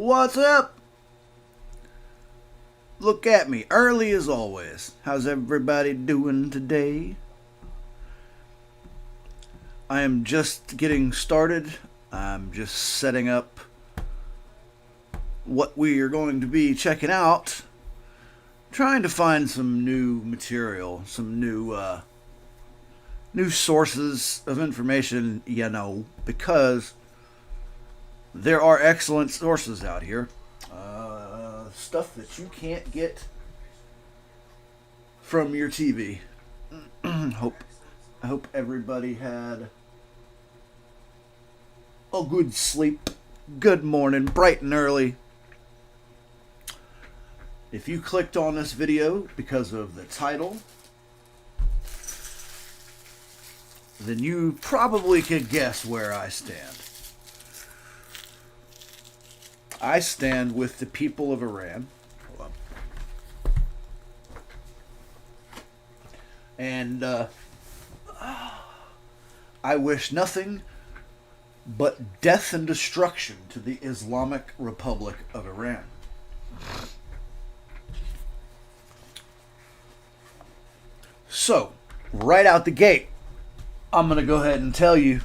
What's up? Look at me, early as always. How's everybody doing today? I am just getting started. I'm just setting up what we are going to be checking out. Trying to find some new material, some new sources of information, you know, because there are excellent sources out here. Stuff that you can't get from your TV. I hope everybody had a good sleep. Good morning, bright and early. If you clicked on this video because of the title, then you probably could guess where I stand. I stand with the people of Iran. Hold on. And I wish nothing but death and destruction to the Islamic Republic of Iran. So, right out the gate, I'm going to go ahead and tell you,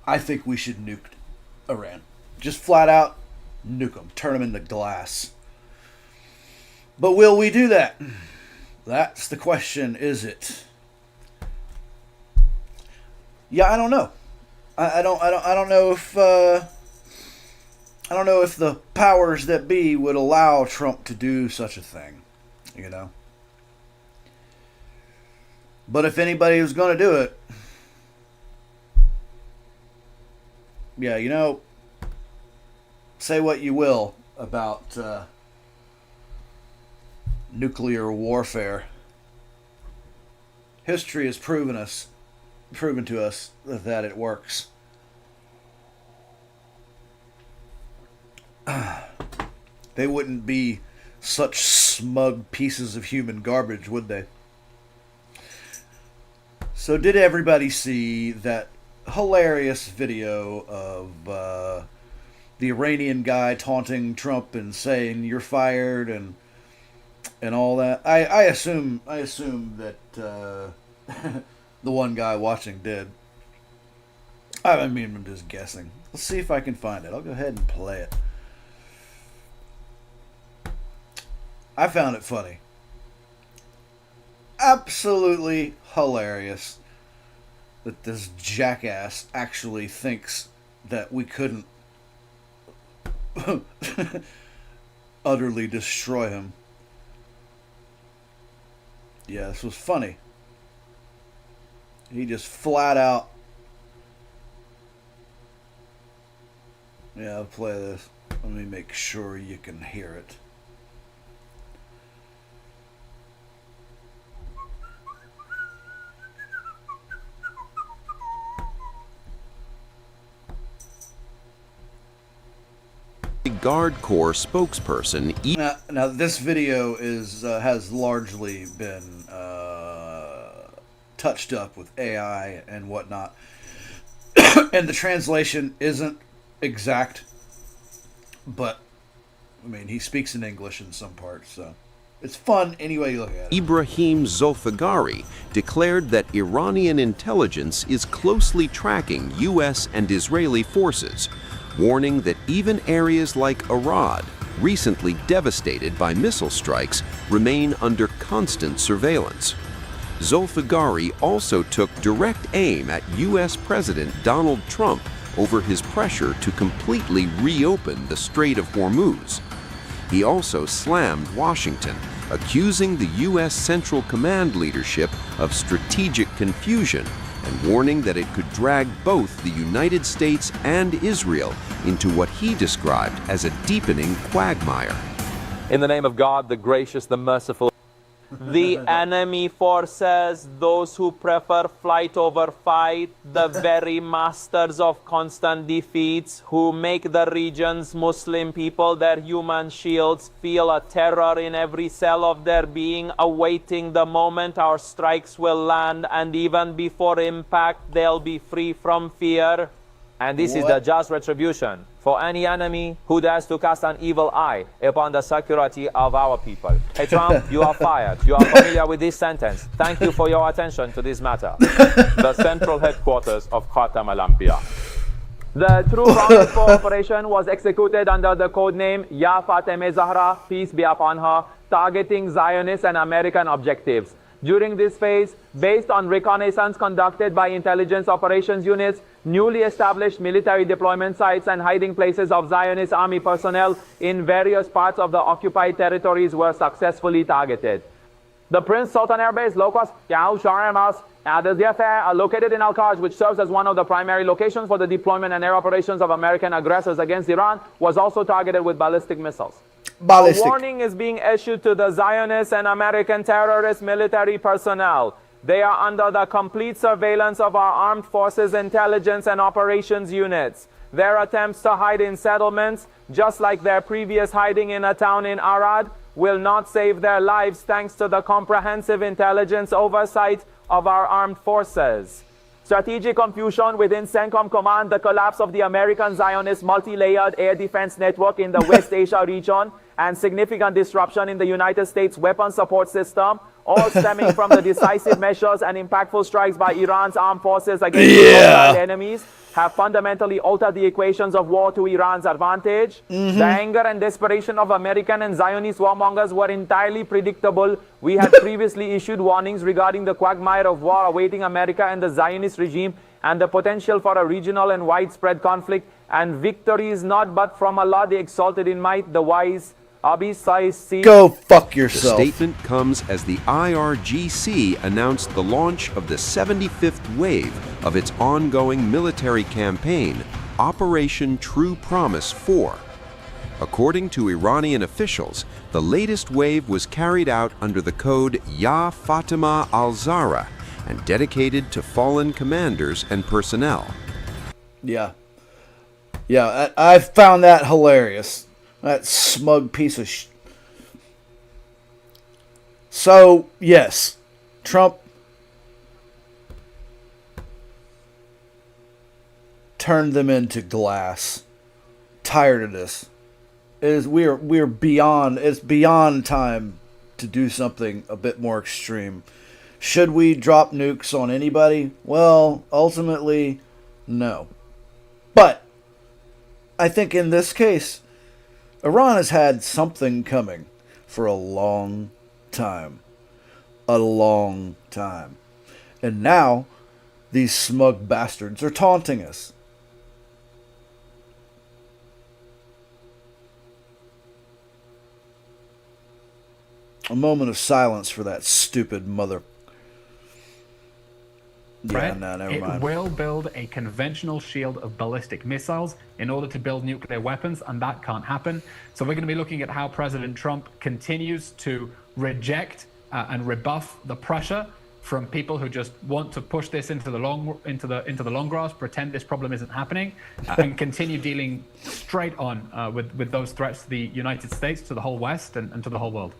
I think we should nuke Iran. Just flat out nuke them. Turn them into glass. But will we do that? That's the question, is it? Yeah, I don't know. I don't know if the powers that be would allow Trump to do such a thing, you know. But if anybody was going to do it, yeah, you know, say what you will about nuclear warfare. History has proven to us that it works. They wouldn't be such smug pieces of human garbage, would they? So did everybody see that hilarious video of the Iranian guy taunting Trump and saying you're fired and all that? I assume that the one guy watching did. I mean, I'm just guessing. Let's see if I can find it. I'll go ahead and play it. I found it funny. Absolutely hilarious that this jackass actually thinks that we couldn't utterly destroy him. Yeah, this was funny. He just flat out... Yeah, I'll play this. Let me make sure you can hear it. Guard Corps spokesperson. Now this video has largely been touched up with AI and whatnot, and the translation isn't exact, but I mean he speaks in English in some parts, so it's fun any way you look at it. Ibrahim Zolfagari declared that Iranian intelligence is closely tracking U.S. and Israeli forces, warning that even areas like Arad, recently devastated by missile strikes, remain under constant surveillance. Zolfagari also took direct aim at U.S. President Donald Trump over his pressure to completely reopen the Strait of Hormuz. He also slammed Washington, accusing the U.S. Central Command leadership of strategic confusion and warning that it could drag both the United States and Israel into what he described as a deepening quagmire. In the name of God, the gracious, the merciful. The enemy forces, those who prefer flight over fight, the very masters of constant defeats, who make the region's Muslim people their human shields, feel a terror in every cell of their being, awaiting the moment our strikes will land, and even before impact, they'll be free from fear. And this is the just retribution for any enemy who dares to cast an evil eye upon the security of our people. Hey Trump, you are fired. You are familiar with this sentence. Thank you for your attention to this matter. The central headquarters of Khatam al-Anbiya. The True Promise Operation was executed under the code name Ya Fatemeh Zahra, peace be upon her, targeting Zionist and American objectives. During this phase, based on reconnaissance conducted by intelligence operations units, newly established military deployment sites and hiding places of Zionist army personnel in various parts of the occupied territories were successfully targeted. The Prince Sultan Air Base locust are located in Al-Kaj, which serves as one of the primary locations for the deployment and air operations of American aggressors against Iran, was also targeted with ballistic missiles. A warning is being issued to the Zionist and American terrorist military personnel. They are under the complete surveillance of our armed forces, intelligence, and operations units. Their attempts to hide in settlements, just like their previous hiding in a town in Arad, will not save their lives thanks to the comprehensive intelligence oversight of our armed forces. Strategic confusion within CENTCOM Command, the collapse of the American Zionist multi-layered air defense network in the West Asia region, and significant disruption in the United States weapons support system, all stemming from the decisive measures and impactful strikes by Iran's armed forces against hostile enemies, have fundamentally altered the equations of war to Iran's advantage. The anger and desperation of American and Zionist warmongers were entirely predictable. We had previously issued warnings regarding the quagmire of war awaiting America and the Zionist regime and the potential for a regional and widespread conflict, and victory is not but from Allah the exalted in might, the wise. Go fuck yourself. The statement comes as the IRGC announced the launch of the 75th wave of its ongoing military campaign, Operation True Promise 4. According to Iranian officials, the latest wave was carried out under the code Ya Fatemeh al-Zahra and dedicated to fallen commanders and personnel. Yeah, I found that hilarious. That smug piece of So, yes, Trump turned them into glass. Tired of this. We're beyond, it's beyond time to do something a bit more extreme. Should we drop nukes on anybody? Well, ultimately, no. But I think in this case, Iran has had something coming for a long time. A long time. And now, these smug bastards are taunting us. A moment of silence for that stupid mother. It will build a conventional shield of ballistic missiles in order to build nuclear weapons, and that can't happen. So we're going to be looking at how President Trump continues to reject and rebuff the pressure from people who just want to push this into the long grass, pretend this problem isn't happening, and continue dealing straight on with those threats to the United States, to the whole West, and to the whole world.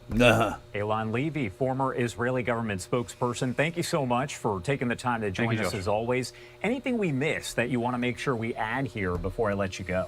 Elan Levy, former Israeli government spokesperson, thank you so much for taking the time to join us as always. Anything we missed that you want to make sure we add here before I let you go?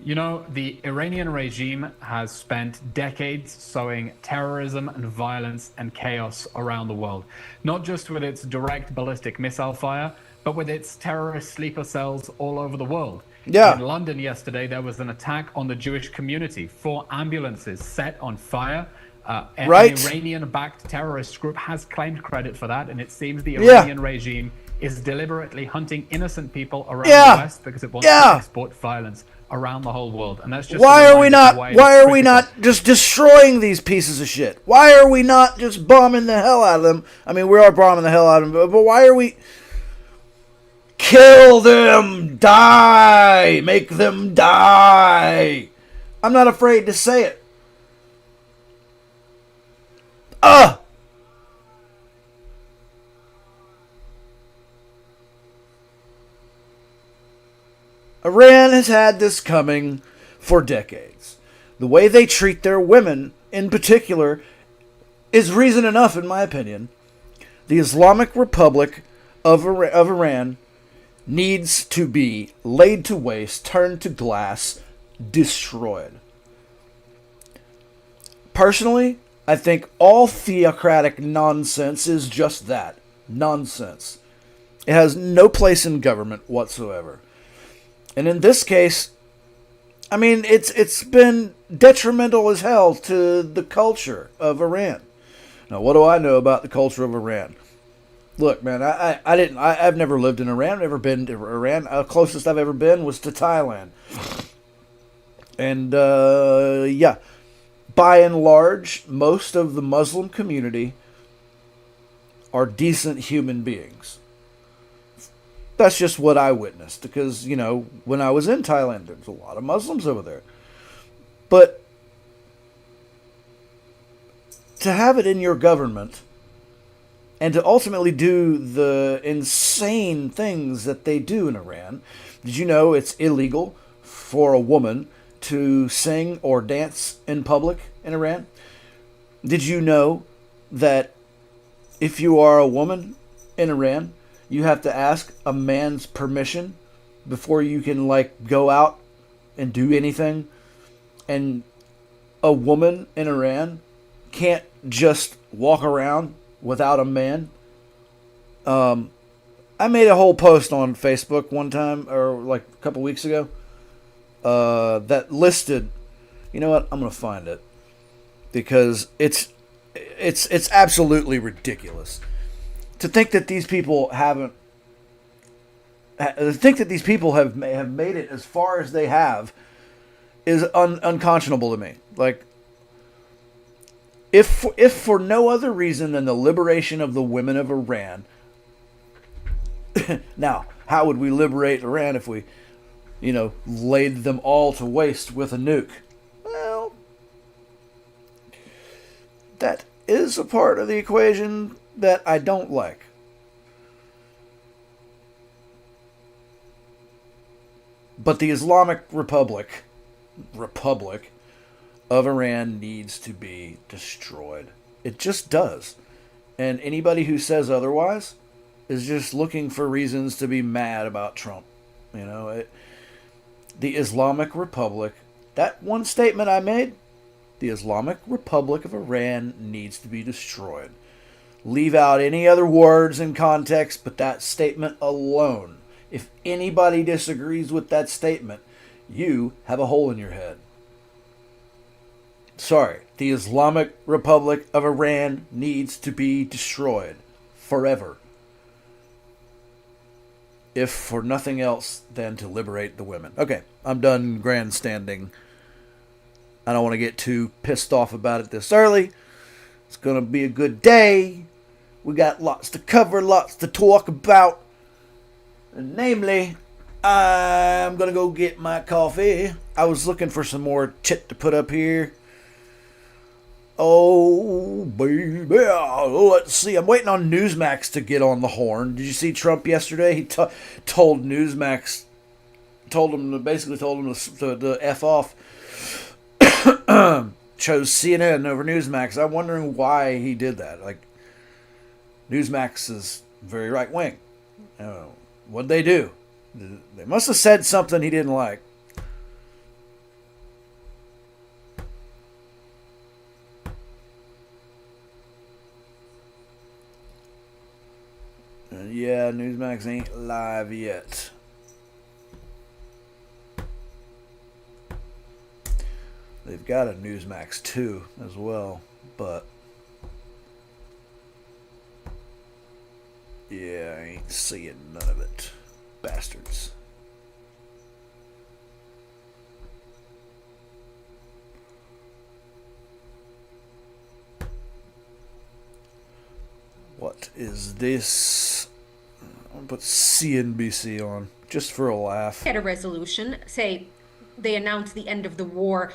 You know, the Iranian regime has spent decades sowing terrorism and violence and chaos around the world, not just with its direct ballistic missile fire, but with its terrorist sleeper cells all over the world. Yeah. In London yesterday, there was an attack on the Jewish community. 4 ambulances set on fire. An Iranian-backed terrorist group has claimed credit for that, and it seems the Iranian regime is deliberately hunting innocent people around the West because it wants to export violence around the whole world. And that's just why are we not just destroying these pieces of shit? Why are we not just bombing the hell out of them? I mean, we are bombing the hell out of them, but why are we kill them, die, make them die? I'm not afraid to say it. Iran has had this coming for decades. The way they treat their women, in particular, is reason enough, in my opinion. The Islamic Republic of Iran needs to be laid to waste, turned to glass, destroyed. Personally, I think all theocratic nonsense is just that. Nonsense. It has no place in government whatsoever. And in this case, I mean, it's been detrimental as hell to the culture of Iran. Now, what do I know about the culture of Iran? Look, man, I've never lived in Iran. I've never been to Iran. The closest I've ever been was to Thailand. And, yeah, by and large, most of the Muslim community are decent human beings. That's just what I witnessed, because, you know, when I was in Thailand, there was a lot of Muslims over there. But to have it in your government and to ultimately do the insane things that they do in Iran, did you know it's illegal for a woman to sing or dance in public in Iran? Did you know that if you are a woman in Iran, you have to ask a man's permission before you can, like, go out and do anything? And a woman in Iran can't just walk around without a man. I made a whole post on Facebook one time, or like a couple weeks ago, that listed, you know what, I'm going to find it, because it's absolutely ridiculous to think that these people have made it as far as they have is unconscionable to me. Like, if for no other reason than the liberation of the women of Iran. Now, how would we liberate Iran if we, you know, laid them all to waste with a nuke? Well, that is a part of the equation that I don't like. But the Islamic Republic of Iran needs to be destroyed. It just does. And anybody who says otherwise is just looking for reasons to be mad about Trump. You know, the Islamic Republic, that one statement I made, the Islamic Republic of Iran needs to be destroyed. Leave out any other words in context but that statement alone. If anybody disagrees with that statement, you have a hole in your head. Sorry, the Islamic Republic of Iran needs to be destroyed forever. If for nothing else than to liberate the women. Okay, I'm done grandstanding. I don't want to get too pissed off about it this early. It's going to be a good day. We got lots to cover, lots to talk about. And namely, I'm going to go get my coffee. I was looking for some more chit to put up here. Oh, baby. Let's see. I'm waiting on Newsmax to get on the horn. Did you see Trump yesterday? He told Newsmax, basically told him to F off. Chose CNN over Newsmax. I'm wondering why he did that. Like, Newsmax is very right wing. What'd they do? They must have said something he didn't like. Yeah, Newsmax ain't live yet. They've got a Newsmax 2 as well, but yeah, I ain't seeing none of it. Bastards. What is this? I'm going to put CNBC on, just for a laugh. Get a resolution, say they announced the end of the war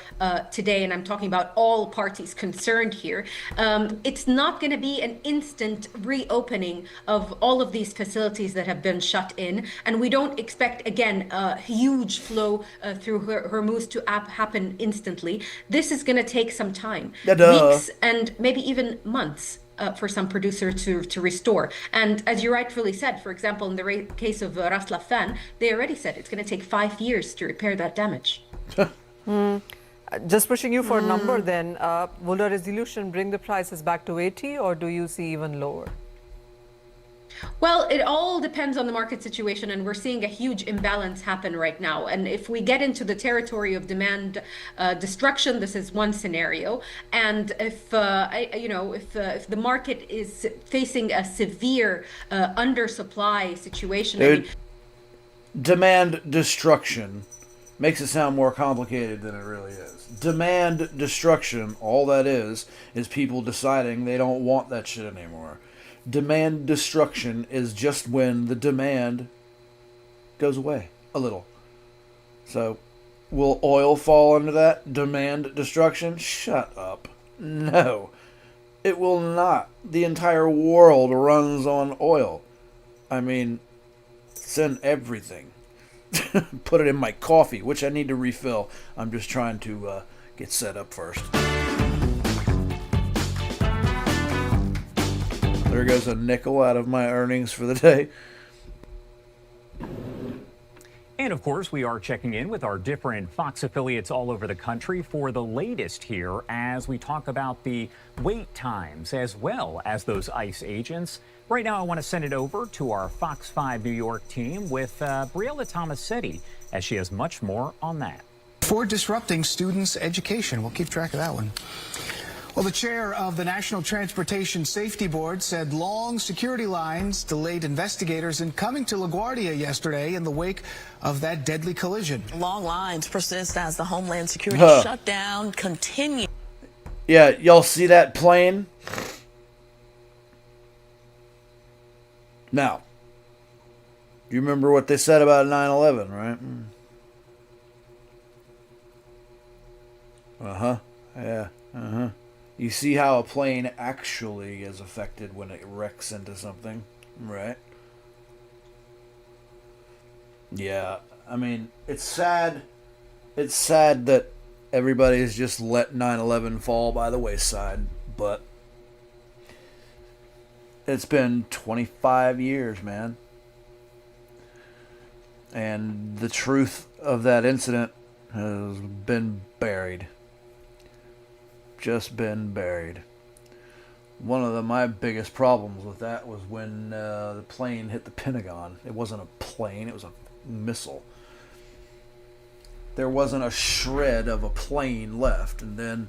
today, and I'm talking about all parties concerned here. It's not going to be an instant reopening of all of these facilities that have been shut in, and we don't expect, again, a huge flow through Hormuz to happen instantly. This is going to take some time, weeks and maybe even months. for some producers to restore. And as you rightfully said, for example, in the case of Ras Laffan, they already said it's going to take 5 years to repair that damage. Just pushing you for a number then, will the resolution bring the prices back to 80 or do you see even lower? Well, it all depends on the market situation, and we're seeing a huge imbalance happen right now. And if we get into the territory of demand destruction, this is one scenario. And if if the market is facing a severe undersupply situation, demand destruction makes it sound more complicated than it really is. Demand destruction, all that is people deciding they don't want that shit anymore. Demand destruction is just when the demand goes away a little. So, will oil fall under that demand destruction? Shut up. No. It will not. The entire world runs on oil. I mean, it's in everything. Put it in my coffee, which I need to refill. I'm just trying to get set up first. There goes a nickel out of my earnings for the day. And of course, we are checking in with our different Fox affiliates all over the country for the latest here as we talk about the wait times as well as those ICE agents. Right now, I want to send it over to our Fox 5 New York team with Briella Tomasetti, as she has much more on that. For disrupting students' education. We'll keep track of that one. Well, the chair of the National Transportation Safety Board said long security lines delayed investigators in coming to LaGuardia yesterday in the wake of that deadly collision. Long lines persist as the Homeland Security shutdown continues. Yeah, y'all see that plane? Now, you remember what they said about 9/11, right? Uh-huh. Yeah. Uh-huh. You see how a plane actually is affected when it wrecks into something, right? Yeah, I mean, it's sad. It's sad that everybody's just let 9/11 fall by the wayside, but it's been 25 years, man. And the truth of that incident has been buried. Just been buried. One of my biggest problems with that was when the plane hit the Pentagon. It wasn't a plane, it was a missile. There wasn't a shred of a plane left, and then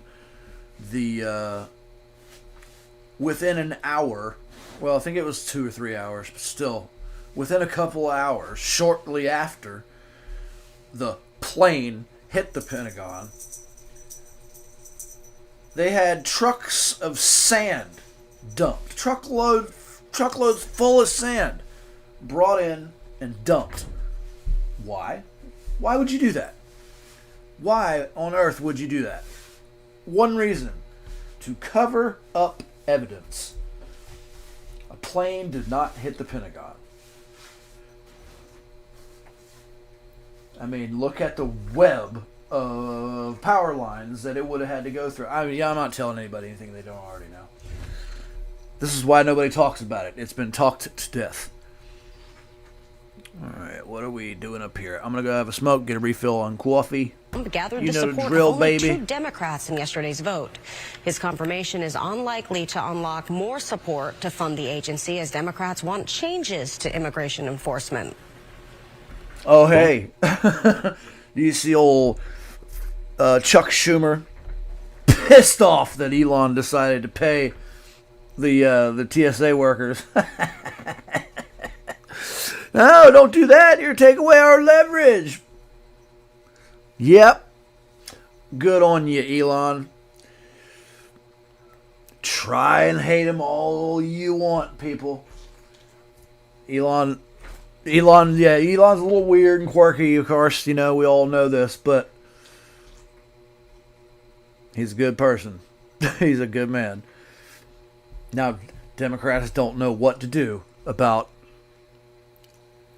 within an hour, well, I think it was 2 or 3 hours, but still, within a couple hours, shortly after the plane hit the Pentagon, they had trucks of sand dumped. Truckloads full of sand brought in and dumped. Why? Why would you do that? Why on earth would you do that? One reason. To cover up evidence. A plane did not hit the Pentagon. I mean, look at the web of power lines that it would have had to go through. I mean, yeah, I'm not telling anybody anything they don't already know. This is why nobody talks about it. It's been talked to death. Alright, what are we doing up here? I'm gonna go have a smoke, get a refill on coffee. Gathered You the know the support drill, of only baby. 2 Democrats in yesterday's vote. His confirmation is unlikely to unlock more support to fund the agency as Democrats want changes to immigration enforcement. Oh, hey. Do you see old Chuck Schumer pissed off that Elon decided to pay the TSA workers? No, don't do that. You're taking away our leverage. Yep. Good on you, Elon. Try and hate him all you want, people. Elon, yeah, Elon's a little weird and quirky, of course. You know, we all know this, but he's a good person. He's a good man. Now, Democrats don't know what to do about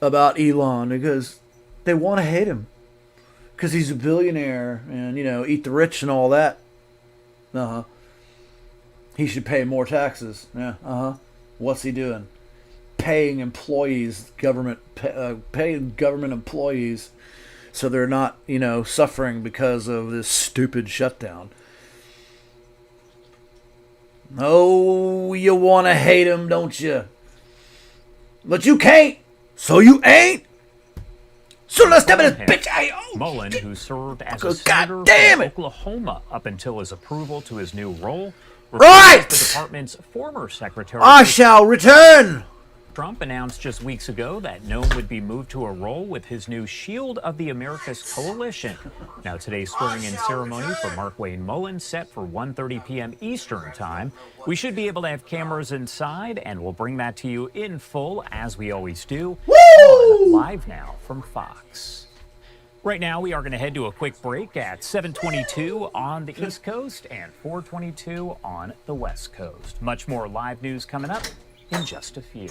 Elon because they want to hate him because he's a billionaire and, you know, eat the rich and all that. He should pay more taxes. Yeah, What's he doing? Paying employees, paying government employees so they're not, suffering because of this stupid shutdown. Oh, you want to hate him, don't you? But you can't, so you ain't. So let's step in this bitch. Mullen, who served as a senator from Oklahoma up until his approval to his new role, right? The department's former secretary. I shall return. Trump announced just weeks ago that NUKE would be moved to a role with his new Shield of the Americas coalition. Now, today's swearing-in ceremony for Markwayne Mullen set for 1:30 p.m. Eastern Time. We should be able to have cameras inside, and we'll bring that to you in full, as we always do, live now from Fox. Right now, we are going to head to a quick break at 7:22 on the East Coast and 4:22 on the West Coast. Much more live news coming up in just a few.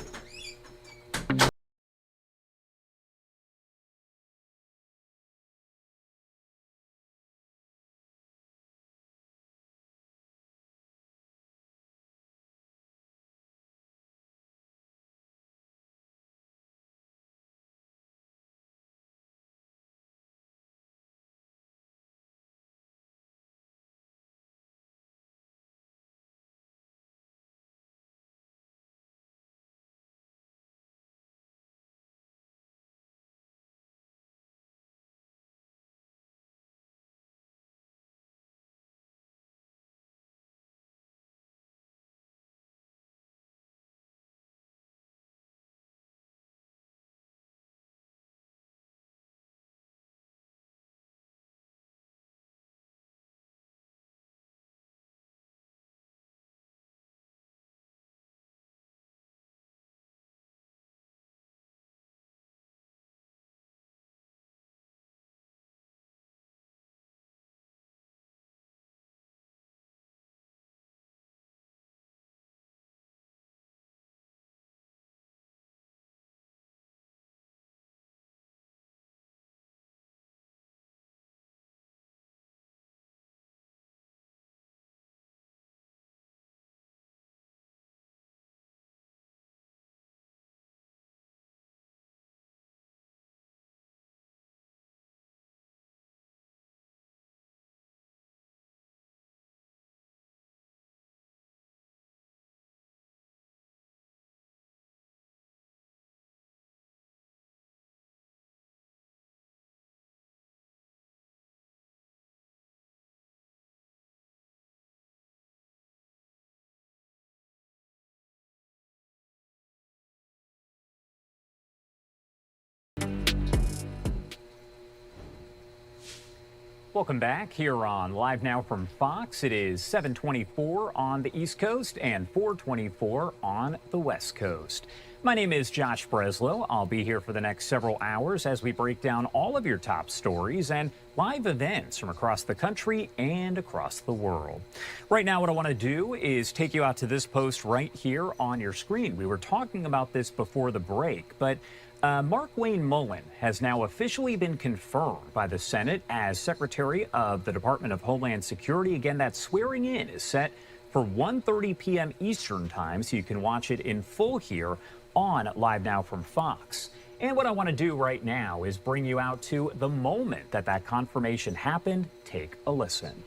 Welcome back here on Live Now from Fox. It is 7:24 on the East Coast and 4:24 on the West Coast. My name is Josh Breslow. I'll be here for the next several hours as we break down all of your top stories and live events from across the country and across the world. Right now, what I want to do is take you out to this post right here on your screen. We were talking about this before the break, but Markwayne Mullen has now officially been confirmed by the Senate as Secretary of the Department of Homeland Security. Again, that swearing in is set for 1:30 p.m. Eastern Time, so you can watch it in full here on Live Now from Fox. And what I want to do right now is bring you out to the moment that that confirmation happened. Take a listen.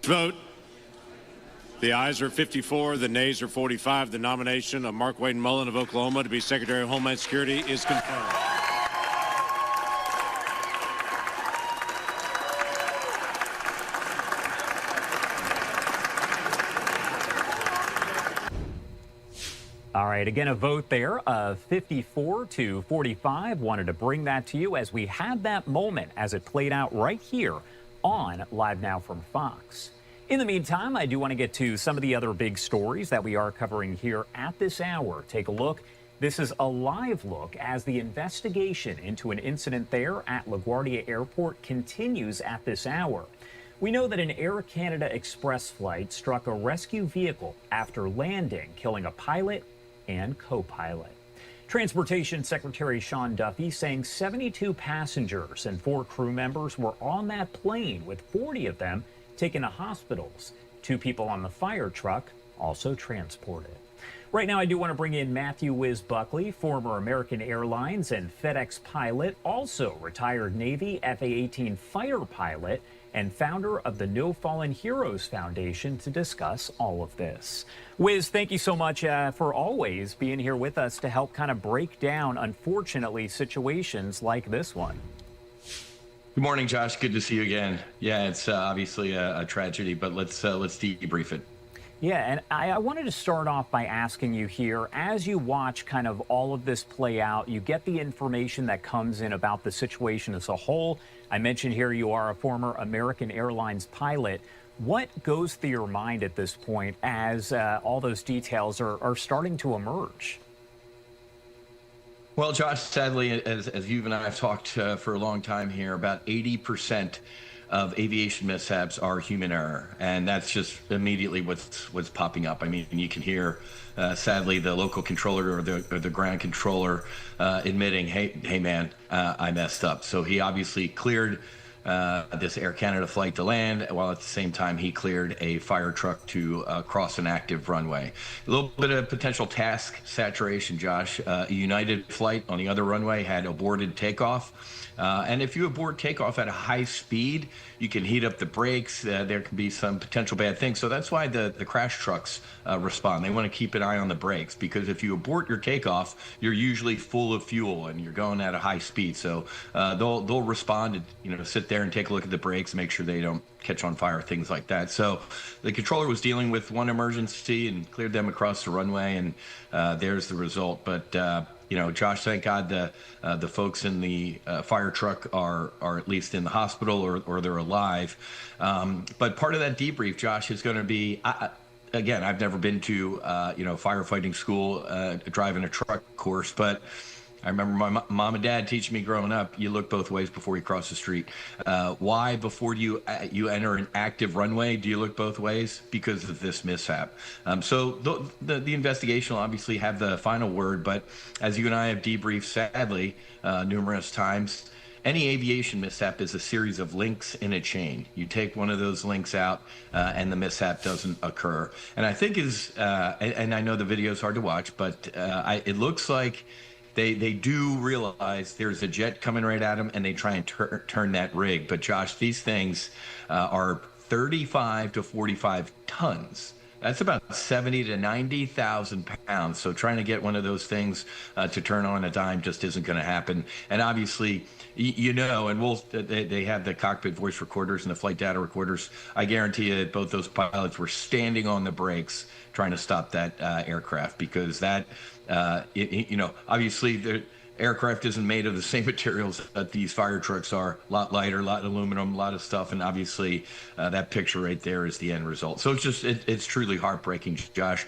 Vote. The ayes are 54, the nays are 45. The nomination of Markwayne Mullen of Oklahoma to be Secretary of Homeland Security is confirmed. All right, again, a vote there of 54 to 45. Wanted to bring that to you as we had that moment as it played out right here on Live Now from Fox. In the meantime, I do want to get to some of the other big stories that we are covering here at this hour. Take a look. This is a live look as the investigation into an incident there at LaGuardia Airport continues at this hour. We know that an Air Canada Express flight struck a rescue vehicle after landing, killing a pilot and co-pilot. Transportation Secretary Sean Duffy saying 72 passengers and 4 crew members were on that plane, with 40 of them taken to hospitals. 2 people on the fire truck also transported. Right now, I do want to bring in Matthew Wiz Buckley, former American Airlines and FedEx pilot, also retired Navy FA-18 fighter pilot, and founder of the No Fallen Heroes Foundation, to discuss all of this. Wiz, thank you so much for always being here with us to help kind of break down, unfortunately, situations like this one. Good morning, Josh. Good to see you again. Yeah, it's obviously a tragedy, but let's debrief it. Yeah, and I wanted to start off by asking you here, as you watch kind of all of this play out, you get the information that comes in about the situation as a whole. I mentioned here you are a former American Airlines pilot. What goes through your mind at this point as all those details are starting to emerge? Well, Josh, sadly, as you and I have talked for a long time here, about 80% of aviation mishaps are human error, and that's just immediately what's popping up. I mean, you can hear, sadly, the local controller or the ground controller admitting, "Hey, man, I messed up." So he obviously cleared this Air Canada flight to land, while at the same time he cleared a fire truck to cross an active runway. A little bit of potential task saturation, Josh. A United flight on the other runway had aborted takeoff. And if you abort takeoff at a high speed, you can heat up the brakes. There can be some potential bad things. So that's why the crash trucks respond. They want to keep an eye on the brakes, because if you abort your takeoff, you're usually full of fuel and you're going at a high speed. So they'll respond and sit there and take a look at the brakes, make sure they don't catch on fire, things like that. So the controller was dealing with one emergency and cleared them across the runway, and there's the result. But Josh, thank God the folks in the fire truck are at least in the hospital or they're alive. But part of that debrief, Josh, is going to be, again, I've never been to firefighting school, driving a truck course, but I remember my mom and dad teaching me growing up, you look both ways before you cross the street. Why, before you enter an active runway, do you look both ways? Because of this mishap. So the investigation will obviously have the final word, but as you and I have debriefed, sadly, numerous times, any aviation mishap is a series of links in a chain. You take one of those links out and the mishap doesn't occur. And I think and I know the video is hard to watch, but it looks like they do realize there's a jet coming right at them, and they try and turn that rig. But Josh, these things are 35 to 45 tons. That's about 70 to 90,000 pounds. So trying to get one of those things to turn on a dime just isn't going to happen. And obviously, and they have the cockpit voice recorders and the flight data recorders. I guarantee you that both those pilots were standing on the brakes trying to stop that aircraft, because that, obviously the aircraft isn't made of the same materials that these fire trucks are. A lot lighter, a lot of aluminum, a lot of stuff, and obviously that picture right there is the end result. So it's truly heartbreaking, Josh.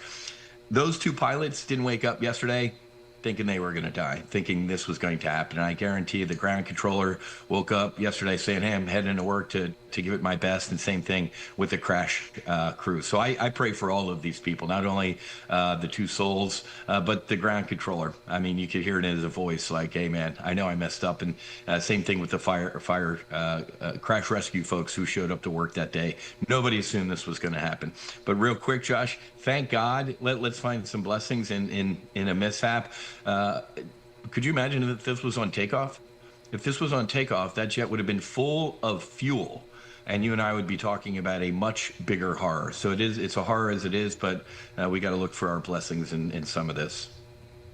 Those 2 pilots didn't wake up yesterday thinking they were going to die, thinking this was going to happen. And I guarantee you the ground controller woke up yesterday saying, "Hey, I'm heading to work to give it my best," and same thing with the crash crew. So I pray for all of these people, not only the 2 souls, but the ground controller. I mean, you could hear it in his voice, like, "Hey, man, I know I messed up." And same thing with the fire crash rescue folks who showed up to work that day. Nobody assumed this was going to happen. But real quick, Josh, thank God. Let's find some blessings in a mishap. Could you imagine if this was on takeoff? If this was on takeoff, that jet would have been full of fuel, and you and I would be talking about a much bigger horror. So it's a horror as it is, but we got to look for our blessings in some of this.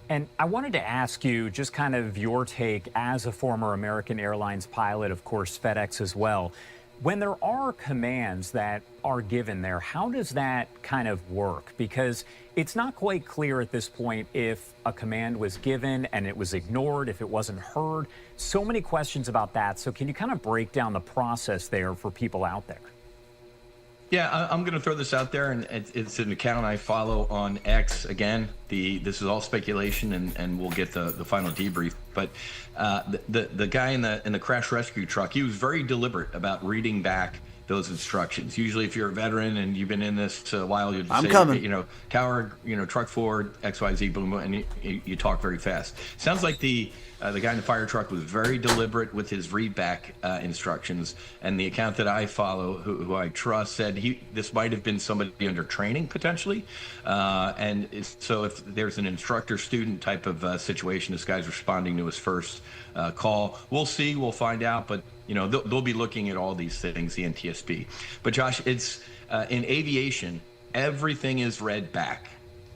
And I wanted to ask you just kind of your take as a former American Airlines pilot, of course, FedEx as well. When there are commands that are given there, how does that kind of work? Because it's not quite clear at this point if a command was given and it was ignored, if it wasn't heard. So many questions about that. So can you kind of break down the process there for people out there? Yeah, I'm going to throw this out there, and it's an account I follow on X. Again, this is all speculation, and we'll get the final debrief. But the guy in the crash rescue truck, he was very deliberate about reading back those instructions. Usually, if you're a veteran and you've been in this a while, you'll just I'm say, coming. you know, tower, you know, truck forward, XYZ, boom, boom, and you talk very fast. Sounds like the guy in the fire truck was very deliberate with his readback instructions, and the account that I follow, who I trust, said this might have been somebody under training potentially, and so if there's an instructor-student type of situation, this guy's responding to his first call. We'll see, we'll find out, but you know they'll be looking at all these things, the NTSB. But Josh, it's in aviation, everything is read back.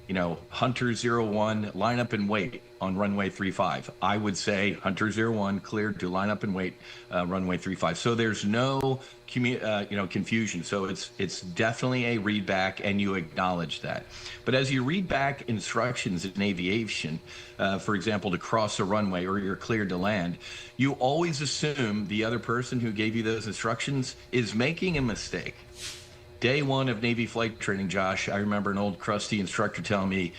You know, Hunter 01, line up and wait on runway 35. I would say Hunter 01 cleared to line up and wait runway 35. So there's no confusion. So it's definitely a read back, and you acknowledge that. But as you read back instructions in aviation, for example, to cross a runway or you're cleared to land, you always assume the other person who gave you those instructions is making a mistake. Day one of Navy flight training, Josh, I remember an old crusty instructor telling me,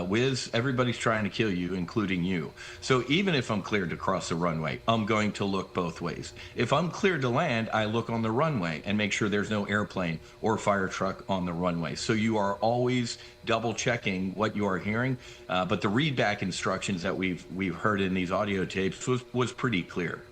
Wiz, everybody's trying to kill you, including you. So even if I'm cleared to cross the runway, I'm going to look both ways. If I'm cleared to land, I look on the runway and make sure there's no airplane or fire truck on the runway. So you are always double checking what you are hearing. But the readback instructions that we've heard in these audio tapes was pretty clear.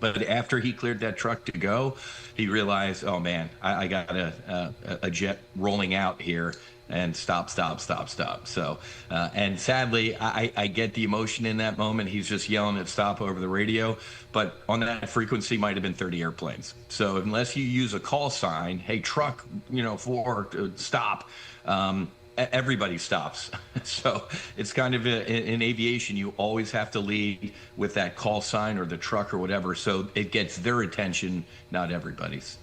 But after he cleared that truck to go, he realized, oh man, I got a jet rolling out here, and stop. So, and sadly, I get the emotion in that moment. He's just yelling at stop over the radio, but on that frequency might have been 30 airplanes. So unless you use a call sign, hey truck, you know, for stop, everybody stops. So it's kind of in aviation, you always have to lead with that call sign or the truck or whatever, so it gets their attention, not everybody's.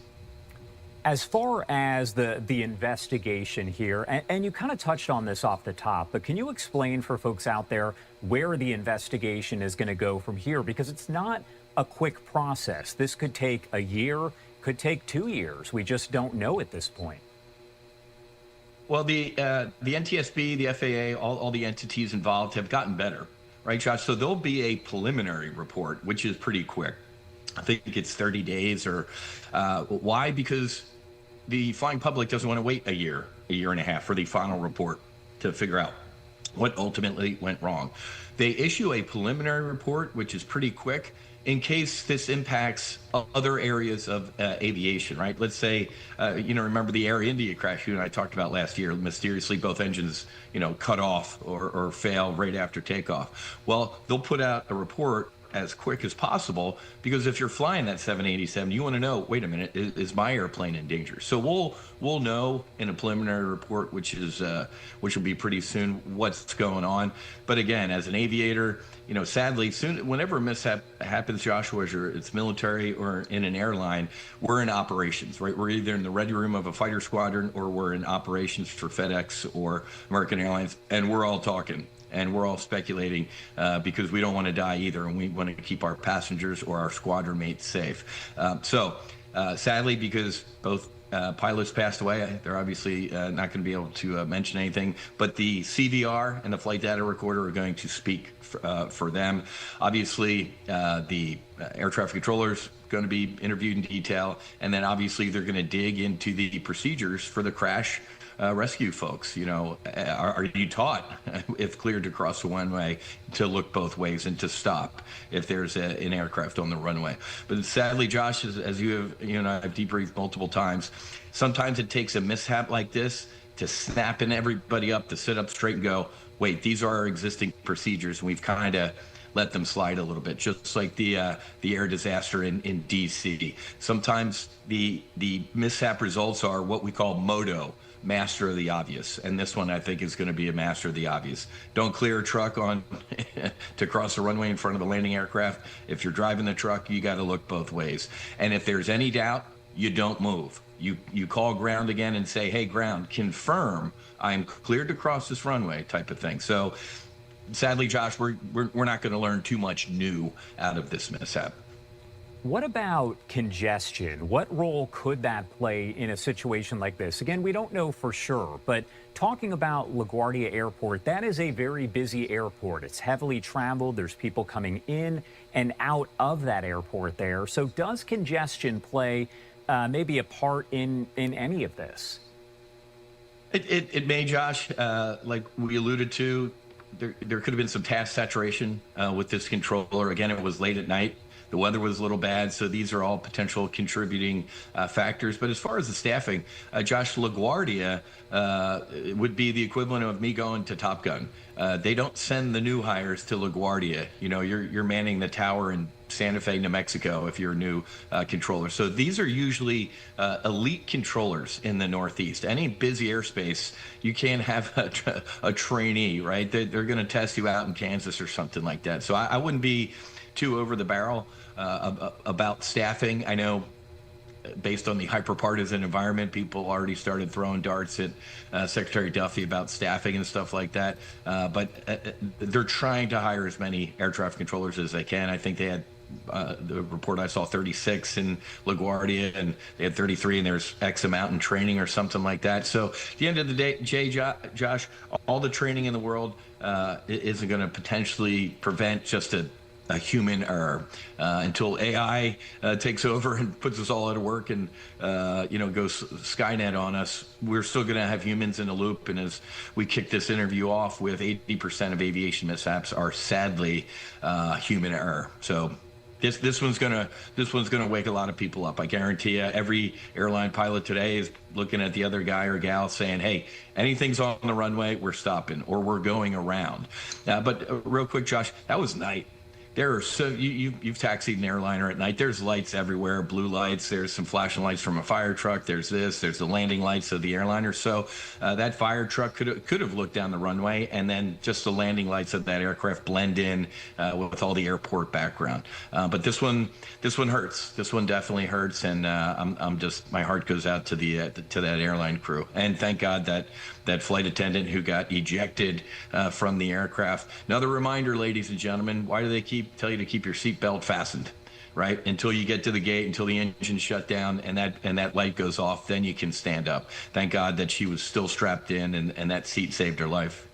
As far as the investigation here, and you kind of touched on this off the top, but can you explain for folks out there where the investigation is going to go from here? Because it's not a quick process. This could take a year, could take 2 years. We just don't know at this point. Well, the NTSB, the FAA, all the entities involved have gotten better, right, Josh? So there'll be a preliminary report, which is pretty quick. I think it's 30 days or why? Because the flying public doesn't want to wait a year and a half for the final report to figure out what ultimately went wrong. They issue a preliminary report, which is pretty quick, in case this impacts other areas of aviation, right? Let's say, remember the Air India crash you and I talked about last year, mysteriously both engines, cut off or fail right after takeoff. Well, they'll put out a report as quick as possible, because if you're flying that 787, you want to know, wait a minute, is my airplane in danger? So we'll know in a preliminary report, which will be pretty soon, what's going on. But again, as an aviator, sadly, whenever a mishap happens, Joshua, whether it's military or in an airline, we're in operations, right? We're either in the ready room of a fighter squadron or we're in operations for FedEx or American Airlines, and we're all talking. And we're all speculating because we don't want to die either, and we want to keep our passengers or our squadron mates safe. Sadly, because both pilots passed away, they're obviously not going to be able to mention anything, but the CVR and the flight data recorder are going to speak for them. Obviously, the air traffic controllers going to be interviewed in detail, and then obviously they're going to dig into the procedures for the crash rescue folks. Are you taught, if cleared to cross the runway, to look both ways and to stop if there's an aircraft on the runway? But sadly, Josh, as you and I have debriefed multiple times, sometimes it takes a mishap like this to snap in everybody up, to sit up straight and go, wait, these are our existing procedures, and we've kind of let them slide a little bit, just like the air disaster in DC. Sometimes the mishap results are what we call MODO, master of the obvious, and this one I think is going to be a master of the obvious. Don't clear a truck on to cross the runway in front of the landing aircraft. If you're driving the truck, you got to look both ways, and if there's any doubt, you don't move. You call ground again and say, hey, ground, confirm I'm cleared to cross this runway, type of thing. So sadly, Josh, we're not going to learn too much new out of this mishap. What about congestion? What role could that play in a situation like this? Again, we don't know for sure, but talking about LaGuardia Airport, that is a very busy airport. It's heavily traveled. There's people coming in and out of that airport there. So does congestion play may be a part in any of this. It may, Josh. Like we alluded to, there could have been some task saturation with this controller. Again, it was late at night. The weather was a little bad, so these are all potential contributing factors. But as far as the staffing, Josh, LaGuardia would be the equivalent of me going to Top Gun. They don't send the new hires to LaGuardia. You know, you're manning the tower in Santa Fe, New Mexico, if you're a new controller. So these are usually elite controllers in the Northeast. Any busy airspace, you can't have a trainee, right? They're going to test you out in Kansas or something like that. So I wouldn't be too over the barrel about staffing. I know based on the hyper-partisan environment, people already started throwing darts at Secretary Duffy about staffing and stuff like that. But they're trying to hire as many air traffic controllers as they can. I think they had the report I saw 36 in LaGuardia, and they had 33, and there's X amount in training or something like that. So at the end of the day, Josh, all the training in the world isn't going to potentially prevent just a human error until AI takes over and puts us all out of work and goes Skynet on us. We're still going to have humans in the loop. And as we kick this interview off with, 80% of aviation mishaps are sadly human error. So this one's gonna wake a lot of people up. I guarantee you. Every airline pilot today is looking at the other guy or gal saying, "Hey, anything's on the runway, we're stopping or we're going around." But real quick, Josh, that was night. There are you've taxied an airliner at night. There's lights everywhere, blue lights. There's some flashing lights from a fire truck. There's the landing lights of the airliner. So that fire truck could have looked down the runway, and then just the landing lights of that aircraft blend in with all the airport background. But this one hurts. This one definitely hurts, and my heart goes out to that airline crew. And thank God that flight attendant who got ejected from the aircraft. Another reminder, ladies and gentlemen, why do they tell you to keep your seatbelt fastened, right? Until you get to the gate, until the engine's shut down and that light goes off, then you can stand up. Thank God that she was still strapped in and that seat saved her life.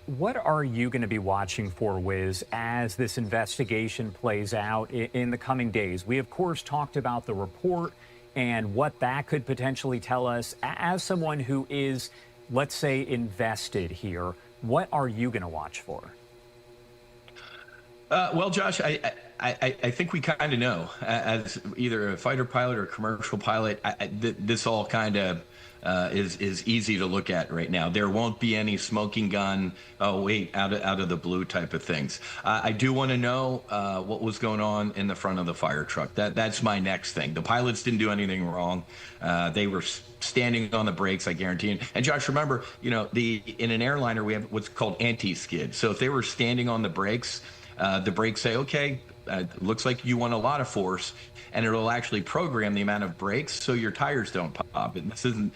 What are you going to be watching for, Wiz, as this investigation plays out in the coming days? We, of course, talked about the report and what that could potentially tell us. As someone who is, let's say, invested here, what are you going to watch for? Well, Josh, I think we kind of know. As either a fighter pilot or a commercial pilot, this all kind of is easy to look at right now. There won't be any smoking gun, out of the blue type of things. I do want to know what was going on in the front of the fire truck. That's my next thing. The pilots didn't do anything wrong. They were standing on the brakes, I guarantee. And Josh, remember, in an airliner we have what's called anti-skid. So if they were standing on the brakes say, okay, looks like you want a lot of force, and it'll actually program the amount of brakes so your tires don't pop. And this isn't,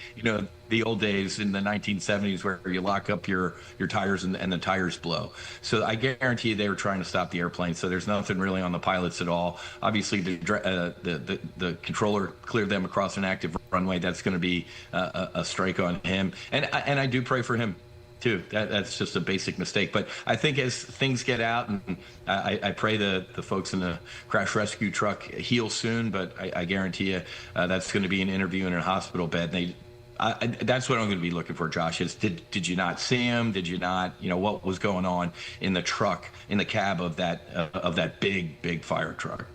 the old days in the 1970s where you lock up your tires and the tires blow. So I guarantee you they were trying to stop the airplane. So there's nothing really on the pilots at all. Obviously, the controller cleared them across an active runway. That's going to be a strike on him. And I do pray for him too. That's just a basic mistake. But I think as things get out, and I pray the folks in the crash rescue truck heal soon, but I guarantee you that's going to be an interview in a hospital bed. That's what I'm going to be looking for, Josh, is did you not see him? Did you not, what was going on in the truck, in the cab of that big fire truck?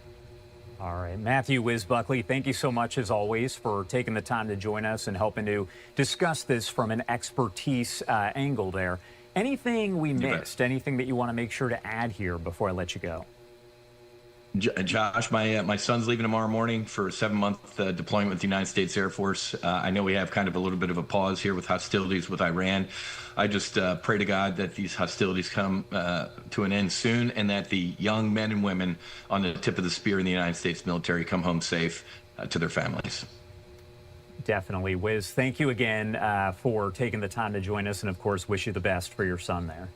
All right. Matthew Wiz Buckley, thank you so much, as always, for taking the time to join us and helping to discuss this from an expertise angle there. Anything we missed? Anything that you want to make sure to add here before I let you go? Josh, my son's leaving tomorrow morning for a 7-month deployment with the United States Air Force. I know we have kind of a little bit of a pause here with hostilities with Iran. I just pray to God that these hostilities come to an end soon, and that the young men and women on the tip of the spear in the United States military come home safe to their families. Definitely. Wiz, thank you again for taking the time to join us, and of course, wish you the best for your son there.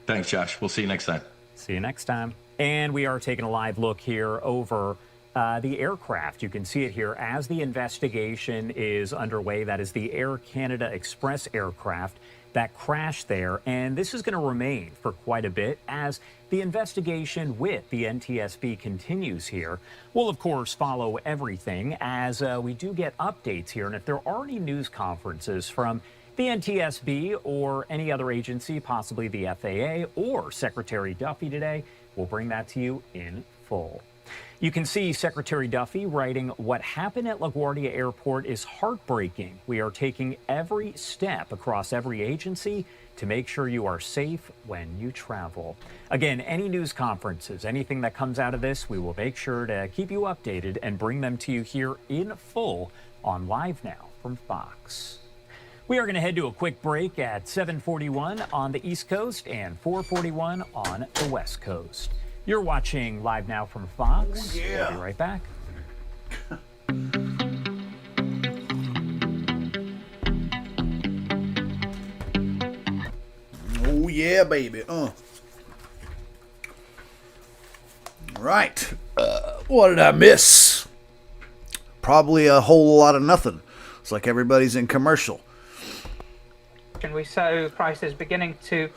Thanks, Josh. We'll see you next time. See you next time. And we are taking a live look here over the aircraft. You can see it here as the investigation is underway. That is the Air Canada Express aircraft that crashed there. And this is going to remain for quite a bit as the investigation with the NTSB continues here. We'll, of course, follow everything as we do get updates here. And if there are any news conferences from the NTSB or any other agency, possibly the FAA or Secretary Duffy today, we'll bring that to you in full. You can see Secretary Duffy writing, "What happened at LaGuardia Airport is heartbreaking. We are taking every step across every agency to make sure you are safe when you travel." Again, any news conferences, anything that comes out of this, we will make sure to keep you updated and bring them to you here in full on Live Now from Fox. We are going to head to a quick break at 7:41 on the East Coast and 4:41 on the West Coast. You're watching Live Now from Fox. Oh, yeah. We'll be right back. Oh, yeah, baby. Right. What did I miss? Probably a whole lot of nothing. It's like everybody's in commercial. And we saw prices beginning to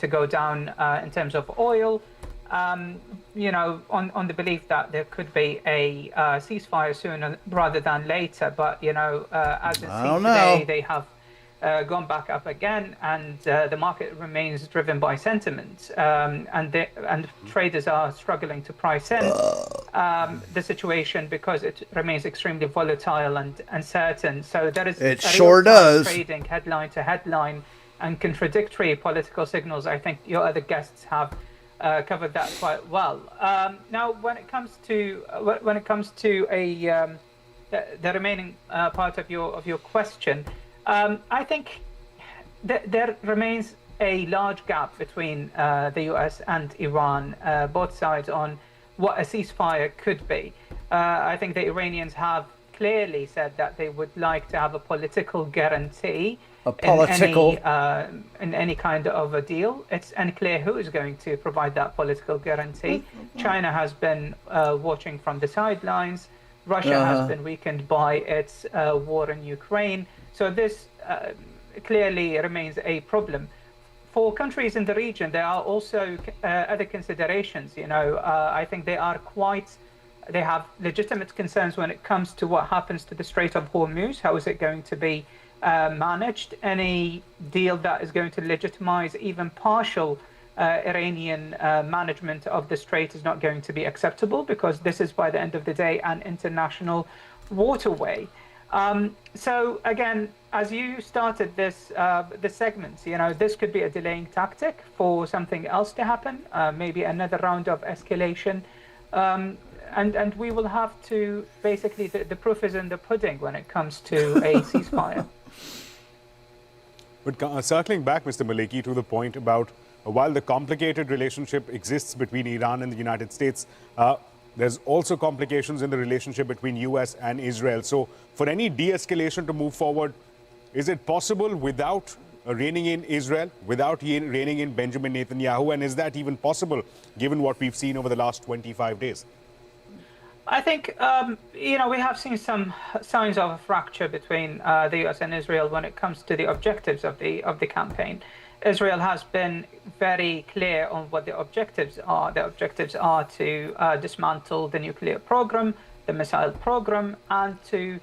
go down in terms of oil. On the belief that there could be a ceasefire sooner rather than later. But as it seems today, they have gone back up again, and the market remains driven by sentiment, and traders are struggling to price in the situation because it remains extremely volatile and uncertain. So there is trading headline to headline and contradictory political signals. I think your other guests have covered that quite well. Now, when it comes to the remaining part of your question. I think there remains a large gap between the US and Iran, both sides, on what a ceasefire could be. I think the Iranians have clearly said that they would like to have a political guarantee in any kind of a deal. It's unclear who is going to provide that political guarantee. China has been watching from the sidelines. Russia has been weakened by its war in Ukraine. So this clearly remains a problem. For countries in the region, there are also other considerations. I think they have legitimate concerns when it comes to what happens to the Strait of Hormuz. How is it going to be managed? Any deal that is going to legitimize even partial Iranian management of the strait is not going to be acceptable, because this is, by the end of the day, an international waterway. So again, as you started this segment, this could be a delaying tactic for something else to happen, maybe another round of escalation, and we will have to basically the proof is in the pudding when it comes to a ceasefire. But circling back, Mr. Maleki, to the point about while the complicated relationship exists between Iran and the United States, there's also complications in the relationship between US and Israel. So for any de-escalation to move forward, is it possible without reining in Israel, without reining in Benjamin Netanyahu? And is that even possible given what we've seen over the last 25 days? I think, we have seen some signs of a fracture between the US and Israel when it comes to the objectives of the campaign. Israel has been very clear on what the objectives are. The objectives are to dismantle the nuclear program, the missile program, and to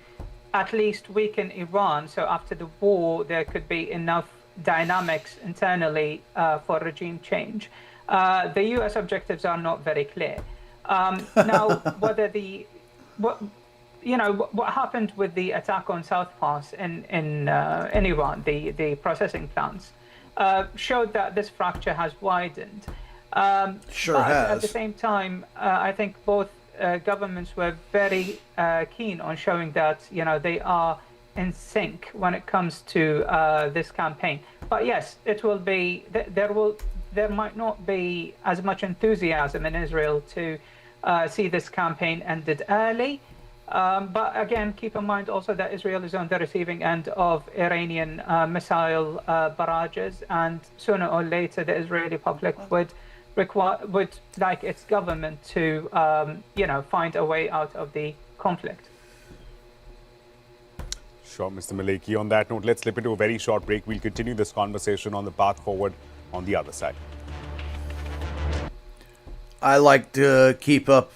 at least weaken Iran. So after the war, there could be enough dynamics internally for regime change. The US objectives are not very clear. Now, whether what happened with the attack on South Pass in Iran, the processing plants, showed that this fracture has widened. Sure has. At the same time, I think both governments were very keen on showing that they are in sync when it comes to this campaign. But yes, it will be there might not be as much enthusiasm in Israel to see this campaign ended early. But again, keep in mind also that Israel is on the receiving end of Iranian missile barrages, and sooner or later the Israeli public would like its government to find a way out of the conflict. Sure, Mr. Maleki. On that note, let's slip into a very short break. We'll continue this conversation on the path forward on the other side. I like to keep up,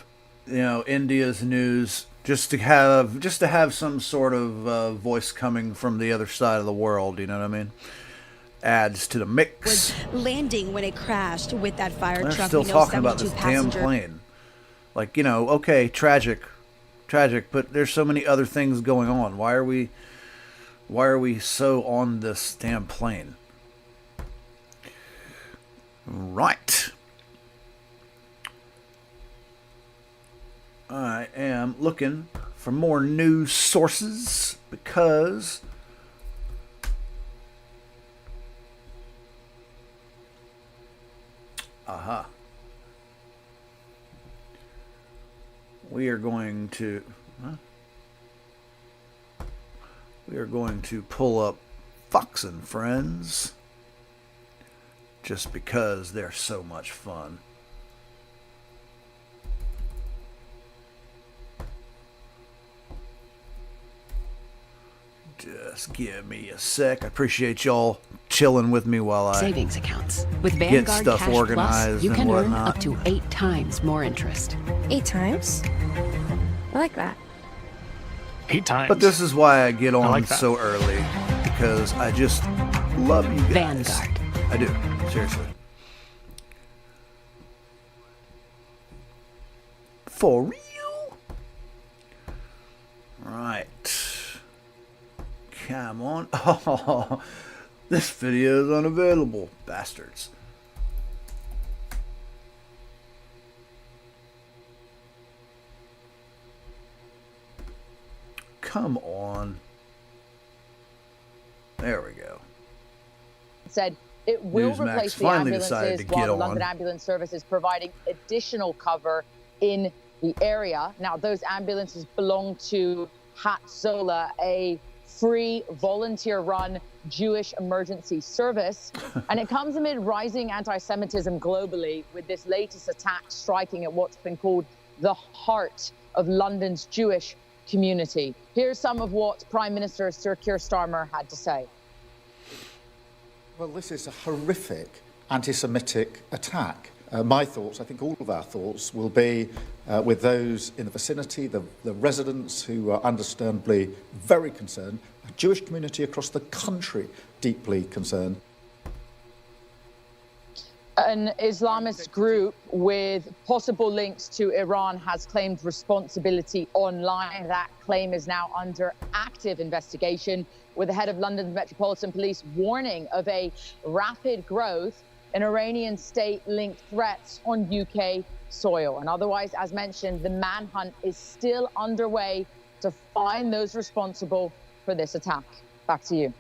India's news just to have some sort of voice coming from the other side of the world. You know what I mean? Adds to the mix. Was landing when it crashed with that fire They're truck. still We know talking about 72 this damn plane. Like, okay, tragic, but there's so many other things going on. Why are we so on this damn plane? Right. I am looking for more news sources because we are going to pull up Fox and Friends just because they're so much fun. Just give me a sec. I appreciate y'all chilling with me while I savings accounts. With get Vanguard stuff Cash organized Plus, you and can earn whatnot. up to 8 times more interest. 8 times? I like that. 8 times. But this is why I get on like that. so early, because I just love you guys. Vanguard. I do, seriously. For real? Right. Come on. Oh, this video is unavailable. Bastards. Come on. There we go. Said it will Newsmax replace the finally decided ambulances to while get the on. London Ambulance Service is providing additional cover in the area. Now, those ambulances belong to Hatzola, a free volunteer-run Jewish emergency service. And it comes amid rising anti-Semitism globally, with this latest attack striking at what's been called the heart of London's Jewish community. Here's some of what Prime Minister Sir Keir Starmer had to say. Well, this is a horrific anti-Semitic attack. My thoughts, I think all of our thoughts, will be with those in the vicinity, the residents who are understandably very concerned, a Jewish community across the country deeply concerned. An Islamist group with possible links to Iran has claimed responsibility online. That claim is now under active investigation, with the head of London's Metropolitan Police warning of a rapid growth in Iranian state-linked threats on UK soil. And otherwise, as mentioned, the manhunt is still underway to find those responsible for this attack. Back to you.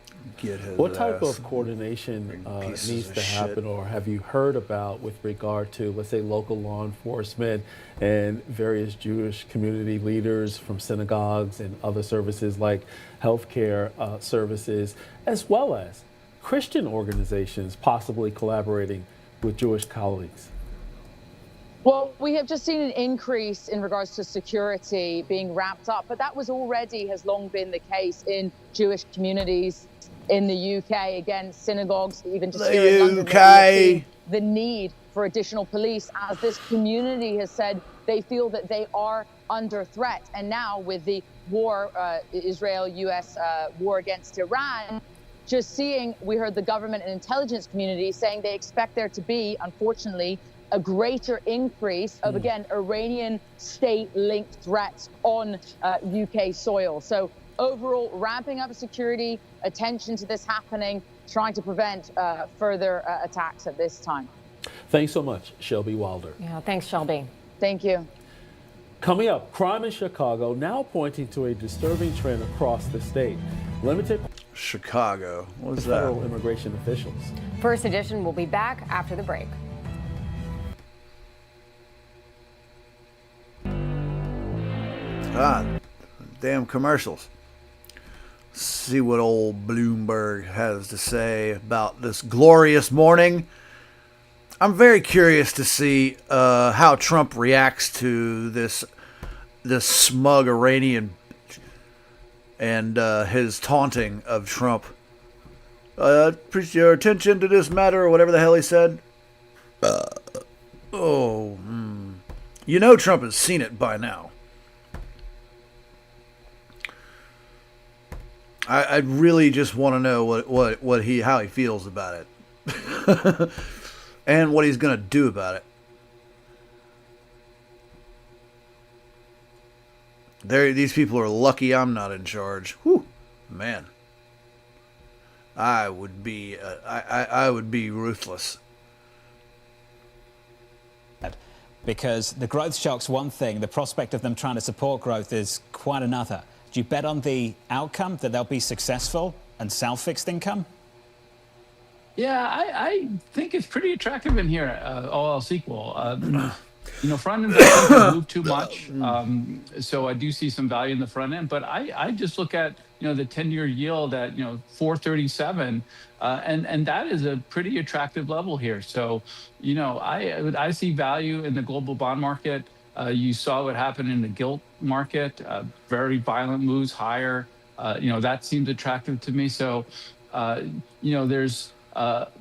What type of coordination needs to happen, or have you heard about with regard to, let's say, local law enforcement and various Jewish community leaders from synagogues and other services like healthcare services, as well as Christian organizations possibly collaborating with Jewish colleagues? Well, we have just seen an increase in regards to security being ramped up, but that has long been the case in Jewish communities in the UK. Again, synagogues, even just here in London, UK. the need for additional police, as this community has said they feel that they are under threat. And now with the war, Israel-US war against Iran, just seeing, we heard the government and intelligence community saying they expect there to be, unfortunately, a greater increase of, again, Iranian state-linked threats on UK soil. So overall, ramping up security, attention to this happening, trying to prevent further attacks at this time. Thanks so much, Shelby Wilder. Yeah, thanks, Shelby. Thank you. Coming up, crime in Chicago now pointing to a disturbing trend across the state. Limited Chicago. What was that? Federal immigration officials. First Edition will be back after the break. God, damn commercials. See what old Bloomberg has to say about this glorious morning. I'm very curious to see how Trump reacts to this smug Iranian and his taunting of Trump. Appreciate your attention to this matter, or whatever the hell he said. You know Trump has seen it by now. I really just want to know how he feels about it. And what he's going to do about it. These people are lucky I'm not in charge. Whew, man. I would be ruthless. Because the growth shock's one thing, the prospect of them trying to support growth is quite another. Do you bet on the outcome, that they'll be successful and sell fixed income? Yeah, I think it's pretty attractive in here, all else equal. Front end doesn't move too much, so I do see some value in the front end. But I just look at the 10-year yield at 4.37, and that is a pretty attractive level here. So I see value in the global bond market. You saw what happened in the gilt market, very violent moves higher. That seems attractive to me. So there's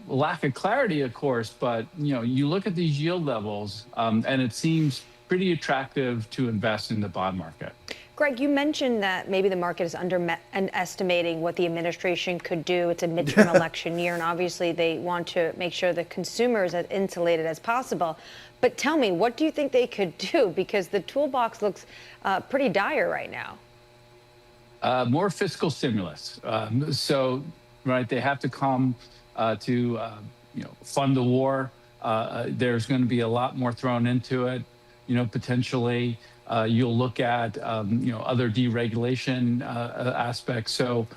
lack of clarity, of course, but you look at these yield levels, and it seems pretty attractive to invest in the bond market. Greg, you mentioned that maybe the market is underestimating what the administration could do. It's a midterm election year, and obviously they want to make sure the consumer is as insulated as possible. But tell me, what do you think they could do? Because the toolbox looks pretty dire right now. More fiscal stimulus. Right, they have to come to fund the war. There's going to be a lot more thrown into it. Potentially you'll look at other deregulation aspects. So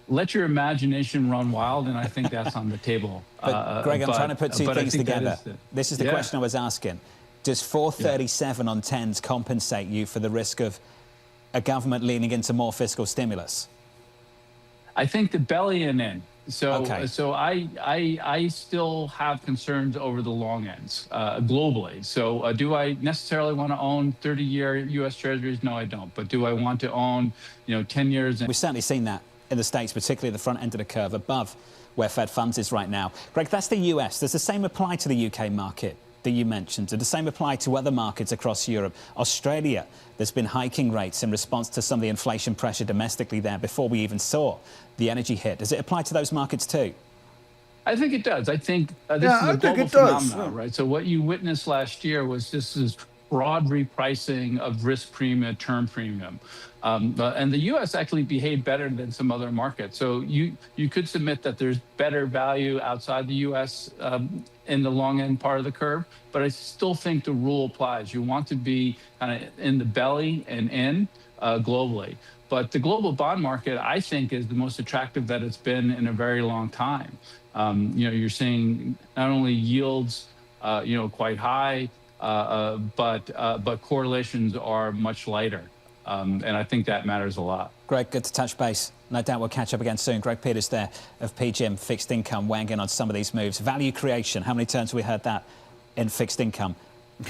let your imagination run wild, and I think that's on the table. But Greg, I'm trying to put two things together. This is the question I was asking. Does 437 on 10s compensate you for the risk of a government leaning into more fiscal stimulus? I think the belly-in in. So I still have concerns over the long ends globally. So do I necessarily want to own 30-year U.S. Treasuries? No, I don't. But do I want to own 10 years? We've certainly seen that in the States, particularly at the front end of the curve, above where Fed funds is right now. Greg, that's the U.S. Does the same apply to the UK market that you mentioned? Does the same apply to other markets across Europe? Australia, there's been hiking rates in response to some of the inflation pressure domestically there before we even saw the energy hit. Does it apply to those markets too? I think it does. I think this is a global phenomenon, right? So what you witnessed last year was this broad repricing of risk premium, term premium. And the U.S. actually behaved better than some other markets. So you could submit that there's better value outside the U.S. In the long end part of the curve, but I still think the rule applies. You want to be kind of in the belly and in globally. But the global bond market, I think, is the most attractive that it's been in a very long time. You're seeing not only yields, quite high, but correlations are much lighter. And I think that matters a lot. Greg, good to touch base. No doubt we'll catch up again soon. Greg Peters there of PGIM Fixed Income weighing in on some of these moves. Value creation. How many times have we heard that in fixed income?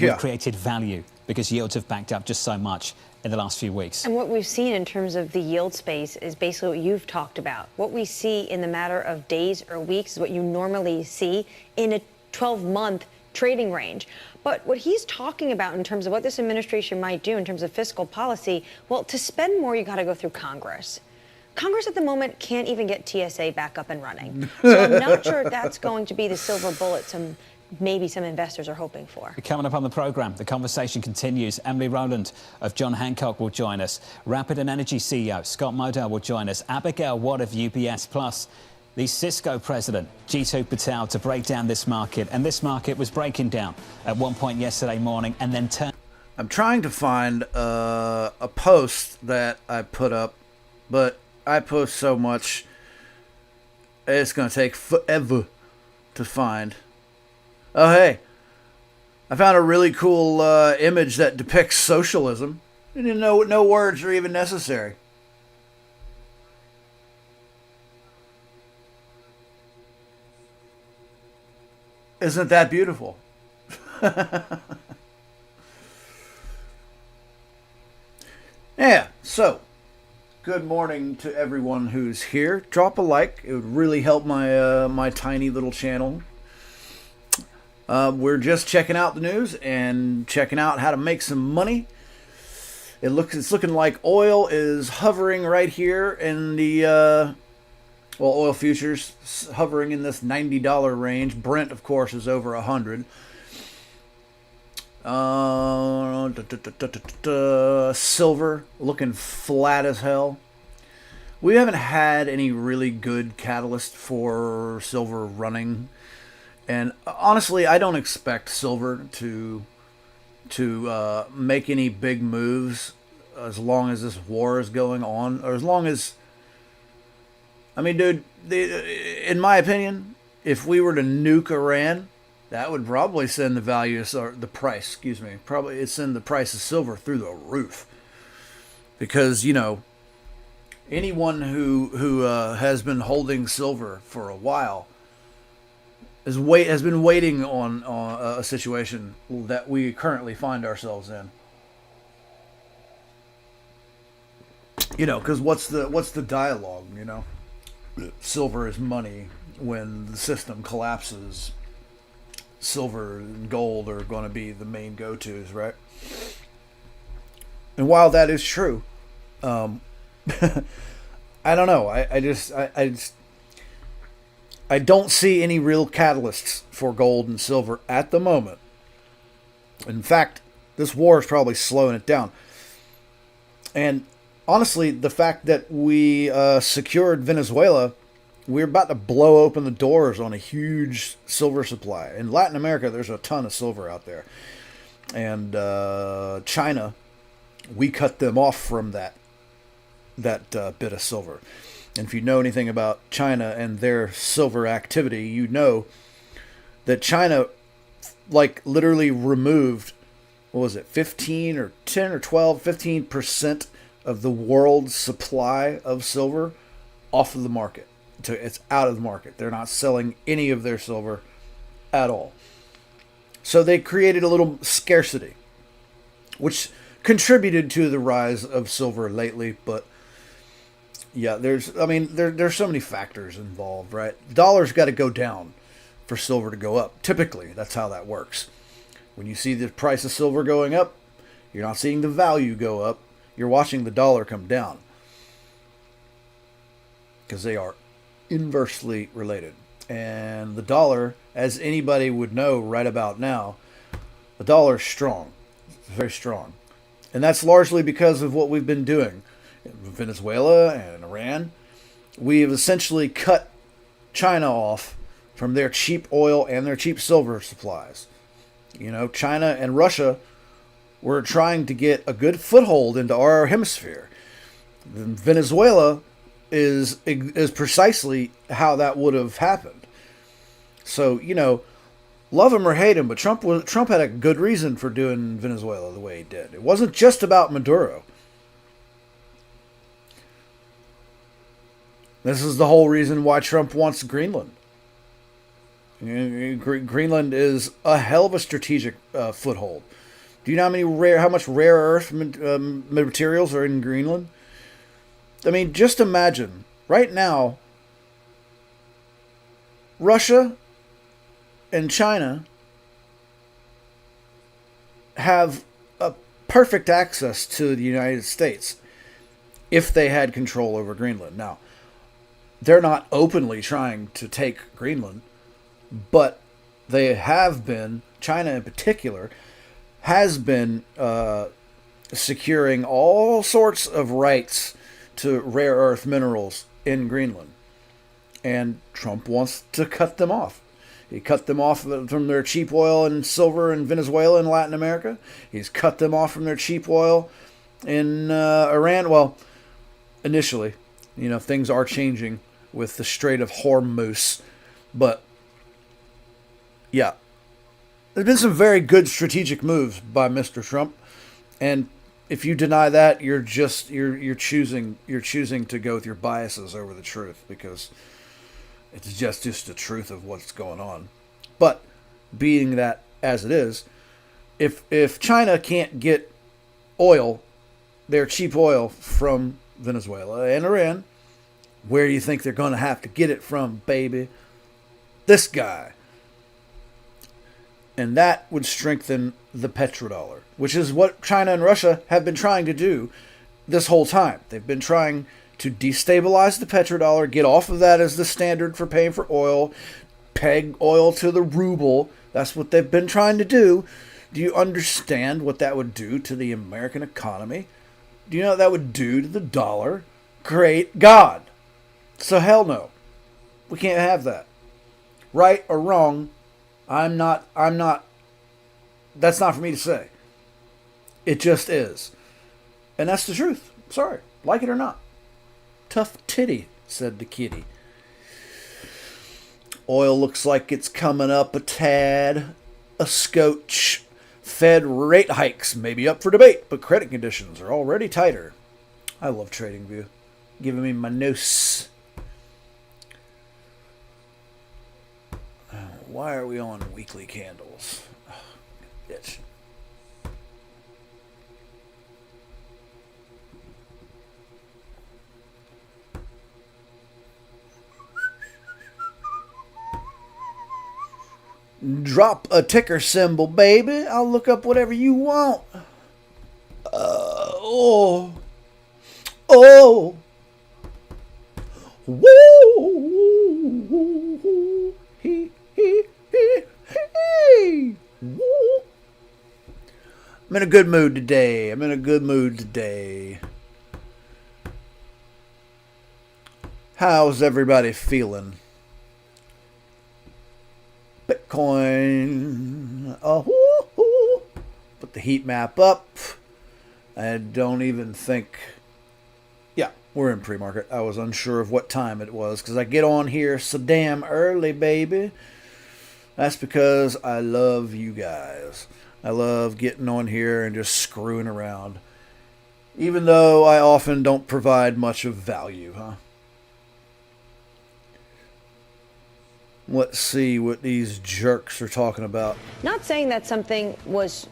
We've created value because yields have backed up just so much in the last few weeks. And what we've seen in terms of the yield space is basically what you've talked about. What we see in the matter of days or weeks is what you normally see in a 12-month trading range. But what he's talking about in terms of what this administration might do in terms of fiscal policy, well, to spend more, you got to go through Congress. Congress at the moment can't even get TSA back up and running. So I'm not sure if that's going to be the silver bullet maybe some investors are hoping for. Coming up on the program, the conversation continues. Emily Rowland of John Hancock will join us. Rapid and Energy CEO Scott Modell will join us. Abigail Watt of UBS, plus the Cisco president, Jitu Patel, to break down this market. And this market was breaking down at one point yesterday morning and then turned. I'm trying to find a post that I put up, but I post so much, it's going to take forever to find. Oh, hey, I found a really cool image that depicts socialism. No words are even necessary. Isn't that beautiful? Yeah, so good morning to everyone who's here. Drop a like. It would really help my my tiny little channel. We're just checking out the news and checking out how to make some money. It's looking like oil is hovering right here in the oil futures hovering in this $90 range. Brent, of course, is over 100. Silver looking flat as hell. We haven't had any really good catalyst for silver running, and honestly, I don't expect silver to make any big moves as long as this war is going on, or as long as, I mean, dude, in my opinion, if we were to nuke Iran, that would probably send the value, or the price, excuse me, probably it'd send the price of silver through the roof, because anyone who has been holding silver for a while has been waiting on a situation that we currently find ourselves in. Because what's the dialogue? Silver is money. When the system collapses, silver and gold are going to be the main go-tos, right? And while that is true, I don't know. I don't see any real catalysts for gold and silver at the moment. In fact, this war is probably slowing it down. And honestly, the fact that we secured Venezuela, we're about to blow open the doors on a huge silver supply. In Latin America, there's a ton of silver out there. And China, we cut them off from that bit of silver. And if you know anything about China and their silver activity, you know that China literally removed, 15 or 10 or 12, 15% of the world's supply of silver off of the market. It's out of the market. They're not selling any of their silver at all. So they created a little scarcity, which contributed to the rise of silver lately, but yeah, there's so many factors involved, right? The dollar's got to go down for silver to go up. Typically, that's how that works. When you see the price of silver going up, you're not seeing the value go up. You're watching the dollar come down, because they are inversely related. And the dollar, as anybody would know right about now, the dollar is strong. It's very strong. And that's largely because of what we've been doing. Venezuela and Iran, we have essentially cut China off from their cheap oil and their cheap silver supplies. China and Russia were trying to get a good foothold into our hemisphere. Venezuela is precisely how that would have happened. So, love him or hate him, but Trump had a good reason for doing Venezuela the way he did. It wasn't just about Maduro. This is the whole reason why Trump wants Greenland. Greenland is a hell of a strategic foothold. Do you know how much rare earth materials are in Greenland? I mean, just imagine right now, Russia and China have a perfect access to the United States if they had control over Greenland. Now, they're not openly trying to take Greenland, but they have been, China in particular, has been securing all sorts of rights to rare earth minerals in Greenland. And Trump wants to cut them off. He cut them off from their cheap oil and silver in Venezuela and Latin America. He's cut them off from their cheap oil in Iran. Well, initially, things are changing with the Strait of Hormuz. But, yeah, there's been some very good strategic moves by Mr. Trump. And if you deny that, you're choosing to go with your biases over the truth, because it's just the truth of what's going on. But being that as it is, if China can't get oil, their cheap oil, from Venezuela and Iran, where do you think they're going to have to get it from, baby? This guy. And that would strengthen the petrodollar, which is what China and Russia have been trying to do this whole time. They've been trying to destabilize the petrodollar, get off of that as the standard for paying for oil, peg oil to the ruble. That's what they've been trying to do. Do you understand what that would do to the American economy? Do you know what that would do to the dollar? Great God. So hell no. We can't have that. Right or wrong, I'm not, that's not for me to say. It just is. And that's the truth. Sorry. Like it or not. Tough titty, said the kitty. Oil looks like it's coming up a tad. A scotch. Fed rate hikes may be up for debate, but credit conditions are already tighter. I love TradingView. Giving me my noose. Why are we on weekly candles? Oh, bitch. Drop a ticker symbol, baby. I'll look up whatever you want. Oh. Woo. He. Woo. I'm in a good mood today. How's everybody feeling? Bitcoin. Put the heat map up. I don't even think. Yeah, we're in pre-market. I was unsure of what time it was because I get on here so damn early, baby. That's because I love you guys. I love getting on here and just screwing around. Even though I often don't provide much of value, huh? Let's see what these jerks are talking about. Not saying that something was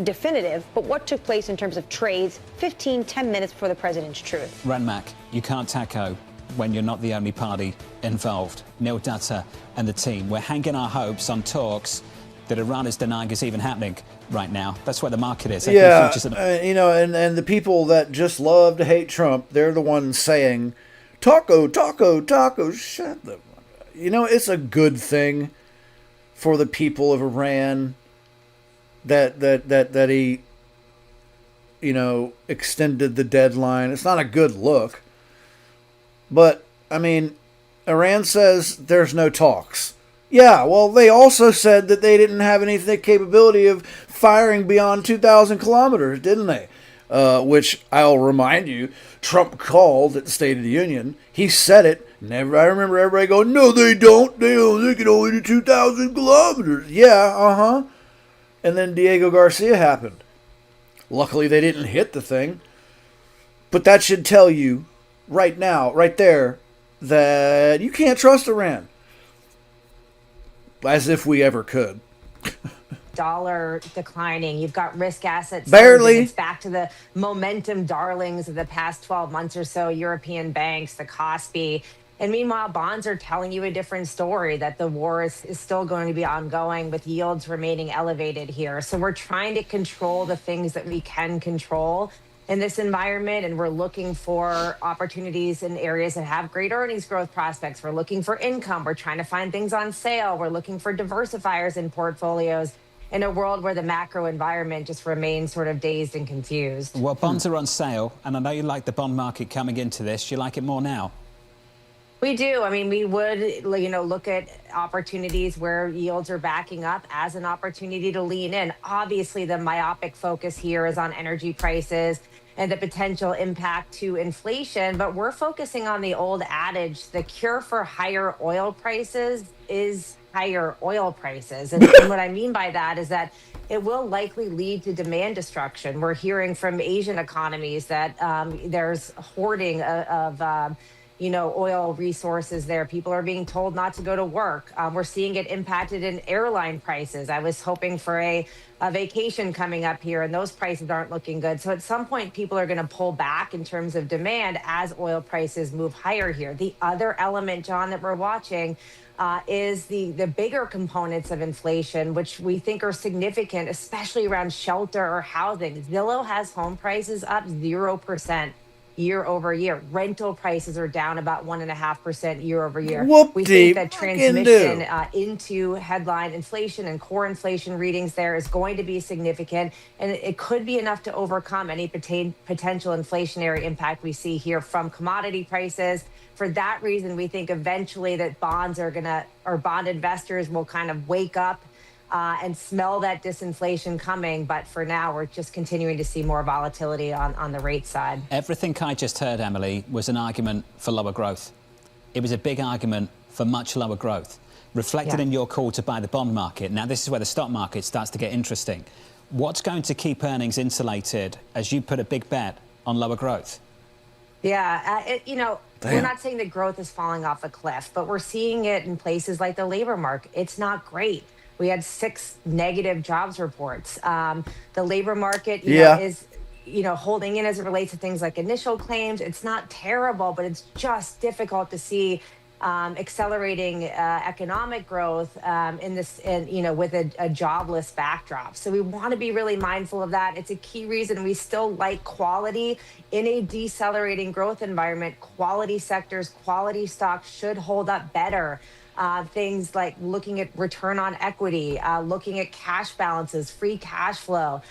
definitive, but what took place in terms of trades 10 minutes before the president's truth? Renmac, you can't taco when you're not the only party involved. Neil Dutta and the team, we're hanging our hopes on talks that Iran is denying is even happening right now. That's where the market is. Yeah, and the people that just love to hate Trump, they're the ones saying, taco, shut the... it's a good thing for the people of Iran that he, extended the deadline. It's not a good look. But, Iran says there's no talks. Yeah, well, they also said that they didn't have any capability of firing beyond 2,000 kilometers, didn't they? Which I'll remind you, Trump called at the State of the Union. He said it. I remember everybody going, no, they don't. They can only do 2,000 kilometers. Yeah, And then Diego Garcia happened. Luckily, they didn't hit the thing. But that should tell you right now, right there, that you can't trust Iran. As if we ever could. Dollar declining. You've got risk assets. Barely. It's back to the momentum darlings of the past 12 months or so, European banks, the Kospi. And meanwhile, bonds are telling you a different story, that the war is still going to be ongoing with yields remaining elevated here. So we're trying to control the things that we can control in this environment, and we're looking for opportunities in areas that have great earnings growth prospects. We're looking for income. We're trying to find things on sale. We're looking for diversifiers in portfolios in a world where the macro environment just remains sort of dazed and confused. Well, bonds are on sale, and I know you like the bond market coming into this. You like it more now? We do. We would, look at opportunities where yields are backing up as an opportunity to lean in. Obviously, the myopic focus here is on energy prices and the potential impact to inflation, but we're focusing on the old adage, the cure for higher oil prices is higher oil prices. And what I mean by that is that it will likely lead to demand destruction. We're hearing from Asian economies that there's hoarding of oil resources there. People are being told not to go to work. We're seeing it impacted in airline prices. I was hoping for a vacation coming up here, and those prices aren't looking good. So at some point, people are going to pull back in terms of demand as oil prices move higher here. The other element, John, that we're watching is the bigger components of inflation, which we think are significant, especially around shelter or housing. Zillow has home prices up 0% year over year. Rental prices are down about 1.5% year over year. We think that transmission into headline inflation and core inflation readings there is going to be significant, and it could be enough to overcome any potential inflationary impact we see here from commodity prices. For that reason, we think eventually that bond investors will kind of wake up and smell that disinflation coming. But for now, we're just continuing to see more volatility on the rate side. Everything I just heard, Emily, was an argument for lower growth. It was a big argument for much lower growth, reflected in your call to buy the bond market. Now, this is where the stock market starts to get interesting. What's going to keep earnings insulated as you put a big bet on lower growth? Yeah, we're not saying that growth is falling off a cliff, but we're seeing it in places like the labor market. It's not great. We had 6 negative jobs reports. The labor market is holding in as it relates to things like initial claims. It's not terrible, but it's just difficult to see accelerating economic growth with a jobless backdrop. So we want to be really mindful of that. It's a key reason we still like quality in a decelerating growth environment. Quality sectors, quality stocks should hold up better. Things like looking at return on equity, looking at cash balances, free cash flow,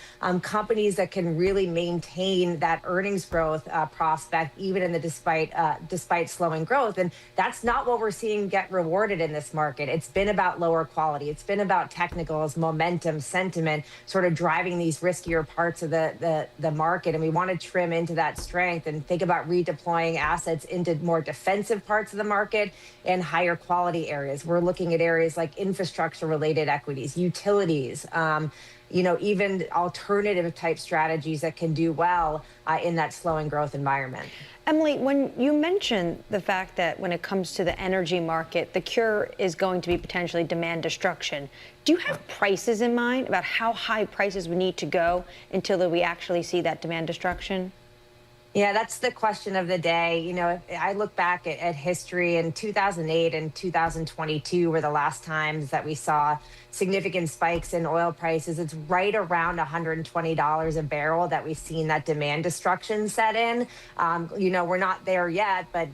companies that can really maintain that earnings growth prospect, even in the despite slowing growth. And that's not what we're seeing get rewarded in this market. It's been about lower quality. It's been about technicals, momentum, sentiment, sort of driving these riskier parts of the market. And we want to trim into that strength and think about redeploying assets into more defensive parts of the market and higher quality areas. We're looking at areas like infrastructure related equities, utilities, even alternative type strategies that can do well in that slowing growth environment. Emily, when you mention the fact that when it comes to the energy market, the cure is going to be potentially demand destruction, do you have prices in mind about how high prices would need to go until we actually see that demand destruction? Yeah, that's the question of the day. I look back at history, in 2008 and 2022 were the last times that we saw significant spikes in oil prices. It's right around $120 a barrel that we've seen that demand destruction set in. We're not there yet, but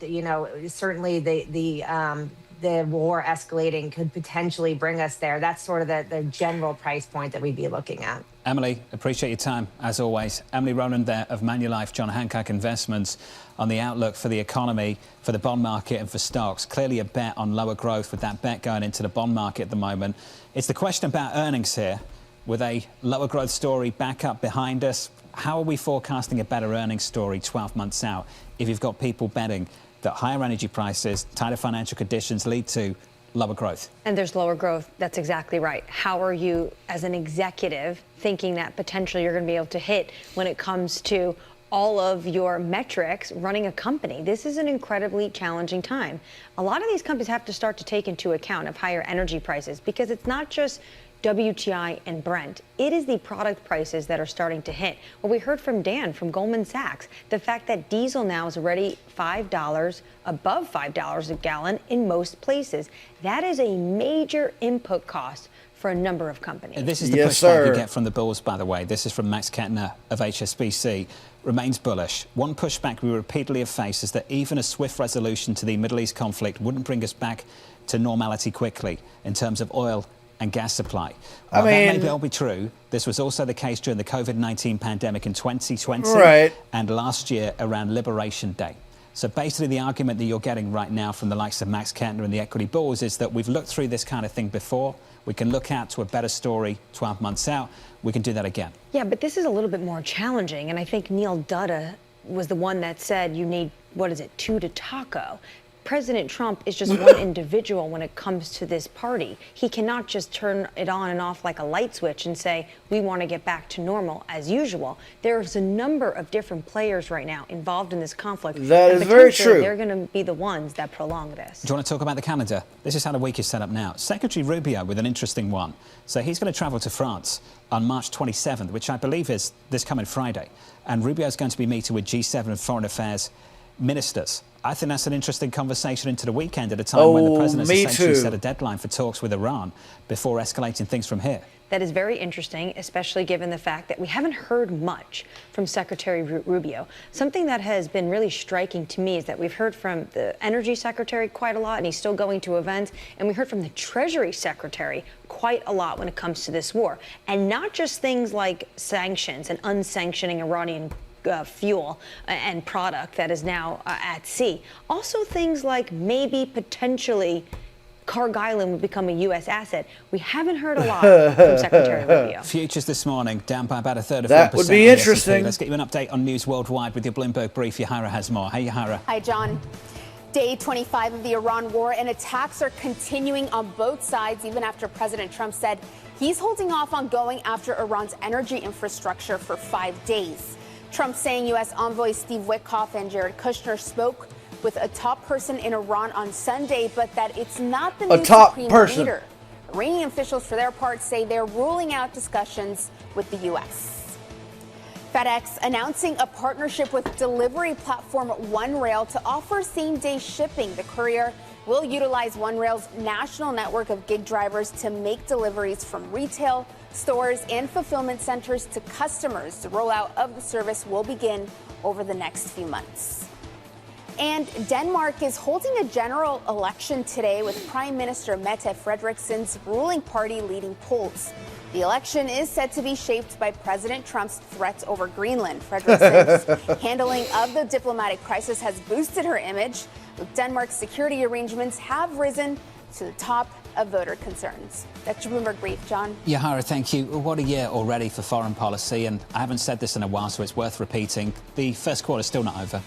certainly the war escalating could potentially bring us there. That's sort of the general price point that we'd be looking at. Emily, appreciate your time, as always. Emily Rowland there of Manulife, John Hancock Investments, on the outlook for the economy, for the bond market and for stocks. Clearly a bet on lower growth, with that bet going into the bond market at the moment. It's the question about earnings here. With a lower growth story back up behind us, how are we forecasting a better earnings story 12 months out if you've got people betting that higher energy prices, tighter financial conditions lead to lower growth? And there's lower growth. That's exactly right. How are you, as an executive, thinking that potentially you're going to be able to hit when it comes to all of your metrics running a company? This is an incredibly challenging time. A lot of these companies have to start to take into account of higher energy prices, because it's not just WTI and Brent. It is the product prices that are starting to hit. Well, we heard from Dan from Goldman Sachs, the fact that diesel now is already $5, above $5 a gallon in most places. That is a major input cost for a number of companies. This is the pushback you get from the bulls, by the way. This is from Max Kettner of HSBC. Remains bullish. One pushback we repeatedly have faced is that even a swift resolution to the Middle East conflict wouldn't bring us back to normality quickly in terms of oil and gas supply. While that may well be true, this was also the case during the COVID-19 pandemic in 2020 and last year around Liberation Day. So basically the argument that you're getting right now from the likes of Max Kettner and the equity bulls is that we've looked through this kind of thing before. We can look out to a better story 12 months out. We can do that again. Yeah, but this is a little bit more challenging. And I think Neil Dutta was the one that said you need, 2 to taco. President Trump is just one individual when it comes to this party. He cannot just turn it on and off like a light switch and say, we want to get back to normal as usual. There's a number of different players right now involved in this conflict. That is very true. They're going to be the ones that prolong this. Do you want to talk about the calendar? This is how the week is set up now. Secretary Rubio with an interesting one. So he's going to travel to France on March 27th, which I believe is this coming Friday. And Rubio's going to be meeting with G7 and foreign affairs ministers. I think that's an interesting conversation into the weekend at a time when the president's essentially set a deadline for talks with Iran before escalating things from here. That is very interesting, especially given the fact that we haven't heard much from Secretary Rubio. Something that has been really striking to me is that we've heard from the Energy Secretary quite a lot, and he's still going to events, and we heard from the Treasury Secretary quite a lot when it comes to this war. And not just things like sanctions and unsanctioning Iranian fuel and product that is now at sea. Also things like maybe potentially Cargill would become a U.S. asset. We haven't heard a lot from Secretary Rubio. Futures this morning down by about a third of 1%. That would be interesting. Let's get you an update on news worldwide with your Bloomberg brief. Yahara has more. Hey, Yahara. Hi, John. Day 25 of the Iran war, and attacks are continuing on both sides, even after President Trump said he's holding off on going after Iran's energy infrastructure for 5 days. Trump saying U.S. envoy Steve Witkoff and Jared Kushner spoke with a top person in Iran on Sunday, but that it's not the new supreme leader. Iranian officials, for their part, say they're ruling out discussions with the U.S. FedEx announcing a partnership with delivery platform OneRail to offer same-day shipping. The courier will utilize OneRail's national network of gig drivers to make deliveries from retail stores and fulfillment centers to customers. The rollout of the service will begin over the next few months. And Denmark is holding a general election today with Prime Minister Mette Frederiksen's ruling party leading polls. The election is said to be shaped by President Trump's threats over Greenland. Frederiksen's handling of the diplomatic crisis has boosted her image. Denmark's security arrangements have risen to the top of voter concerns. That's your Bloomberg brief, John. Yahara, thank you. What a year already for foreign policy, and I haven't said this in a while, so it's worth repeating. The first quarter's still not over.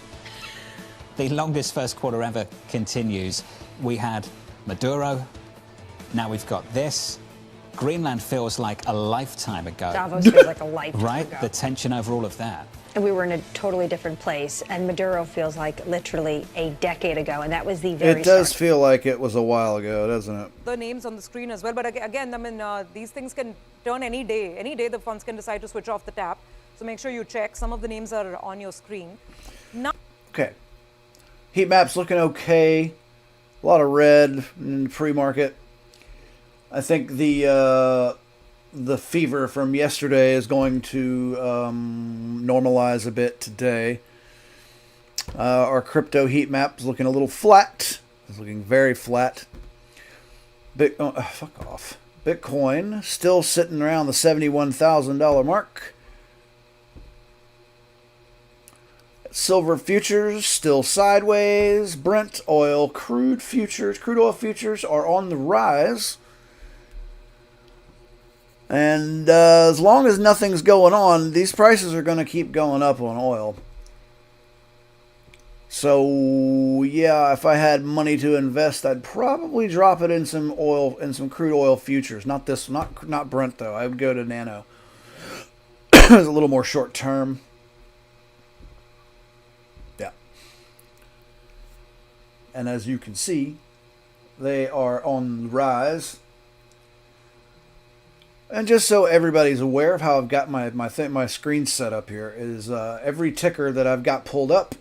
The longest first quarter ever continues. We had Maduro, now we've got this. Greenland feels like a lifetime ago. Davos feels like a lifetime right? ago. The tension over all of that. And we were in a totally different place, and Maduro feels like literally a decade ago, and that was the very It does feel like it was a while ago, doesn't it? The names on the screen as well, but again, I mean, these things can turn any day. Any day the funds can decide to switch off the tap, so make sure you check. Some of the names are on your screen. Okay. Heat map's looking okay. A lot of red in the pre-market. I think the fever from yesterday is going to normalize a bit today. Our crypto heat map is looking a little flat. It's looking very flat. Fuck off. Bitcoin still sitting around the $71,000 mark. Silver futures still sideways. Brent oil, crude oil futures are on the rise. And as long as nothing's going on, these prices are going to keep going up on oil. So yeah, if I had money to invest, I'd probably drop it in some oil, in some crude oil futures. Not this, not Brent though. I would go to Nano. It's a little more short term. Yeah. And as you can see, they are on the rise. And just so everybody's aware of how I've got my screen set up here is every ticker that I've got pulled up,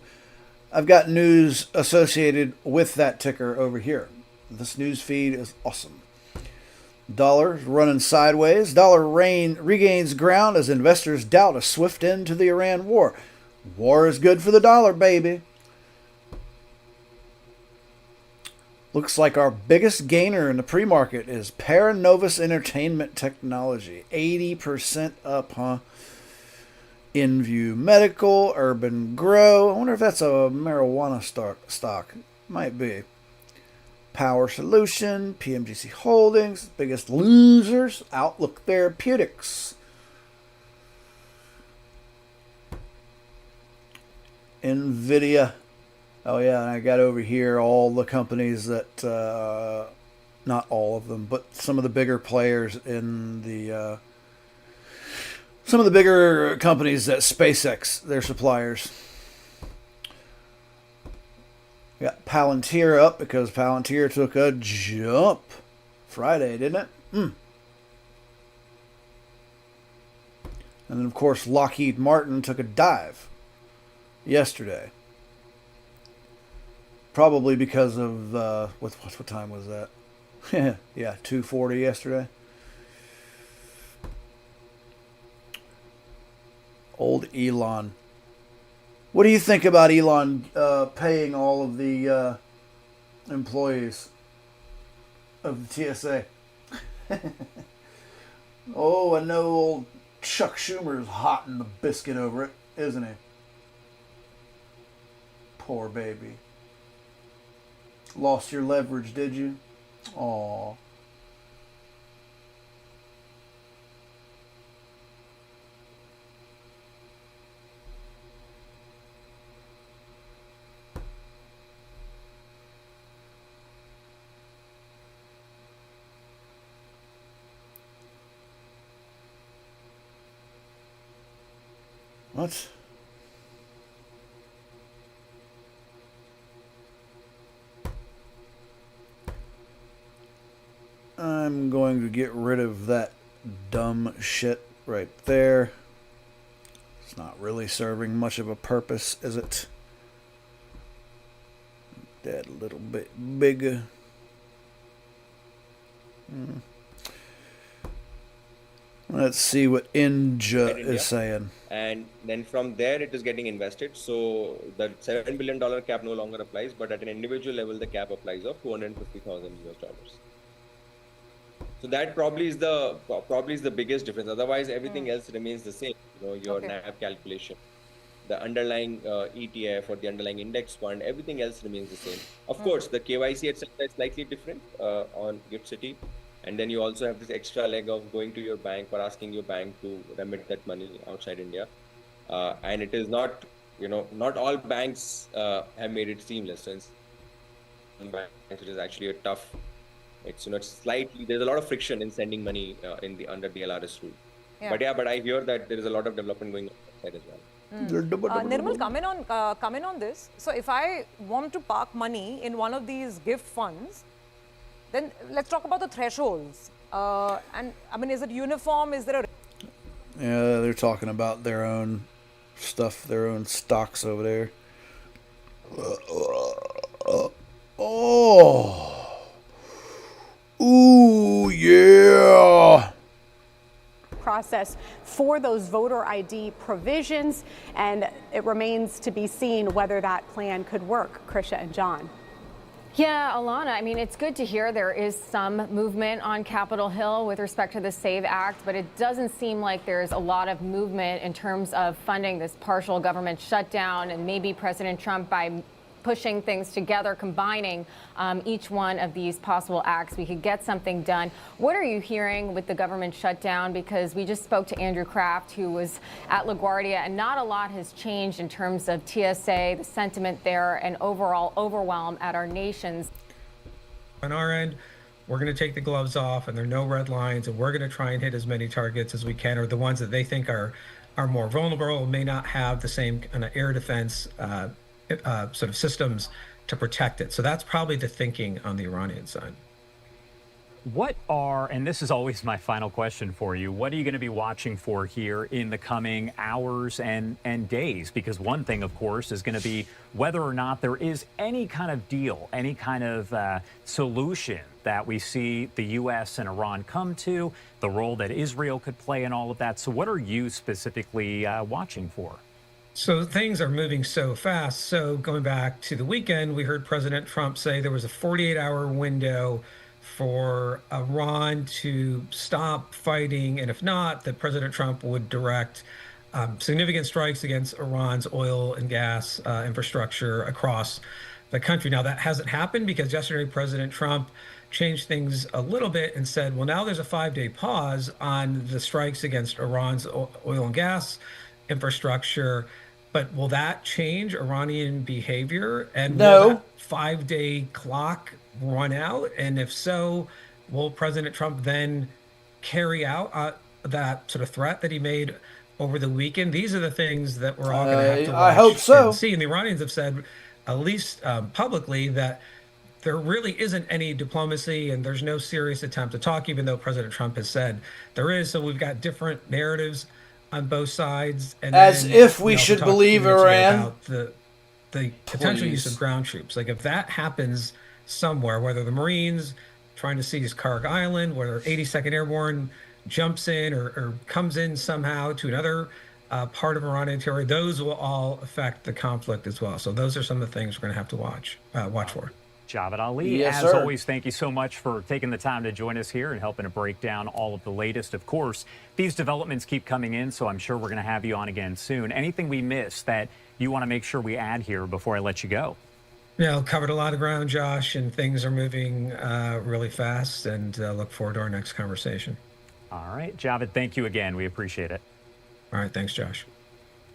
I've got news associated with that ticker over here. This news feed is awesome. Dollar running sideways. Dollar regains ground as investors doubt a swift end to the Iran war. War is good for the dollar, baby. Looks like our biggest gainer in the pre-market is Paranovus Entertainment Technology. 80% up, huh? InView Medical, Urban Grow. I wonder if that's a marijuana stock. Might be. Power Solution, PMGC Holdings. Biggest losers, Outlook Therapeutics. NVIDIA. Oh yeah, and I got over here all the companies that, not all of them, but some of the bigger players in the, some of the bigger companies that SpaceX, their suppliers. We got Palantir up because Palantir took a jump Friday, didn't it? And then, of course, Lockheed Martin took a dive yesterday. Probably because of, what time was that? Yeah, 2:40 yesterday. Old Elon. What do you think about Elon paying all of the employees of the TSA? Oh, I know old Chuck Schumer's hot in the biscuit over it, isn't he? Poor baby. Lost your leverage, did you? Aw. What? I'm going to get rid of that dumb shit right there. It's not really serving much of a purpose, is it? That a little bit bigger. Let's see what India is saying. And then from there, it is getting invested. So the $7 billion cap no longer applies, but at an individual level, the cap applies of $250,000 US. So that probably is the biggest difference. Otherwise, everything else remains the same. You know, your NAV calculation, the underlying ETF or the underlying index fund, everything else remains the same. Of course, the KYC etc. is slightly different on Gift City. And then you also have this extra leg of going to your bank or asking your bank to remit that money outside India. And it is not, not all banks have made it seamless. So in banks, it is actually a tough, it's slightly, there's a lot of friction in sending money under the LRS rule. Yeah. But I hear that there is a lot of development going on outside as well. Nirmal, come in on this. So if I want to park money in one of these gift funds, then let's talk about the thresholds. And I mean, is it uniform? Is there a... Yeah, they're talking about their own stuff, their own stocks over there. Oh. Ooh, yeah. Process for those voter ID provisions, and it remains to be seen whether that plan could work. Krisha and John. Yeah, Alana, I mean, it's good to hear there is some movement on Capitol Hill with respect to the SAVE Act, but it doesn't seem like there's a lot of movement in terms of funding this partial government shutdown, and maybe President Trump, by pushing things together, combining each one of these possible acts, we could get something done. What are you hearing with the government shutdown? Because we just spoke to Andrew Kraft, who was at LaGuardia, and not a lot has changed in terms of TSA, the sentiment there, and overall overwhelm at our nations. On our end, we're going to take the gloves off, and there are no red lines, and we're going to try and hit as many targets as we can, or the ones that they think are more vulnerable and may not have the same kind of air defense sort of systems to protect it. So that's probably the thinking on the Iranian side. And this is always my final question for you, what are you going to be watching for here in the coming hours and days? Because one thing, of course, is going to be whether or not there is any kind of deal, any kind of solution that we see the U.S. and Iran come to, the role that Israel could play in all of that. So what are you specifically watching for? So things are moving so fast. So going back to the weekend, we heard President Trump say there was a 48-hour window for Iran to stop fighting. And if not, that President Trump would direct significant strikes against Iran's oil and gas infrastructure across the country. Now, that hasn't happened because yesterday President Trump changed things a little bit and said, well, now there's a 5-day pause on the strikes against Iran's oil and gas infrastructure. But will that change Iranian behavior? And No. will that 5-day clock run out? And if so, will President Trump then carry out that sort of threat that he made over the weekend? These are the things that we're all going to have to watch. I hope so. And see, and the Iranians have said, at least publicly, that there really isn't any diplomacy and there's no serious attempt to talk, even though President Trump has said there is. So we've got different narratives on both sides. And as then, if we you know, should talked believe a few minutes ago Iran. about the potential use of ground troops. Like if that happens somewhere, whether the Marines trying to seize Karg Island, whether 82nd Airborne jumps in or comes in somehow to another part of Iranian territory, those will all affect the conflict as well. So those are some of the things we're going to have to watch for. Javed Ali, Yes, as sir. always, thank you so much for taking the time to join us here and helping to break down all of the latest. Of course, these developments keep coming in, so I'm sure we're going to have you on again soon. Anything we missed that you want to make sure we add here before I let you go? Yeah, covered a lot of ground, Josh, and things are moving really fast, and look forward to our next conversation. All right, Javed, thank you again. We appreciate it. All right, thanks, Josh.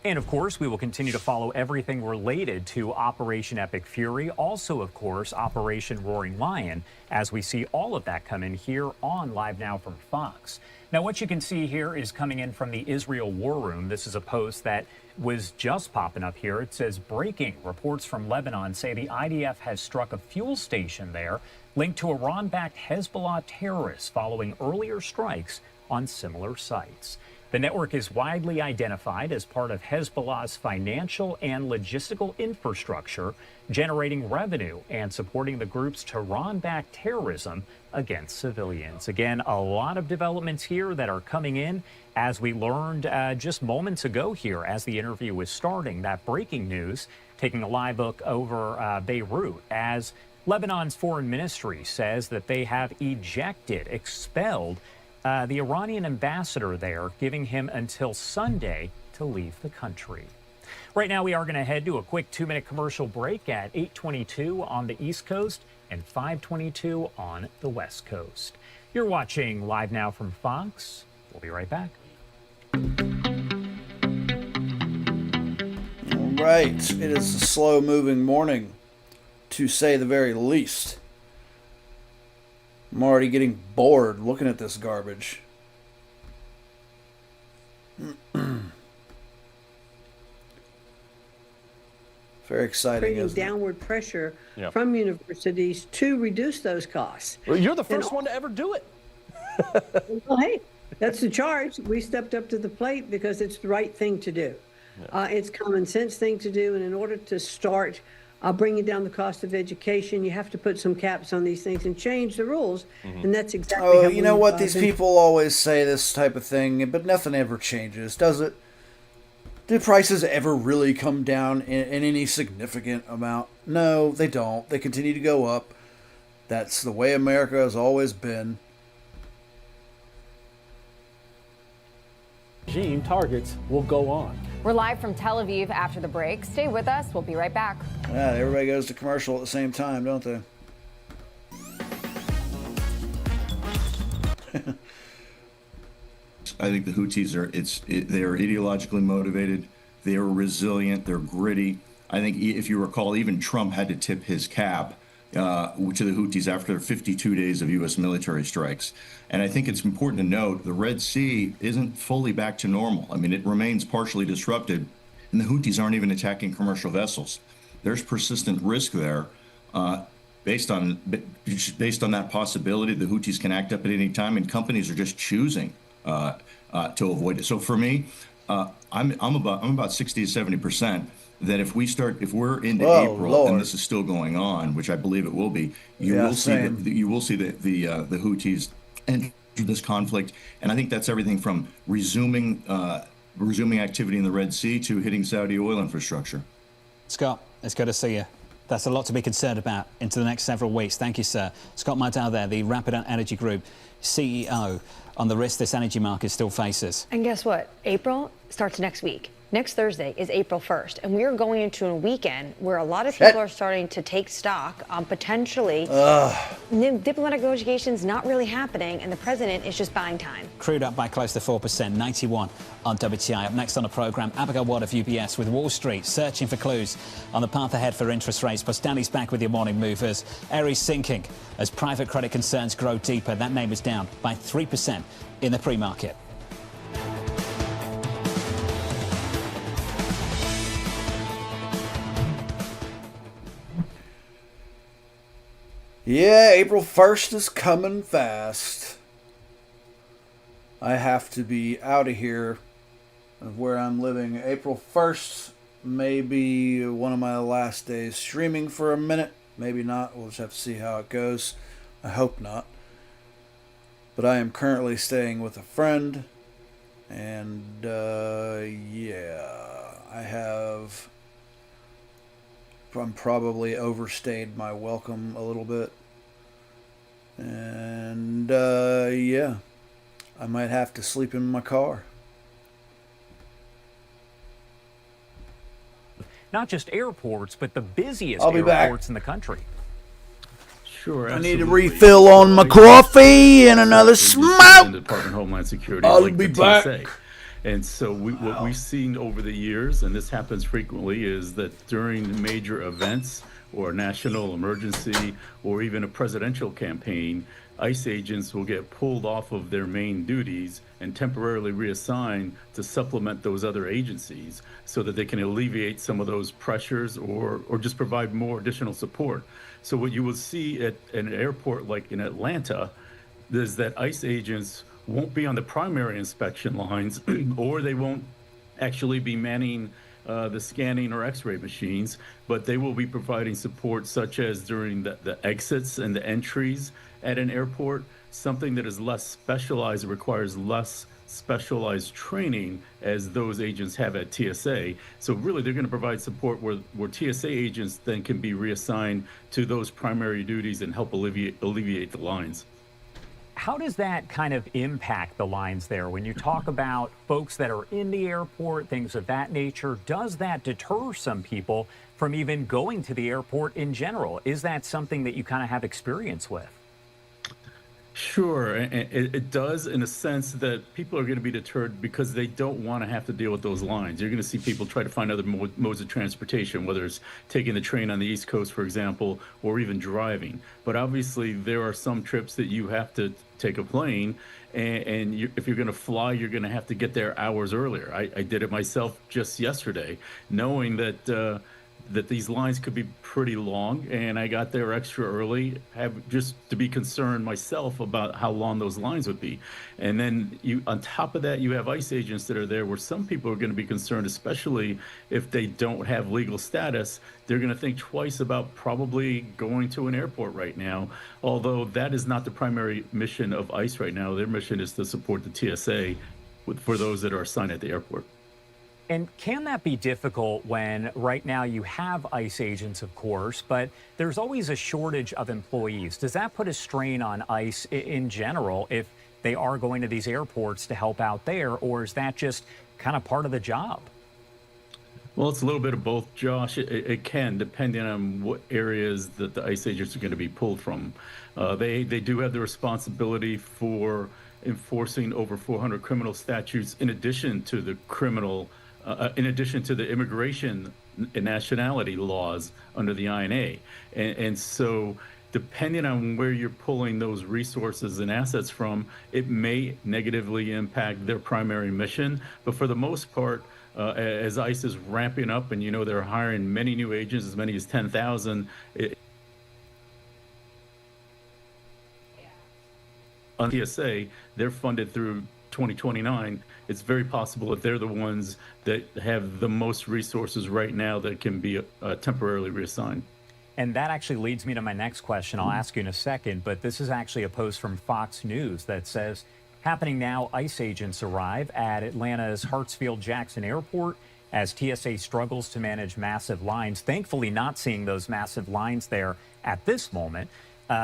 And of course, we will continue to follow everything related to Operation Epic Fury. Also, of course, Operation Roaring Lion, as we see all of that come in here on Live Now from Fox. Now, what you can see here is coming in from the Israel War Room. This is a post that was just popping up here. It says, breaking reports from Lebanon say the IDF has struck a fuel station there linked to Iran-backed Hezbollah terrorists following earlier strikes on similar sites. The network is widely identified as part of Hezbollah's financial and logistical infrastructure, generating revenue and supporting the group's Tehran-backed terrorism against civilians. Again, a lot of developments here that are coming in. As we learned just moments ago here as the interview was starting, that breaking news taking a live look over Beirut as Lebanon's foreign ministry says that they have expelled the Iranian ambassador there, giving him until Sunday to leave the country. Right now, we are going to head to a quick 2-minute commercial break at 8:22 on the East Coast and 5:22 on the West Coast. You're watching Live Now from Fox. We'll be right back. All right, it is a slow-moving morning, to say the very least. I'm already getting bored looking at this garbage. Very exciting, Creating isn't it? downward pressure Yep. from universities to reduce those costs. Well, you're the And first one to ever do it. Well, hey, that's the charge. We stepped up to the plate because it's the right thing to do. It's common sense thing to do, and in order to start bringing down the cost of education, you have to put some caps on these things and change the rules, and that's exactly how Oh, you know we've, what? These been- people always say this type of thing, but nothing ever changes, does it? Do prices ever really come down in any significant amount? No, they don't. They continue to go up. That's the way America has always been. Regime targets will go on. We're live from Tel Aviv after the break. Stay with us. We'll be right back. Yeah, everybody goes to commercial at the same time, don't they? I think the Houthis they are ideologically motivated. They are resilient. They're gritty. I think if you recall, even Trump had to tip his cap to the Houthis after 52 days of U.S. military strikes. And I think it's important to note the Red Sea isn't fully back to normal. I mean, it remains partially disrupted, and the Houthis aren't even attacking commercial vessels. There's persistent risk there. Based on that possibility, the Houthis can act up at any time, and companies are just choosing to avoid it. So for me, I'm about 60 to 70% that if we're into April and this is still going on, which I believe it will be, you will see the Houthis enter this conflict, and I think that's everything from resuming activity in the Red Sea to hitting Saudi oil infrastructure. Scott, it's good to see you. That's a lot to be concerned about into the next several weeks. Thank you, sir. Scott Mydell there, the Rapid Energy Group CEO, on the risk this energy market still faces. And guess what? April starts next week. Next Thursday is April 1st, and we are going into a weekend where a lot of people are starting to take stock on potentially diplomatic negotiations not really happening, and the president is just buying time. Crude up by close to 4%, 91 on WTI. Up next on the programme, Abigail Watt of UBS with Wall Street searching for clues on the path ahead for interest rates. Plus, Danny's back with your morning movers. Aries sinking as private credit concerns grow deeper. That name is down by 3% in the pre-market. Yeah, April 1st is coming fast. I have to be out of here of where I'm living. April 1st may be one of my last days streaming for a minute. Maybe not. We'll just have to see how it goes. I hope not. But I am currently staying with a friend. And, yeah, I'm probably overstayed my welcome a little bit. And, yeah, I might have to sleep in my car. Not just airports, but the busiest I'll be airports back. in the country. Sure, I need a absolutely. refill on my coffee and another smoke. Department of Homeland Security, I'll like be the back. TSA. And so what we've seen over the years, and this happens frequently, is that during major events or national emergency or even a presidential campaign, ICE agents will get pulled off of their main duties and temporarily reassigned to supplement those other agencies so that they can alleviate some of those pressures or just provide more additional support. So what you will see at an airport like in Atlanta is that ICE agents won't be on the primary inspection lines or they won't actually be manning the scanning or x-ray machines, but they will be providing support such as during the exits and the entries at an airport, something that is less specialized, requires less specialized training as those agents have at TSA. So really they're going to provide support where TSA agents then can be reassigned to those primary duties and help alleviate the lines. How does that kind of impact the lines there? When you talk about folks that are in the airport, things of that nature, does that deter some people from even going to the airport in general? Is that something that you kind of have experience with? Sure, and it does in a sense that people are going to be deterred because they don't want to have to deal with those lines. You're going to see people try to find other modes of transportation, whether it's taking the train on the East Coast, for example, or even driving. But obviously, there are some trips that you have to take a plane, and if you're going to fly, you're going to have to get there hours earlier. I did it myself just yesterday, knowing that that these lines could be pretty long, and I got there extra early, just to be concerned myself about how long those lines would be. And then on top of that, you have ICE agents that are there where some people are going to be concerned, especially if they don't have legal status. They're going to think twice about probably going to an airport right now, although that is not the primary mission of ICE right now. Their mission is to support the TSA for those that are assigned at the airport. And can that be difficult when right now you have ICE agents, of course, but there's always a shortage of employees? Does that put a strain on ICE in general if they are going to these airports to help out there, or is that just kind of part of the job? Well, it's a little bit of both, Josh. It can, depending on what areas that the ICE agents are going to be pulled from. They do have the responsibility for enforcing over 400 criminal statutes in addition to the immigration and nationality laws under the INA. And so depending on where you're pulling those resources and assets from, it may negatively impact their primary mission. But for the most part, as ICE is ramping up and they're hiring many new agents, as many as 10,000, on TSA, they're funded through 2029. It's very possible that they're the ones that have the most resources right now that can be temporarily reassigned. And that actually leads me to my next question. I'll ask you in a second, but this is actually a post from Fox News that says, happening now, ICE agents arrive at Atlanta's Hartsfield-Jackson Airport as TSA struggles to manage massive lines. Thankfully, not seeing those massive lines there at this moment.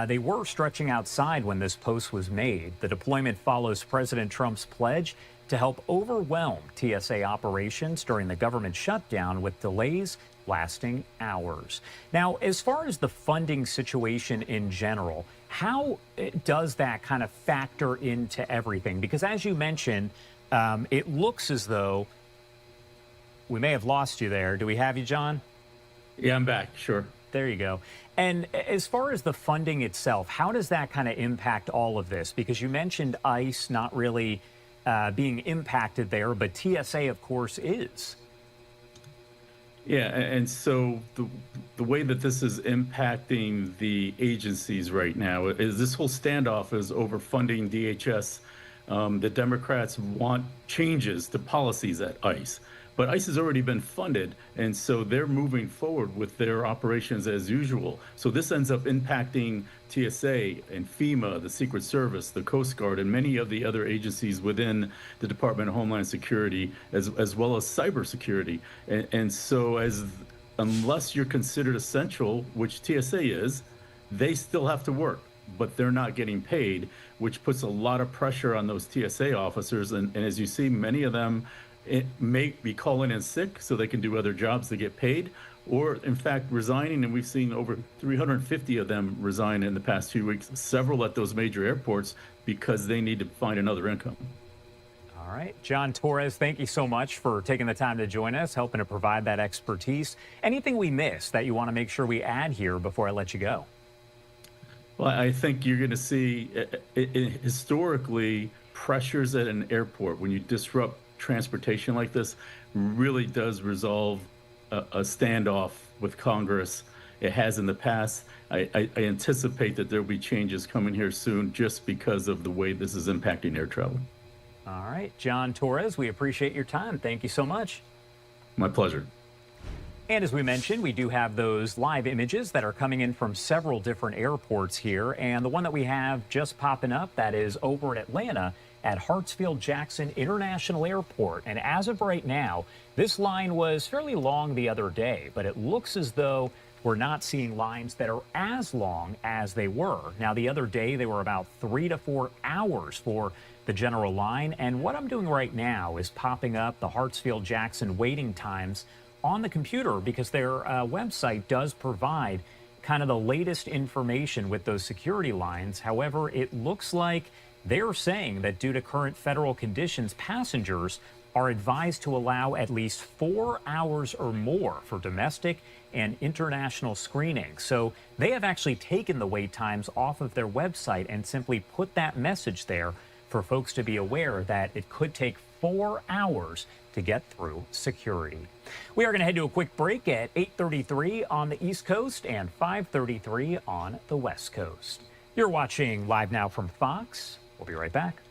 They were stretching outside when this post was made. The deployment follows President Trump's pledge to help overwhelm TSA operations during the government shutdown with delays lasting hours. Now, as far as the funding situation in general, how does that kind of factor into everything? Because as you mentioned, it looks as though we may have lost you there. Do we have you, John? Yeah, I'm back. Sure. There you go. And as far as the funding itself, how does that kind of impact all of this? Because you mentioned ICE not really being impacted there, but TSA, of course, is. Yeah, and so the way that this is impacting the agencies right now is this whole standoff is over funding DHS. The Democrats want changes to policies at ICE, but ICE has already been funded, and so they're moving forward with their operations as usual. So this ends up impacting TSA and FEMA, the Secret Service, the Coast Guard, and many of the other agencies within the Department of Homeland Security, as well as cybersecurity. And so unless you're considered essential, which TSA is, they still have to work, but they're not getting paid, which puts a lot of pressure on those TSA officers. And as you see, many of them may be calling in sick so they can do other jobs to get paid, or in fact resigning. And we've seen over 350 of them resign in the past few weeks, several at those major airports, because they need to find another income. All right. John Torres, thank you so much for taking the time to join us, helping to provide that expertise. Anything we missed that you want to make sure we add here before I let you go? Well, I think you're going to see historically pressures at an airport when you disrupt transportation like this really does resolve a standoff with Congress. It has in the past. I anticipate that there will be changes coming here soon just because of the way this is impacting air travel. All right. John Torres, we appreciate your time. Thank you so much. My pleasure. And as we mentioned, we do have those live images that are coming in from several different airports here. And the one that we have just popping up, that is over in Atlanta at Hartsfield-Jackson International Airport. And as of right now, this line was fairly long the other day, but it looks as though we're not seeing lines that are as long as they were. Now, the other day, they were about 3 to 4 hours for the general line. And what I'm doing right now is popping up the Hartsfield-Jackson waiting times on the computer, because their website does provide kind of the latest information with those security lines. However, it looks like they're saying that due to current federal conditions, passengers are advised to allow at least 4 hours or more for domestic and international screening. So they have actually taken the wait times off of their website and simply put that message there for folks to be aware that it could take 4 hours to get through security. We are going to head to a quick break at 8:33 on the East Coast and 5:33 on the West Coast. You're watching Live Now from Fox. We'll be right back.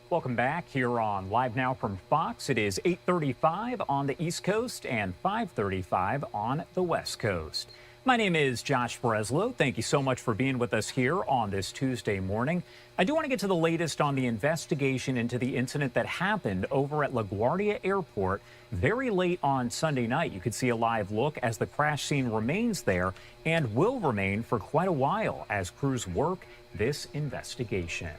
Welcome back here on Live Now from Fox. It is 8:35 on the East Coast and 5:35 on the West Coast. My name is Josh Breslow. Thank you so much for being with us here on this Tuesday morning. I do want to get to the latest on the investigation into the incident that happened over at LaGuardia Airport very late on Sunday night. You could see a live look as the crash scene remains there and will remain for quite a while as crews work this investigation.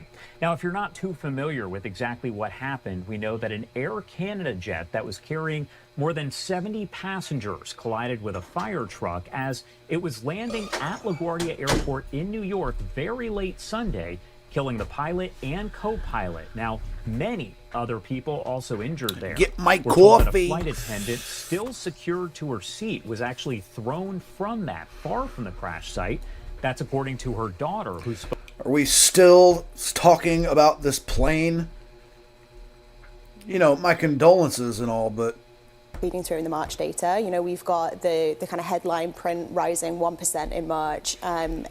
Now, if you're not too familiar with exactly what happened, we know that an Air Canada jet that was carrying more than 70 passengers collided with a fire truck as it was landing at LaGuardia Airport in New York very late Sunday, killing the pilot and co-pilot. Now, many other people also injured there. Get my We're told that coffee. a flight attendant still secured to her seat was actually thrown from that far from the crash site. That's according to her daughter, who's... Are we still talking about this plane? You know, my condolences and all, but Reading through in the March data, you know, we've got the kind of headline print rising 1% in March and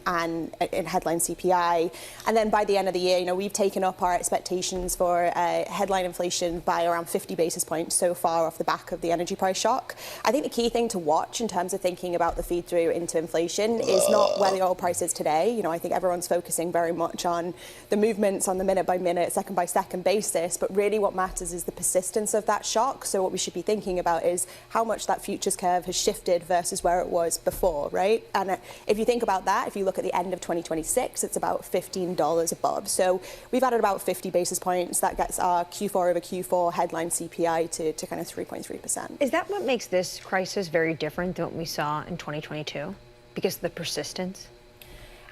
in headline CPI. And then by the end of the year, you know, we've taken up our expectations for headline inflation by around 50 basis points so far off the back of the energy price shock. I think the key thing to watch in terms of thinking about the feed through into inflation is not where the oil price is today. You know, I think everyone's focusing very much on the movements on the minute by minute, second by second basis. But really what matters is the persistence of that shock. So what we should be thinking about is how much that futures curve has shifted versus where it was before, right? And if you think about that, if you look at the end of 2026, it's about $15 above. So we've added about 50 basis points. That gets our Q4 over Q4 headline CPI to kind of 3.3%. Is that what makes this crisis very different than what we saw in 2022? Because of the persistence?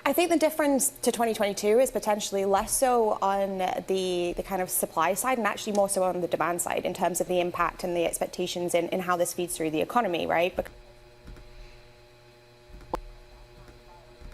I think the difference to 2022 is potentially less so on the kind of supply side and actually more so on the demand side in terms of the impact and the expectations in how this feeds through the economy, right?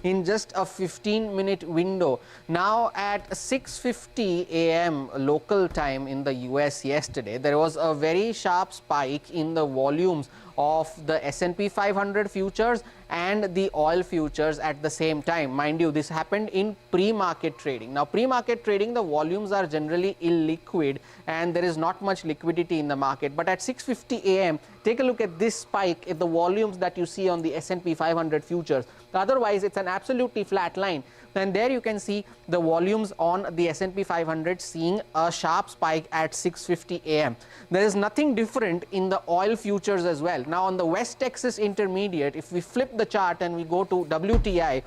In just a 15-minute window. Now at 6:50 a.m. local time in the US yesterday, there was a very sharp spike in the volumes of the S&P 500 futures and the oil futures at the same time. Mind you, this happened in pre-market trading. Now, pre-market trading, the volumes are generally illiquid and there is not much liquidity in the market. But at 6:50 a.m., take a look at this spike in the volumes that you see on the S&P 500 futures. Otherwise, it's an absolutely flat line. And there you can see the volumes on the S&P 500 seeing a sharp spike at 6:50 a.m. There is nothing different in the oil futures as well. Now on the West Texas Intermediate, if we flip the chart and we go to WTI,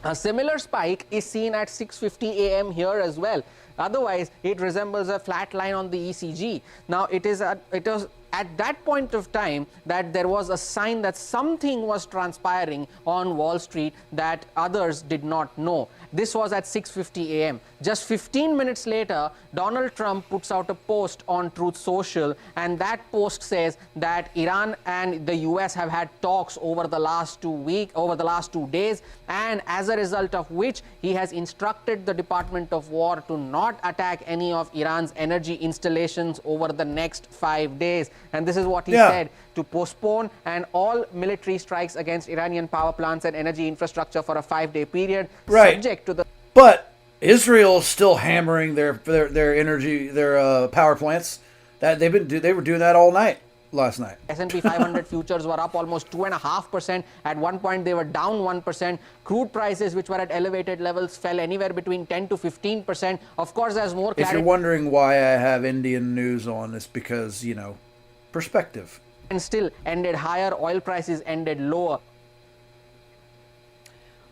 a similar spike is seen at 6:50 a.m. here as well. Otherwise, it resembles a flat line on the ECG. Now it was at that point of time that there was a sign that something was transpiring on Wall Street that others did not know. This was at 6:50 a.m. Just 15 minutes later, Donald Trump puts out a post on Truth Social, and that post says that Iran and the US have had talks over the last 2 days, and as a result of which he has instructed the Department of War to not attack any of Iran's energy installations over the next 5 days. And this is what he said, to postpone and all military strikes against Iranian power plants and energy infrastructure for a 5-day period, subject to the... But Israel is still hammering their energy, their power plants. That they were doing that all night last night. S&P 500 futures were up almost 2.5%. At one point, they were down 1%. Crude prices, which were at elevated levels, fell anywhere between 10 to 15%. Of course, there's more clarity. If you're wondering why I have Indian news on, it's because, you know, perspective. And still ended higher. Oil prices ended lower.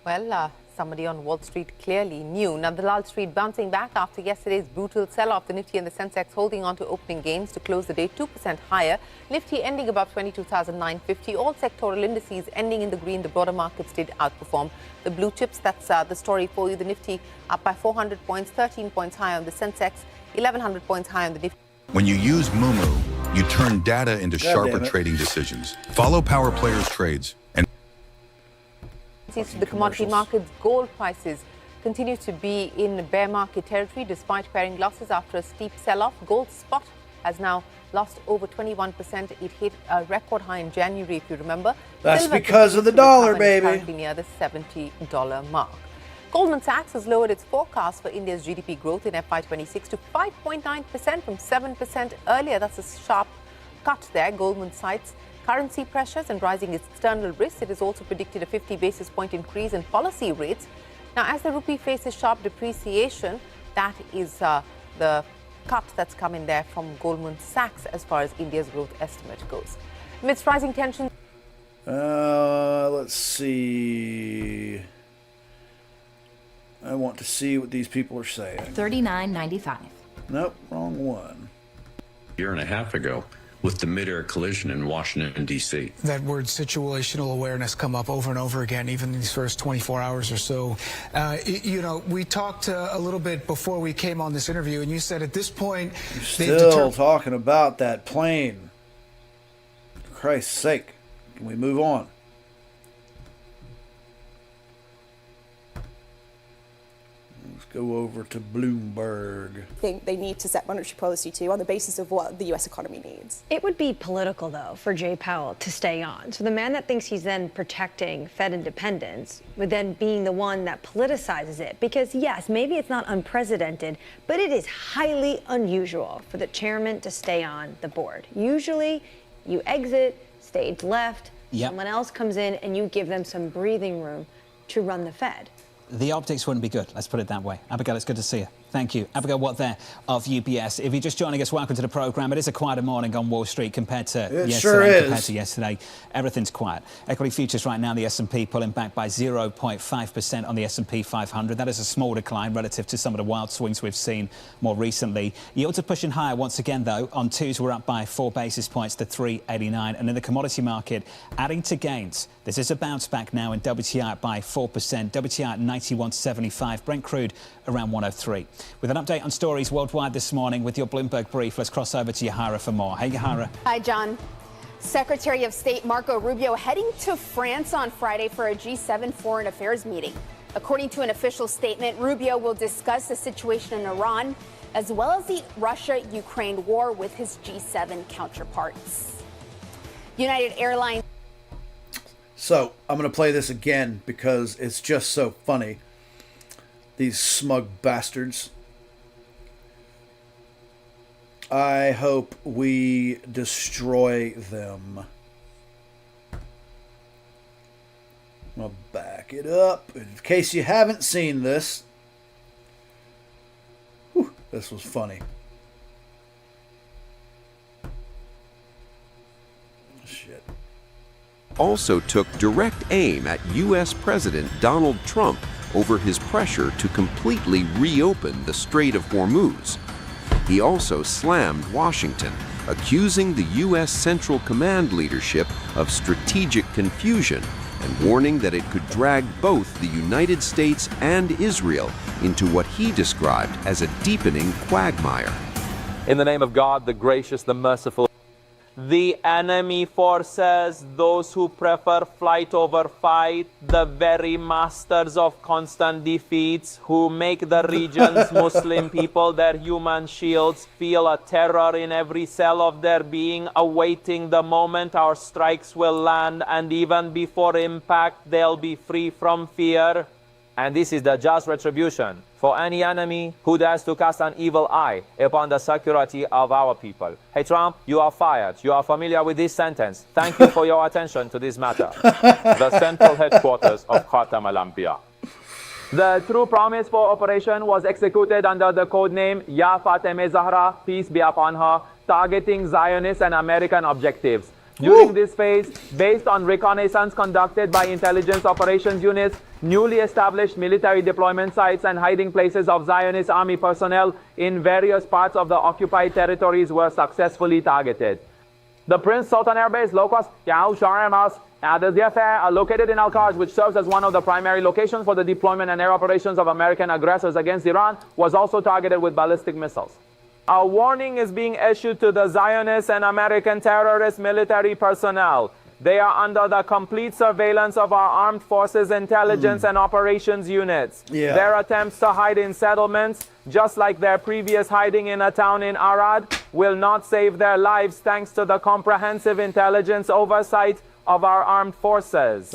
Well, somebody on Wall Street clearly knew. Now, the Wall Street bouncing back after yesterday's brutal sell-off. The Nifty and the Sensex holding on to opening gains to close the day 2% higher. Nifty ending above 22,950. All sectoral indices ending in the green. The broader markets did outperform the blue chips. That's the story for you. The Nifty up by 400 points, 13 points higher on the Sensex, 1,100 points higher on the Nifty. When you use Moomoo, you turn data into sharper trading decisions. Follow Power Players trades and to the commodity markets, gold prices continue to be in bear market territory despite paring losses after a steep sell-off. Gold spot has now lost over 21%. It hit a record high in January, if you remember. That's Silver because of the dollar, baby. currently near the $70 mark. Goldman Sachs has lowered its forecast for India's GDP growth in FY26 to 5.9% from 7% earlier. That's a sharp cut there. Goldman cites currency pressures and rising external risks. It has also predicted a 50 basis point increase in policy rates. Now, as the rupee faces sharp depreciation, that is the cut that's come in there from Goldman Sachs as far as India's growth estimate goes. Amidst rising tensions. Let's see. I want to see what these people are saying. $39.95. Nope, wrong one. A year and a half ago with the mid-air collision in Washington, D.C. That word situational awareness come up over and over again, even in these first 24 hours or so. You know, we talked a little bit before we came on this interview, and you said at this point... You're still talking about that plane. For Christ's sake. Can we move on? Let's go over to Bloomberg. I think they need to set monetary policy too on the basis of what the U.S. economy needs. It would be political, though, for Jay Powell to stay on. So the man that thinks he's then protecting Fed independence would then being the one that politicizes it. Because, yes, maybe it's not unprecedented, but it is highly unusual for the chairman to stay on the board. Usually, you exit, stage left, someone else comes in, and you give them some breathing room to run the Fed. The optics wouldn't be good, let's put it that way. Abigail, it's good to see you. Thank you. Abigail Watt there of UBS. If you're just joining us, welcome to the programme. It is a quieter morning on Wall Street compared to yesterday. Everything's quiet. Equity futures right now, the S&P pulling back by 0.5% on the S&P 500. That is a small decline relative to some of the wild swings we've seen more recently. Yields are pushing higher once again, though. On twos, we're up by 4 basis points to 389. And in the commodity market, adding to gains. This is a bounce back now in WTI up by 4%. WTI at 91.75. Brent crude around 103. With an update on stories worldwide this morning with your Bloomberg brief, let's cross over to Yahara for more. Hey, Yahara. Hi, John. Secretary of State Marco Rubio heading to France on Friday for a G7 foreign affairs meeting. According to an official statement, Rubio will discuss the situation in Iran as well as the Russia-Ukraine war with his G7 counterparts. United Airlines. So, I'm going to play this again because it's just so funny. These smug bastards. I hope we destroy them. I'll back it up. In case you haven't seen this. Whew, this was funny. Shit. Also took direct aim at U.S. President Donald Trump over his pressure to completely reopen the Strait of Hormuz. He also slammed Washington, accusing the U.S. Central Command leadership of strategic confusion and warning that it could drag both the United States and Israel into what he described as a deepening quagmire. In the name of God, the gracious, the merciful. The enemy forces, those who prefer flight over fight, the very masters of constant defeats, who make the region's Muslim people their human shields, feel a terror in every cell of their being, awaiting the moment our strikes will land, and even before impact, they'll be free from fear. And this is the just retribution for any enemy who dares to cast an evil eye upon the security of our people. Hey, Trump, you are fired. You are familiar with this sentence. Thank you for your attention to this matter. The central headquarters of Khatam al-Anbiya. The true promise for operation was executed under the code name Ya Fatemeh Zahra, peace be upon her, targeting Zionist and American objectives. During this phase, based on reconnaissance conducted by intelligence operations units, newly established military deployment sites and hiding places of Zionist army personnel in various parts of the occupied territories were successfully targeted. The Prince Sultan Air Base, low-cost are located in Al-Karj, which serves as one of the primary locations for the deployment and air operations of American aggressors against Iran, was also targeted with ballistic missiles. A warning is being issued to the Zionist and American terrorist military personnel. They are under the complete surveillance of our armed forces, intelligence, and operations units. Their attempts to hide in settlements, just like their previous hiding in a town in Arad, will not save their lives thanks to the comprehensive intelligence oversight of our armed forces.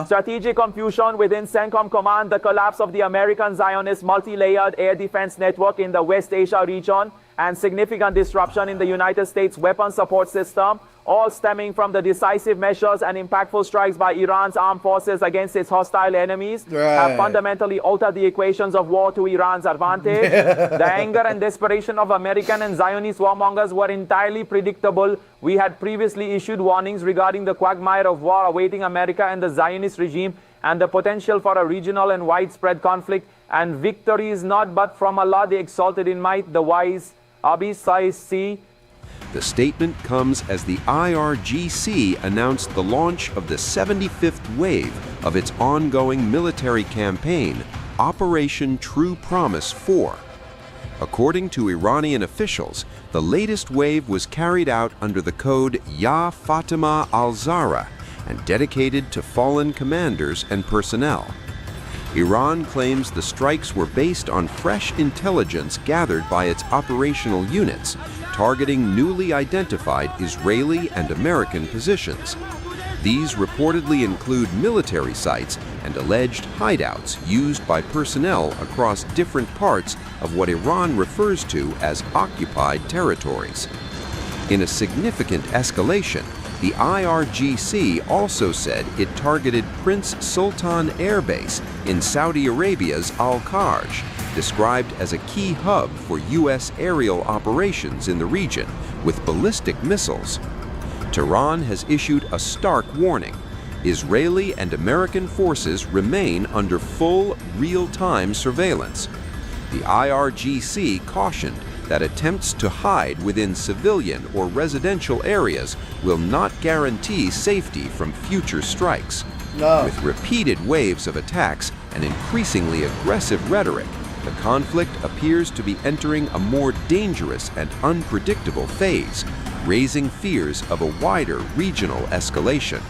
Strategic confusion within CENTCOM Command, the collapse of the American Zionist multi-layered air defense network in the West Asia region, and significant disruption in the United States weapons support system, all stemming from the decisive measures and impactful strikes by Iran's armed forces against its hostile enemies, have fundamentally altered the equations of war to Iran's advantage. The anger and desperation of American and Zionist warmongers were entirely predictable. We had previously issued warnings regarding the quagmire of war awaiting America and the Zionist regime and the potential for a regional and widespread conflict. And victory is not but from Allah, the exalted in might, the wise. Abi Saisi. The statement comes as the IRGC announced the launch of the 75th wave of its ongoing military campaign, Operation True Promise 4. According to Iranian officials, the latest wave was carried out under the code Ya Fatima al-Zahra and dedicated to fallen commanders and personnel. Iran claims the strikes were based on fresh intelligence gathered by its operational units, targeting newly identified Israeli and American positions. These reportedly include military sites and alleged hideouts used by personnel across different parts of what Iran refers to as occupied territories. In a significant escalation, the IRGC also said it targeted Prince Sultan Air Base in Saudi Arabia's Al-Kharj, described as a key hub for U.S. aerial operations in the region with ballistic missiles. Tehran has issued a stark warning. Israeli and American forces remain under full, real-time surveillance. The IRGC cautioned that attempts to hide within civilian or residential areas will not guarantee safety from future strikes. With repeated waves of attacks and increasingly aggressive rhetoric, the conflict appears to be entering a more dangerous and unpredictable phase, raising fears of a wider regional escalation.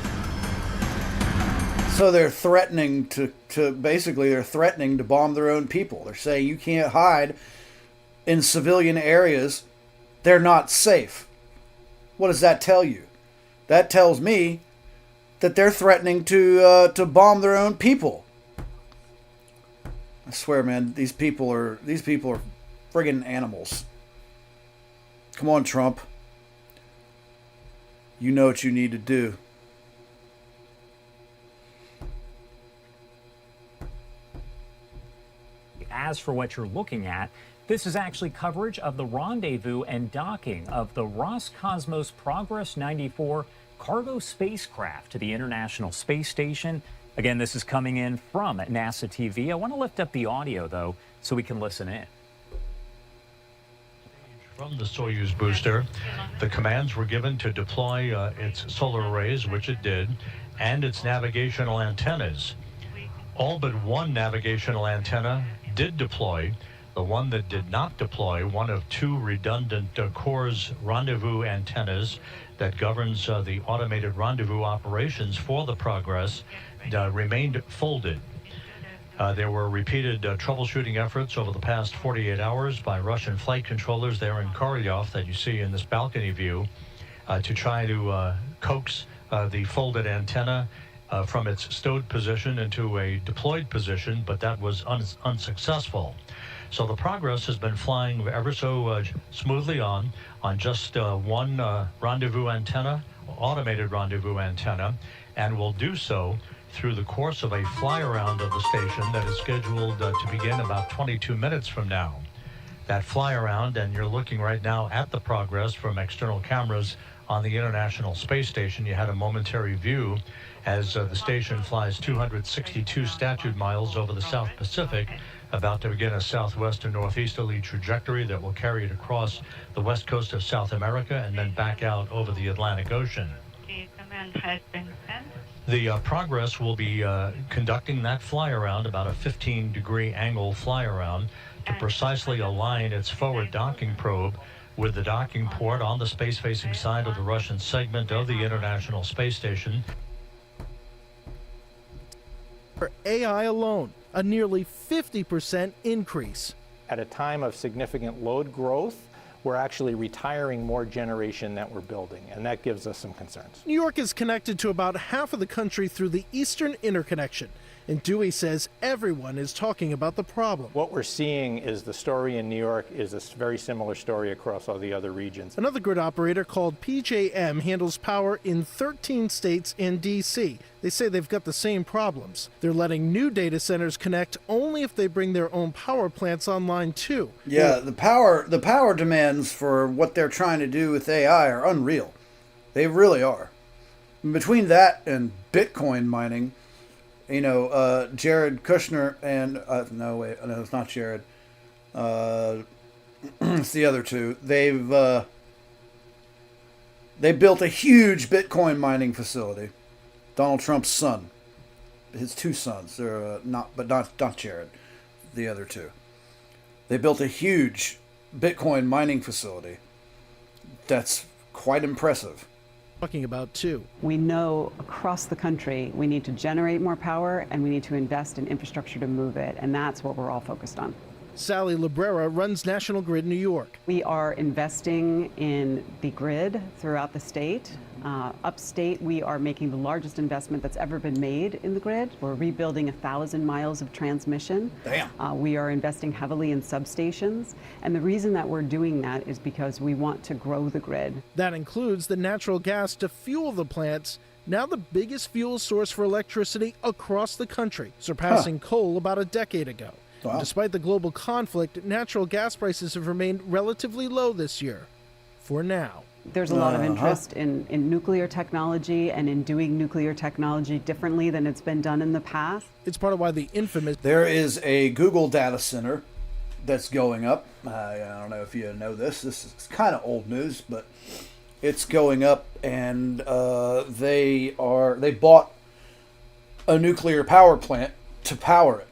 So they're threatening to basically they're threatening to bomb their own people. They're saying you can't hide in civilian areas. They're not safe. What does that tell you? That tells me that they're threatening to bomb their own people. I swear, man, these people are friggin' animals. Come on, Trump. You know what you need to do. As for what you're looking at, this is actually coverage of the rendezvous and docking of the Roscosmos Progress 94 cargo spacecraft to the International Space Station. Again, this is coming in from NASA TV. I want to lift up the audio, though, so we can listen in. From the Soyuz booster, the commands were given to deploy its solar arrays, which it did, and its navigational antennas. All but one navigational antenna did deploy. The one that did not deploy, one of two redundant CORS rendezvous antennas that governs the automated rendezvous operations for the Progress, remained folded. There were repeated troubleshooting efforts over the past 48 hours by Russian flight controllers there in Korolyov that you see in this balcony view to try to coax the folded antenna from its stowed position into a deployed position, but that was unsuccessful. So the Progress has been flying ever so smoothly on just one rendezvous antenna, automated rendezvous antenna, and will do so through the course of a fly-around of the station that is scheduled to begin about 22 minutes from now. That fly-around, and you're looking right now at the Progress from external cameras on the International Space Station. You had a momentary view as the station flies 262 statute miles over the South Pacific, about to begin a southwest to northeasterly trajectory that will carry it across the west coast of South America and then back out over the Atlantic Ocean. The Progress will be conducting that fly-around, about a 15-degree angle fly-around, to precisely align its forward docking probe with the docking port on the space-facing side of the Russian segment of the International Space Station. For AI alone, a nearly 50% increase. At a time of significant load growth, we're actually retiring more generation that we're building, and that gives us some concerns. New York is connected to about half of the country through the Eastern Interconnection, and Dewey says everyone is talking about the problem. What we're seeing is the story in New York is a very similar story across all the other regions. Another grid operator called PJM handles power in 13 states and D.C. They say they've got the same problems. They're letting new data centers connect only if they bring their own power plants online too. Yeah, the power demands for what they're trying to do with AI are unreal. They really are. Between that and Bitcoin mining, you know, Jared Kushner and no, it's not Jared. It's the other two. They built a huge Bitcoin mining facility. Donald Trump's son, his two sons. They're not Jared. The other two. They built a huge Bitcoin mining facility. That's quite impressive. Talking about too. We know across the country we need to generate more power and we need to invest in infrastructure to move it, and that's what we're all focused on. Sally Librera runs National Grid New York. We are investing in the grid throughout the state. Upstate, we are making the largest investment that's ever been made in the grid. We're rebuilding 1,000 miles of transmission. Damn. We are investing heavily in substations. And the reason that we're doing that is because we want to grow the grid. That includes the natural gas to fuel the plants, now the biggest fuel source for electricity across the country, surpassing coal about a decade ago. Wow. Despite the global conflict, natural gas prices have remained relatively low this year. For now. There's a lot of interest in nuclear technology and in doing nuclear technology differently than it's been done in the past. It's part of why the infamous... There is a Google data center that's going up. I don't know if you know this. This is kind of old news, but it's going up, and they bought a nuclear power plant to power it.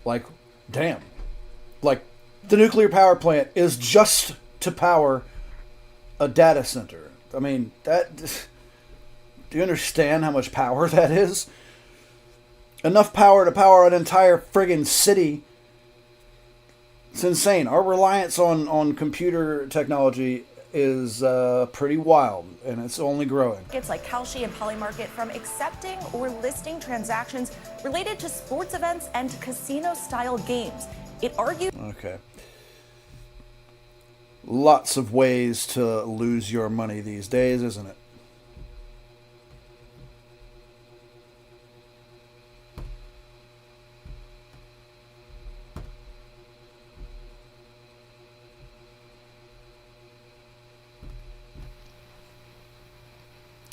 Like, damn. Like, the nuclear power plant is just to power a data center. I mean, do you understand how much power that is? Enough power to power an entire friggin' city. It's insane. Our reliance on computer technology is pretty wild, and it's only growing. It's like Kalshi and Polymarket from accepting or listing transactions related to sports events and casino-style games. It argues... Okay. Lots of ways to lose your money these days, isn't it?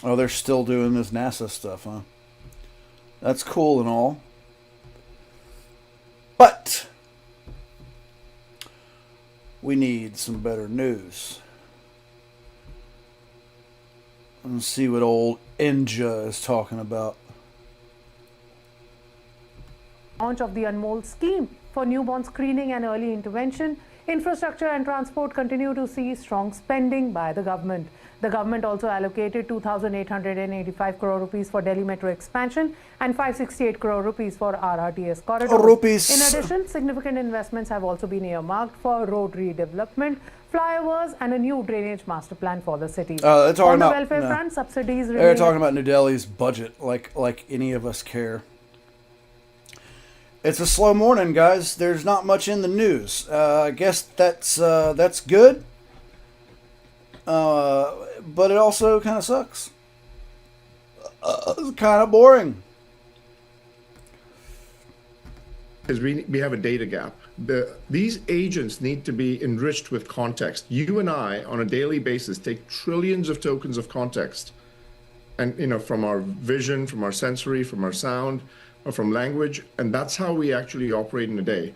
Oh, they're still doing this NASA stuff, huh? That's cool and all. But we need some better news. Let's see what old Inja is talking about. Launch of the Anmol scheme for newborn screening and early intervention. Infrastructure and transport continue to see strong spending by the government. The government also allocated 2,885 crore rupees for Delhi Metro expansion and 568 crore rupees for RRTS corridor. In addition, significant investments have also been earmarked for road redevelopment, flyovers, and a new drainage master plan for the city. On the welfare front, subsidies remain. They're talking about New Delhi's budget, like any of us care. It's a slow morning, guys. There's not much in the news. I guess that's good. But it also kind of sucks. It's kind of boring. Because we have a data gap. These agents need to be enriched with context. You and I, on a daily basis, take trillions of tokens of context, and from our vision, from our sensory, from our sound, or from language, and that's how we actually operate in a day.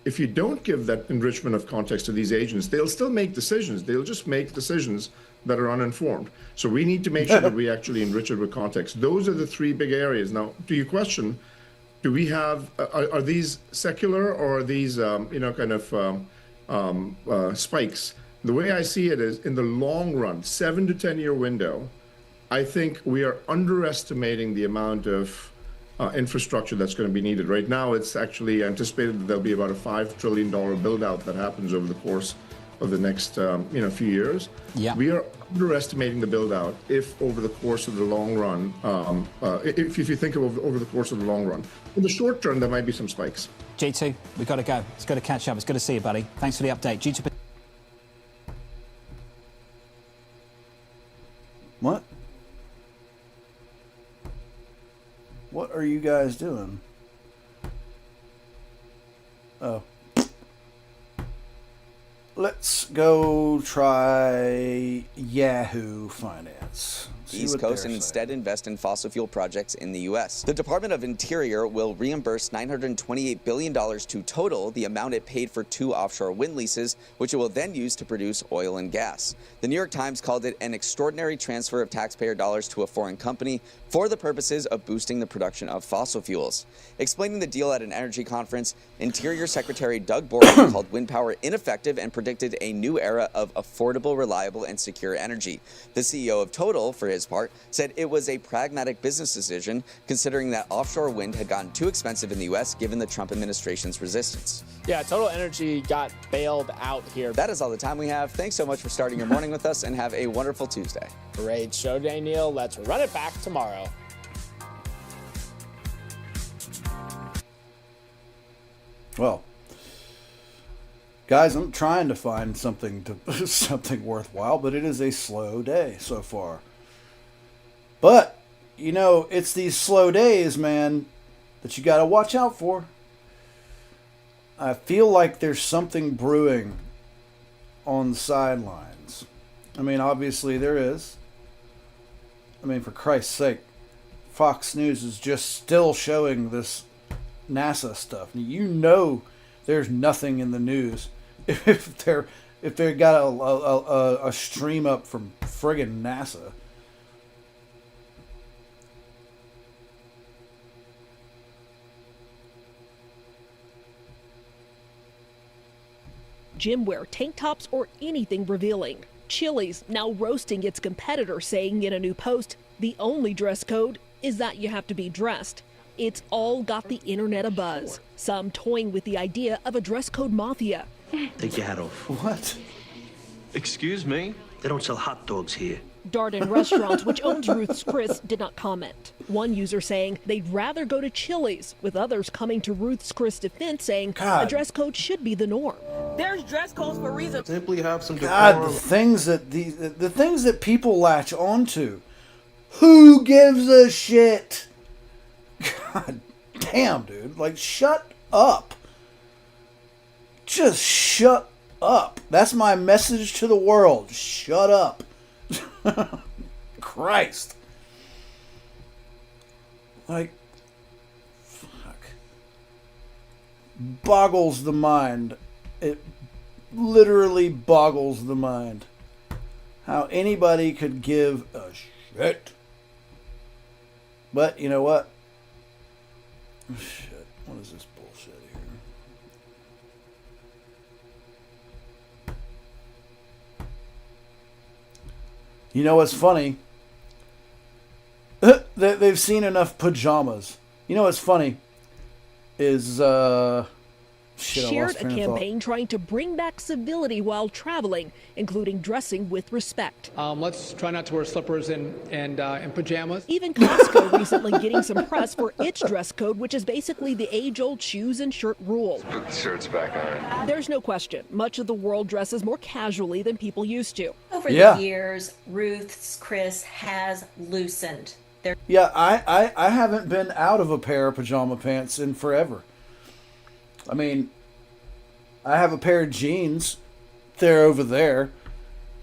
If you don't give that enrichment of context to these agents, they'll still make decisions. They'll just make decisions that are uninformed. So we need to make sure that we actually enrich it with context. Those are the three big areas. Now, to your question, do we have, are these secular or are these, spikes? The way I see it is, in the long run, 7 to 10 year window, I think we are underestimating the amount of infrastructure that's going to be needed. Right now, it's actually anticipated that there'll be about a $5 trillion build out that happens over the course of the next few years. Yeah. We are underestimating the build out if over the course of the long run, if you think of over the course of the long run. In the short term, there might be some spikes. G2, we've got to go. It's got to catch up. It's good to see you, buddy. Thanks for the update. G2. What? What are you guys doing? Oh. Let's go try Yahoo Finance. East Coast and instead invest in fossil fuel projects in the U.S. The Department of Interior will reimburse $928 billion to Total, the amount it paid for 2 offshore wind leases, which it will then use to produce oil and gas. The New York Times called it an extraordinary transfer of taxpayer dollars to a foreign company for the purposes of boosting the production of fossil fuels. Explaining the deal at an energy conference, Interior Secretary Doug Burgum called wind power ineffective and predicted a new era of affordable, reliable, and secure energy. The CEO of Total, for his part, said it was a pragmatic business decision, considering that offshore wind had gotten too expensive in the U.S. given the Trump administration's resistance. Yeah, Total Energy got bailed out here. That is all the time we have. Thanks so much for starting your morning with us, and have a wonderful Tuesday. Great show today, Neil. Let's run it back tomorrow. Well, guys, I'm trying to find something worthwhile, but it is a slow day so far. But, you know, it's these slow days, man, that you got to watch out for. I feel like there's something brewing on the sidelines. I mean, obviously there is. I mean, for Christ's sake, Fox News is just still showing this NASA stuff. You know there's nothing in the news if they got a stream up from friggin' NASA. Gym wear, tank tops, or anything revealing. Chili's now roasting its competitor, saying in a new post, the only dress code is that you have to be dressed. It's all got the internet abuzz. Some toying with the idea of a dress code mafia. Take your hat off. What? Excuse me? They don't sell hot dogs here. Darden Restaurants, which owns Ruth's Chris, did not comment. One user saying they'd rather go to Chili's, with others coming to Ruth's Chris' defense saying a dress code should be the norm. There's dress codes for reasons. Simply have some God, the things that people latch onto. Who gives a shit? God damn, dude. Like, shut up. Just shut up. That's my message to the world. Shut up. Christ. Like, fuck. Boggles the mind. It literally boggles the mind. How anybody could give a shit. But, you know what? Shit. What is this bullshit here? You know what's funny? They've seen enough pajamas. You know what's funny? Is, shared a campaign trying to bring back civility while traveling, including dressing with respect. Let's try not to wear slippers and pajamas. Even Costco recently getting some press for its dress code, which is basically the age-old shoes and shirt rule. Put the shirts back on. There's no question, much of the world dresses more casually than people used to. Over the years, Ruth's Chris has loosened. Yeah, I haven't been out of a pair of pajama pants in forever. I mean, I have a pair of jeans. They're over there.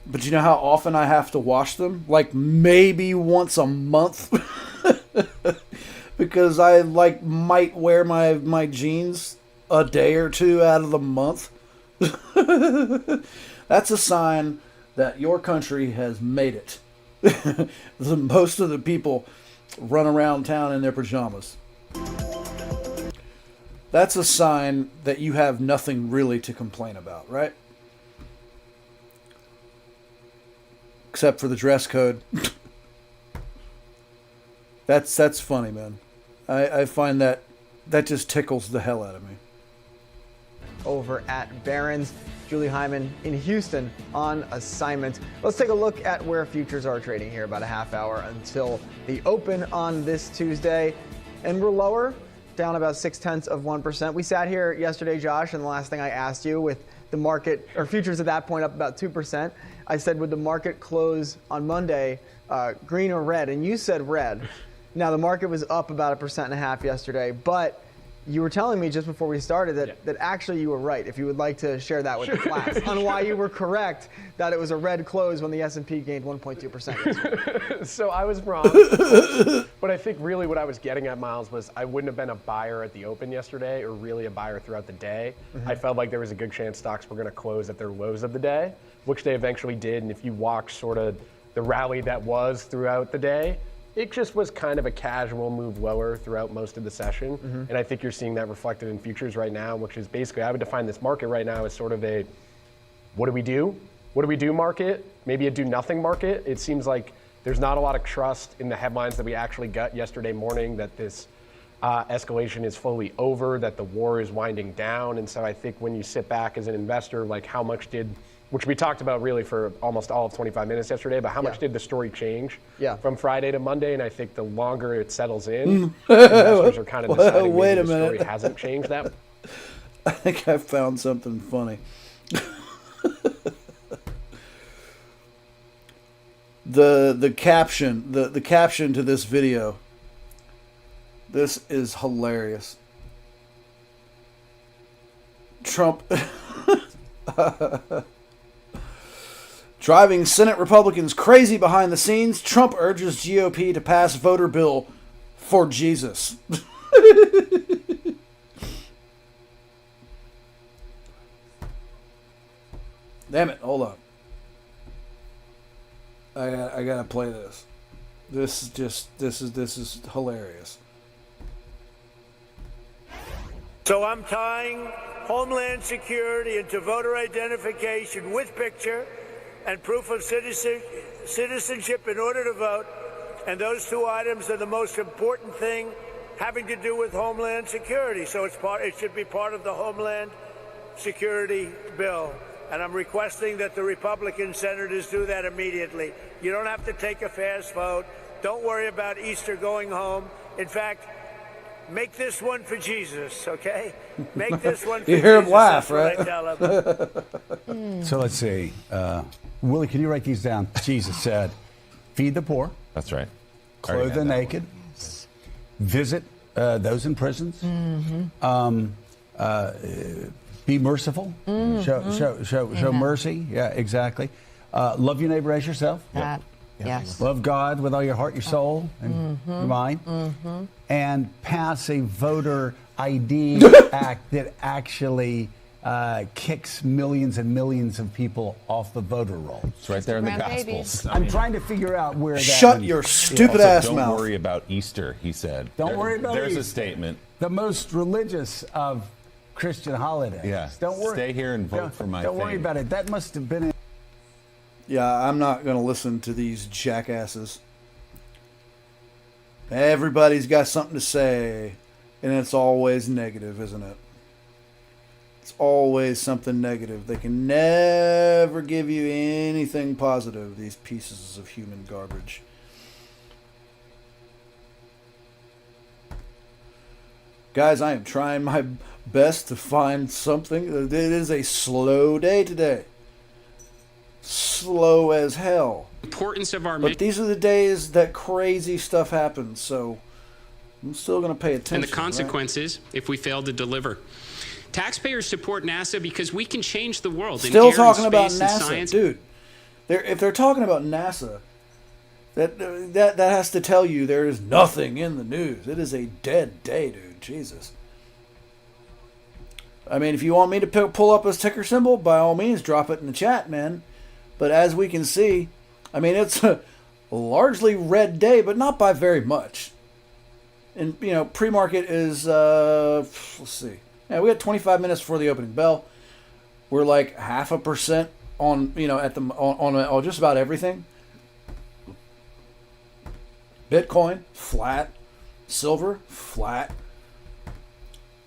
But you know how often I have to wash them? Like maybe once a month. Because I might wear my jeans a day or two out of the month. That's a sign that your country has made it. Most of the people run around town in their pajamas. That's a sign that you have nothing really to complain about, right? Except for the dress code. That's funny, man. I find that just tickles the hell out of me. over at Barron's. Julie Hyman in Houston on assignment. Let's take a look at where futures are trading here, about a half hour until the open on this Tuesday. And we're lower, down about 0.6%. We sat here yesterday, Josh, and the last thing I asked you, with the market, or futures at that point up about 2%, I said, would the market close on Monday green or red? And you said red. Now, the market was up about 1.5% yesterday, but you were telling me just before we started that actually you were right. If you would like to share that with the class on why you were correct that it was a red close when the S&P gained 1.2% yesterday. So I was wrong, but I think really what I was getting at, Miles, was I wouldn't have been a buyer at the open yesterday or really a buyer throughout the day. I felt like there was a good chance stocks were going to close at their lows of the day, which they eventually did. And if you watch sort of the rally that was throughout the day, it just was kind of a casual move lower throughout most of the session. And I think you're seeing that reflected in futures right now, which is basically, I would define this market right now as sort of a, what do we do? What do we do market? Maybe a do nothing market. It seems like there's not a lot of trust in the headlines that we actually got yesterday morning that this escalation is fully over, that the war is winding down. And so I think when you sit back as an investor, like how much did, which we talked about really for almost all of 25 minutes yesterday, but how much did the story change from Friday to Monday? And I think the longer it settles in, investors are kind of deciding maybe the story hasn't changed that. I think I found something funny. the caption, the caption to this video. This is hilarious. Trump driving Senate Republicans crazy behind the scenes. Trump urges GOP to pass voter bill for Jesus. Damn it, hold on. I gotta play this. This is hilarious. So I'm tying Homeland Security into voter identification with picture and proof of citizenship in order to vote. And those two items are the most important thing having to do with Homeland Security. So it should be part of the Homeland Security bill. And I'm requesting that the Republican senators do that immediately. You don't have to take a fast vote. Don't worry about Easter going home. In fact, make this one for Jesus, okay? Make this one for Jesus. You hear him laugh, That's right? what I tell him. So let's see. Willie, can you write these down? Jesus said, feed the poor. That's right. Clothe the naked. Visit those in prisons. Be merciful. Show mercy. Yeah, exactly. Love your neighbor as yourself. Yes. Love God with all your heart, your soul, and your mind. And pass a voter ID act that actually kicks millions and millions of people off the voter roll. It's right there in the Gospels. I'm trying to figure out where that. Shut your stupid ass don't mouth. Don't worry about Easter, he said. Don't worry about There's Easter. a statement. The most religious of Christian holidays. Yeah. Don't worry. Stay here and vote for my Don't worry thing. about it. That must have been. Yeah, I'm not going to listen to these jackasses. Everybody's got something to say, and it's always negative, isn't it? It's always something negative. They can never give you anything positive, these pieces of human garbage. Guys, I am trying my best to find something. It is a slow day today. Slow as hell. Importance of our But these are the days that crazy stuff happens, so I'm still going to pay attention. and the consequences if we fail to deliver. Taxpayers support NASA because we can change the world. Still in air, talking and about space, and NASA, science. dude. If they're talking about NASA, that has to tell you there is nothing in the news. It is a dead day, dude. Jesus. I mean, if you want me to pull up a ticker symbol, by all means, drop it in the chat, man. But as we can see, I mean, it's a largely red day, but not by very much. And, you know, pre-market is, let's see. Yeah, we got 25 minutes before the opening bell. We're like 0.5% on, you know, at the on just about everything. Bitcoin, flat. Silver, flat.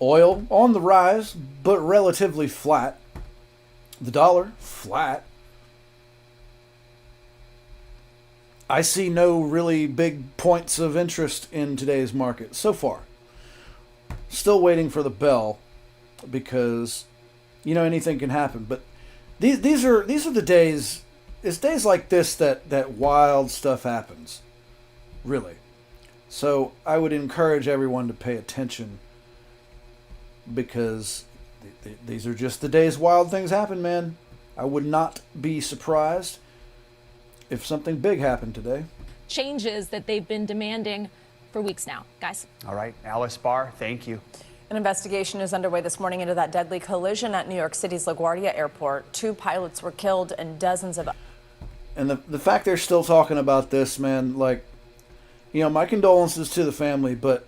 Oil on the rise, but relatively flat. The dollar, flat. I see no really big points of interest in today's market so far. Still waiting for the bell because, anything can happen. But these are the days. It's days like this that wild stuff happens. Really. So I would encourage everyone to pay attention because these are just the days wild things happen, man. I would not be surprised if something big happened today. Changes that they've been demanding for weeks now, guys. All right, Alice Barr, thank you. An investigation is underway this morning into that deadly collision at New York City's LaGuardia Airport. 2 pilots were killed and dozens of... And the fact they're still talking about this, man, like, my condolences to the family, but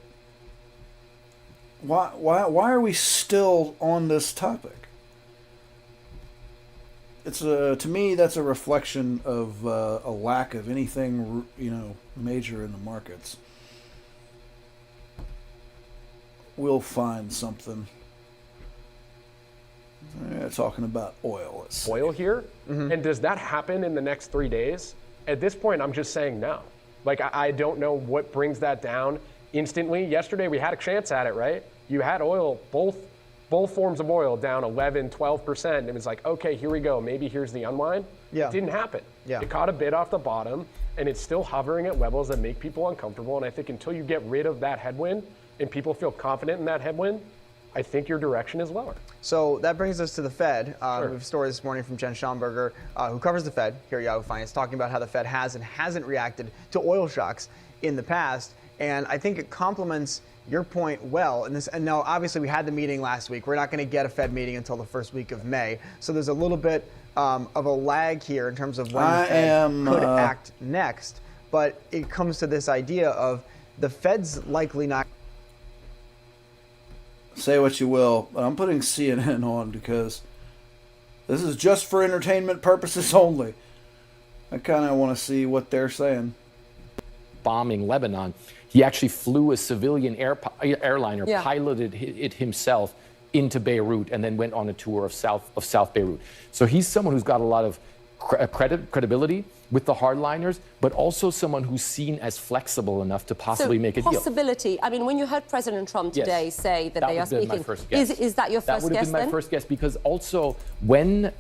why are we still on this topic? It's to me, that's a reflection of a lack of anything, major in the markets. We'll find something. Talking about oil. Oil here? Mm-hmm. And does that happen in the next 3 days? At this point, I'm just saying no. Like, I don't know what brings that down instantly. Yesterday, we had a chance at it, right? You had oil, both forms of oil down 11, 12%. And it was like, okay, here we go. Maybe here's the unwind. Yeah. It didn't happen. Yeah. It caught a bit off the bottom, and it's still hovering at levels that make people uncomfortable. And I think until you get rid of that headwind and people feel confident in that headwind, I think your direction is lower. So that brings us to the Fed. Sure. We have a story this morning from Jen Schomburger, who covers the Fed here at Yahoo Finance, talking about how the Fed has and hasn't reacted to oil shocks in the past. And I think it complements your point well. And now, obviously, we had the meeting last week. We're not going to get a Fed meeting until the first week of May. So there's a little bit of a lag here in terms of when the Fed could act next. But it comes to this idea of the Fed's likely not. Say what you will, but I'm putting CNN on because this is just for entertainment purposes only. I kind of want to see what they're saying. Bombing Lebanon, he actually flew a civilian airliner, piloted it himself into Beirut, and then went on a tour of South Beirut. So he's someone who's got a lot of credibility with the hardliners, but also someone who's seen as flexible enough to possibly make a deal. Possibility. I mean, when you heard President Trump today say that they are speaking, is that your first guess? That would have been my first guess, because also when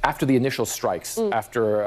after the initial strikes, after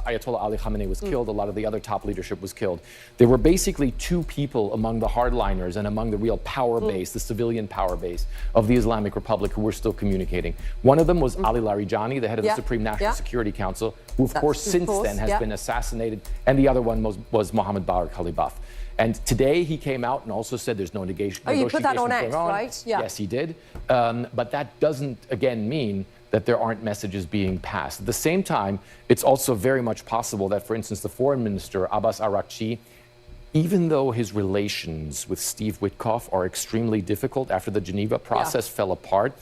Ayatollah Ali Khamenei was killed, a lot of the other top leadership was killed. There were basically 2 people among the hardliners and among the real power base, the civilian power base of the Islamic Republic, who were still communicating. One of them was Ali Larijani, the head of the Supreme National Security Council, who of course since then has been assassinated, and the other one was Mohammed Barak Khalibaf. And today he came out and also said there's no negotiation. Oh, you put that on X, right? Yeah. Yes, he did. But that doesn't, again, mean that there aren't messages being passed. At the same time, it's also very much possible that, for instance, the foreign minister, Abbas Araghchi, even though his relations with Steve Witkoff are extremely difficult after the Geneva process fell apart,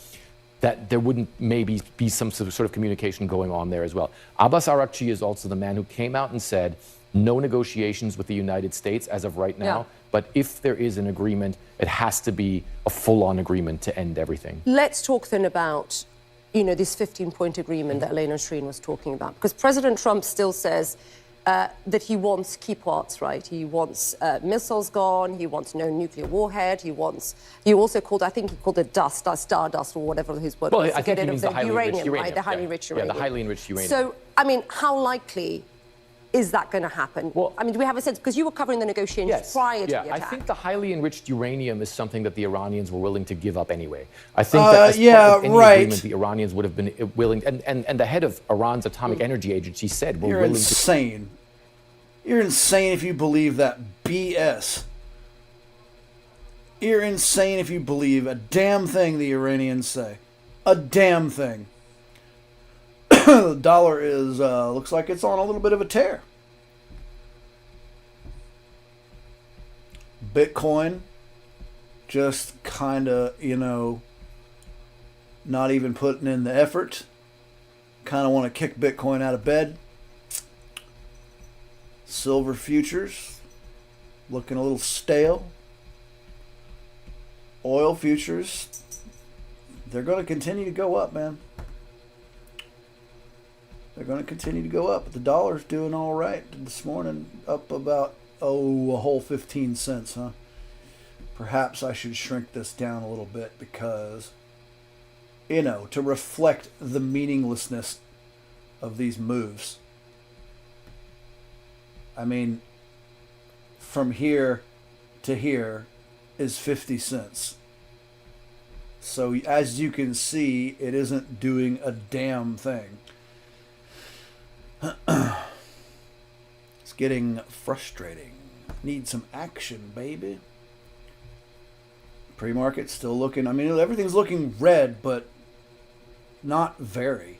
that there wouldn't maybe be some sort of communication going on there as well. Abbas Araghchi is also the man who came out and said, no negotiations with the United States as of right now, but if there is an agreement, it has to be a full-on agreement to end everything. Let's talk then about, this 15-point agreement that Elena Shreen was talking about, because President Trump still says that he wants key parts, right? He wants missiles gone, he wants no nuclear warhead, he also called, I think he called it stardust or whatever his word was. I think he means the highly enriched uranium. Right? The highly enriched uranium. Yeah, the highly enriched uranium. So, I mean, how likely is that going to happen? Well, I mean, do we have a sense, because you were covering the negotiations prior to the attack. I think the highly enriched uranium is something that the Iranians were willing to give up anyway. I think that as part of any agreement, the Iranians would have been willing, and the head of Iran's Atomic Energy Agency said we're willing to... You're insane if you believe that BS. You're insane if you believe a damn thing the Iranians say. A damn thing. The dollar is, looks like it's on a little bit of a tear. Bitcoin, just kind of, not even putting in the effort. Kind of want to kick Bitcoin out of bed. Silver futures looking a little stale. oil futures, they're going to continue to go up, man. They're going to continue to go up. The dollar's doing all right this morning, up about, a whole 15 cents, huh? Perhaps I should shrink this down a little bit because, to reflect the meaninglessness of these moves. I mean, from here to here is 50 cents. So as you can see, it isn't doing a damn thing. It's getting frustrating. Need some action, baby. Pre-market still looking, I mean, everything's looking red, but not very.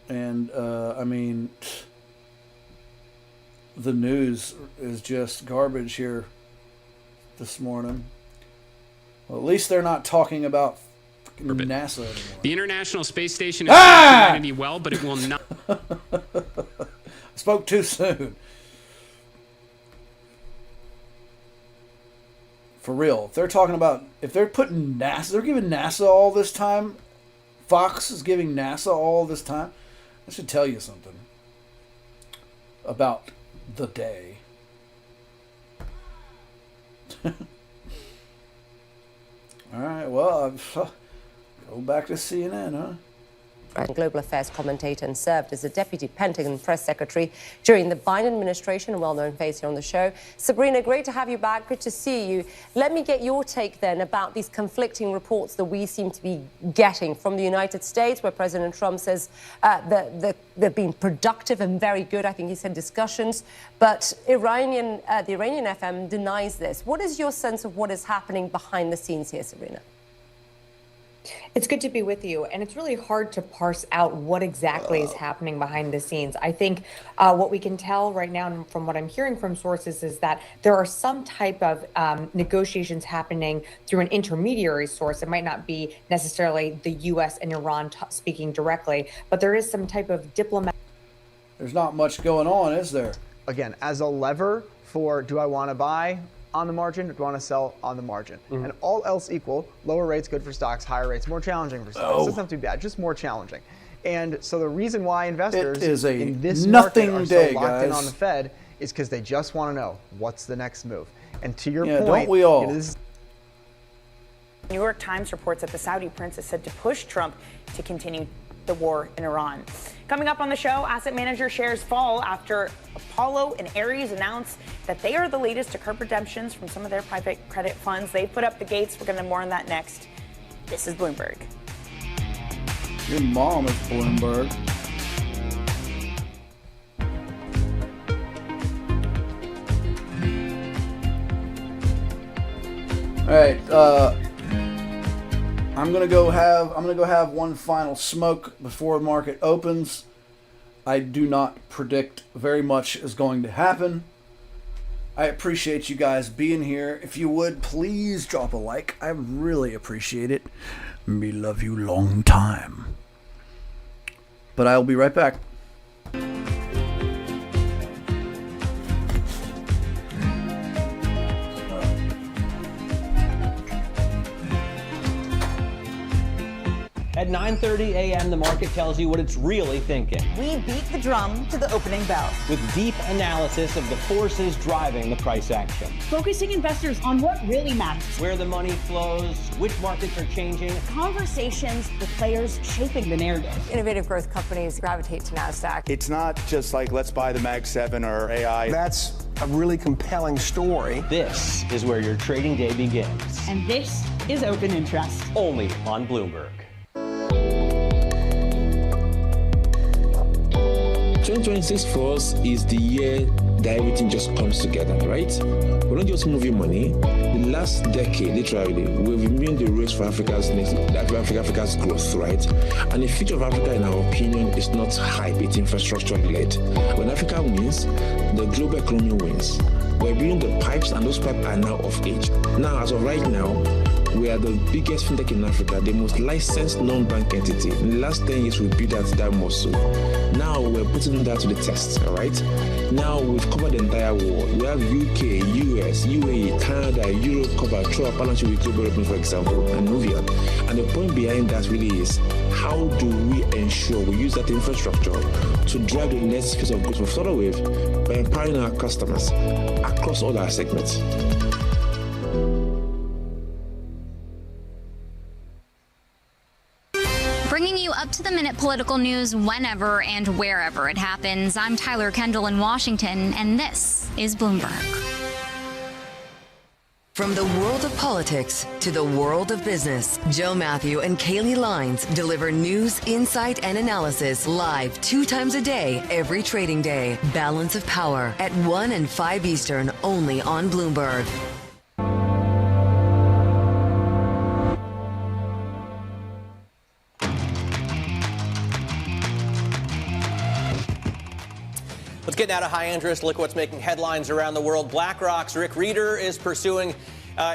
And, I mean, the news is just garbage here this morning. Well, at least they're not talking about NASA anymore. The International Space Station is humanity well, but it will not. Spoke too soon. For real, if they're talking about, if they're putting NASA, they're giving NASA all this time. Fox is giving NASA all this time. I should tell you something about the day. All right, well, go back to CNN, huh? And global affairs commentator and served as a deputy Pentagon press secretary during the Biden administration, a well-known face here on the show. Sabrina, great to have you back. Good to see you. Let me get your take then about these conflicting reports that we seem to be getting from the United States, where President Trump says that they've been productive and very good, I think he said, discussions. But the Iranian FM denies this. What is your sense of what is happening behind the scenes here, Sabrina? It's good to be with you, and it's really hard to parse out what exactly is happening behind the scenes. I think what we can tell right now from what I'm hearing from sources is that there are some type of negotiations happening through an intermediary source. It might not be necessarily the U.S. and Iran speaking directly, but there is some type of diplomatic. There's not much going on, is there? Again, as a lever for do I want to buy on the margin, or do I want to sell on the margin? Mm-hmm. And all else equal, lower rates good for stocks, higher rates more challenging for stocks. It doesn't have to be bad, just more challenging. And so the reason why investors in this market are so locked in on the Fed is because they just want to know what's the next move. And to your point, don't we all? New York Times reports that the Saudi prince is said to push Trump to continue the war in Iran. Coming up on the show, asset manager shares fall after Apollo and Ares announced that they are the latest to curb redemptions from some of their private credit funds. They put up the gates. We're going to more on that next. This is Bloomberg. Your mom is Bloomberg. All right, I'm gonna go have one final smoke before the market opens. I do not predict very much is going to happen. I appreciate you guys being here. If you would, please drop a like. I really appreciate it. Me love you long time. But I'll be right back. At 9:30 a.m., the market tells you what it's really thinking. We beat the drum to the opening bell. With deep analysis of the forces driving the price action. Focusing investors on what really matters. Where the money flows, which markets are changing. Conversations with players shaping the narrative. Innovative growth companies gravitate to NASDAQ. It's not just like, let's buy the Mag 7 or AI. That's a really compelling story. This is where your trading day begins. And this is Open Interest. Only on Bloomberg. 2026 for us is the year that everything just comes together, right? We're not just moving money. The last decade, literally, we've been the race for Africa's growth, right? And the future of Africa, in our opinion, is not hype, it's infrastructure-led. When Africa wins, the global economy wins. We're building the pipes, and those pipes are now of age. Now, as of right now, We are the biggest fintech in Africa, the most licensed non-bank entity. In the last 10 years, we built that muscle. Now we're putting that to the test, all right? Now we've covered the entire world. We have UK, US, UAE, Canada, Europe covered through our partnership with Global Open, for example, and Nuvian. And the point behind that really is, how do we ensure we use that infrastructure to drive the next phase of growth for Flutterwave by empowering our customers across all our segments? Bringing you up-to-the-minute political news whenever and wherever it happens. I'm Tyler Kendall in Washington, and this is Bloomberg. From the world of politics to the world of business, Joe Matthew and Kaylee Lines deliver news, insight, and analysis live 2 times a day, every trading day. Balance of Power at 1 and 5 Eastern, only on Bloomberg. Let's get now to high interest. Look what's making headlines around the world. BlackRock's Rick Rieder is pursuing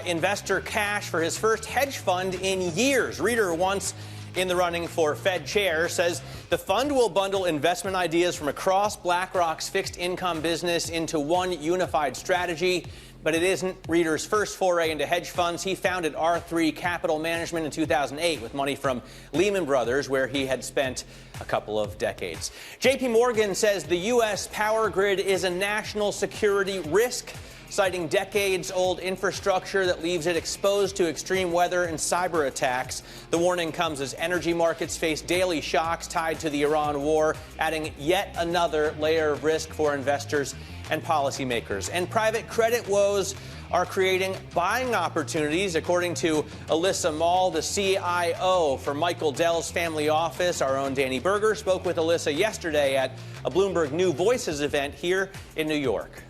investor cash for his first hedge fund in years. Rieder, once in the running for Fed chair, says the fund will bundle investment ideas from across BlackRock's fixed income business into one unified strategy. But it isn't Rieder's first foray into hedge funds. He founded R3 Capital Management in 2008 with money from Lehman Brothers, where he had spent a couple of decades. JP Morgan says the U.S. power grid is a national security risk, citing decades-old infrastructure that leaves it exposed to extreme weather and cyber attacks. The warning comes as energy markets face daily shocks tied to the Iran war, adding yet another layer of risk for investors and policymakers. And private credit woes are creating buying opportunities, according to Alyssa Mall, the CIO for Michael Dell's family office. Our own Danny Berger spoke with Alyssa yesterday at a Bloomberg New Voices event here in New York.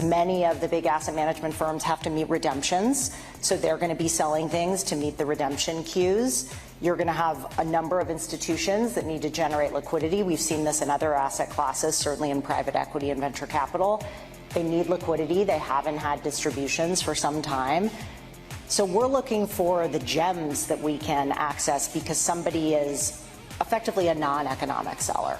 Many of the big asset management firms have to meet redemptions, so they're going to be selling things to meet the redemption queues. You're going to have a number of institutions that need to generate liquidity. We've seen this in other asset classes, certainly in private equity and venture capital. They need liquidity. They haven't had distributions for some time. So we're looking for the gems that we can access because somebody is effectively a non-economic seller.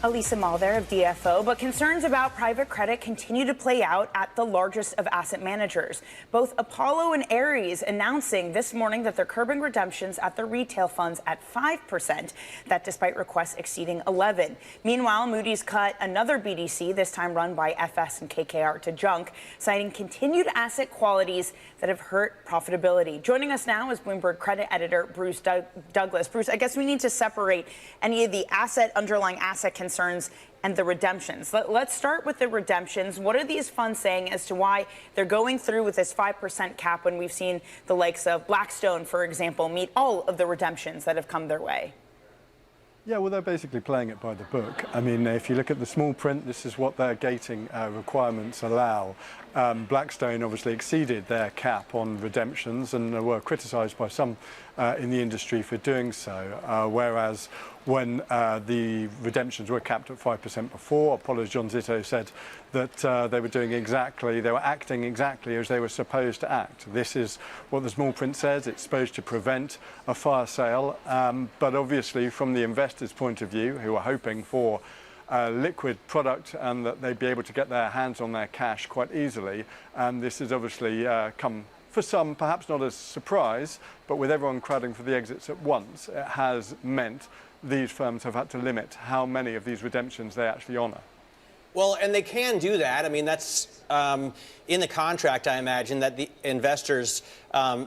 Alyssa Mall there of DFO, but concerns about private credit continue to play out at the largest of asset managers. Both Apollo and Ares announcing this morning that they're curbing redemptions at their retail funds at 5%, that despite requests exceeding 11%. Meanwhile, Moody's cut another BDC, this time run by FS and KKR, to junk, citing continued asset qualities that have hurt profitability. Joining us now is Bloomberg credit editor Bruce Douglas. Bruce, I guess we need to separate any of the underlying asset concerns and the redemptions. Let's start with the redemptions. What are these funds saying as to why they're going through with this 5% cap when we've seen the likes of Blackstone, for example, meet all of the redemptions that have come their way? Yeah, well, they're basically playing it by the book. I mean, if you look at the small print, this is what their gating requirements allow. Blackstone obviously exceeded their cap on redemptions and were criticised by some in the industry for doing so, whereas when the redemptions were capped at 5% before, Apollo's John Zito said that they were acting exactly as they were supposed to act. This is what the small print says. It's supposed to prevent a fire sale, but obviously from the investor's point of view, who are hoping for a liquid product and that they'd be able to get their hands on their cash quite easily, and this has obviously come for some, perhaps not as a surprise, but with everyone crowding for the exits at once, it has meant these firms have had to limit how many of these redemptions they actually honour. Well, and they can do that. I mean, that's in the contract, I imagine, that the investors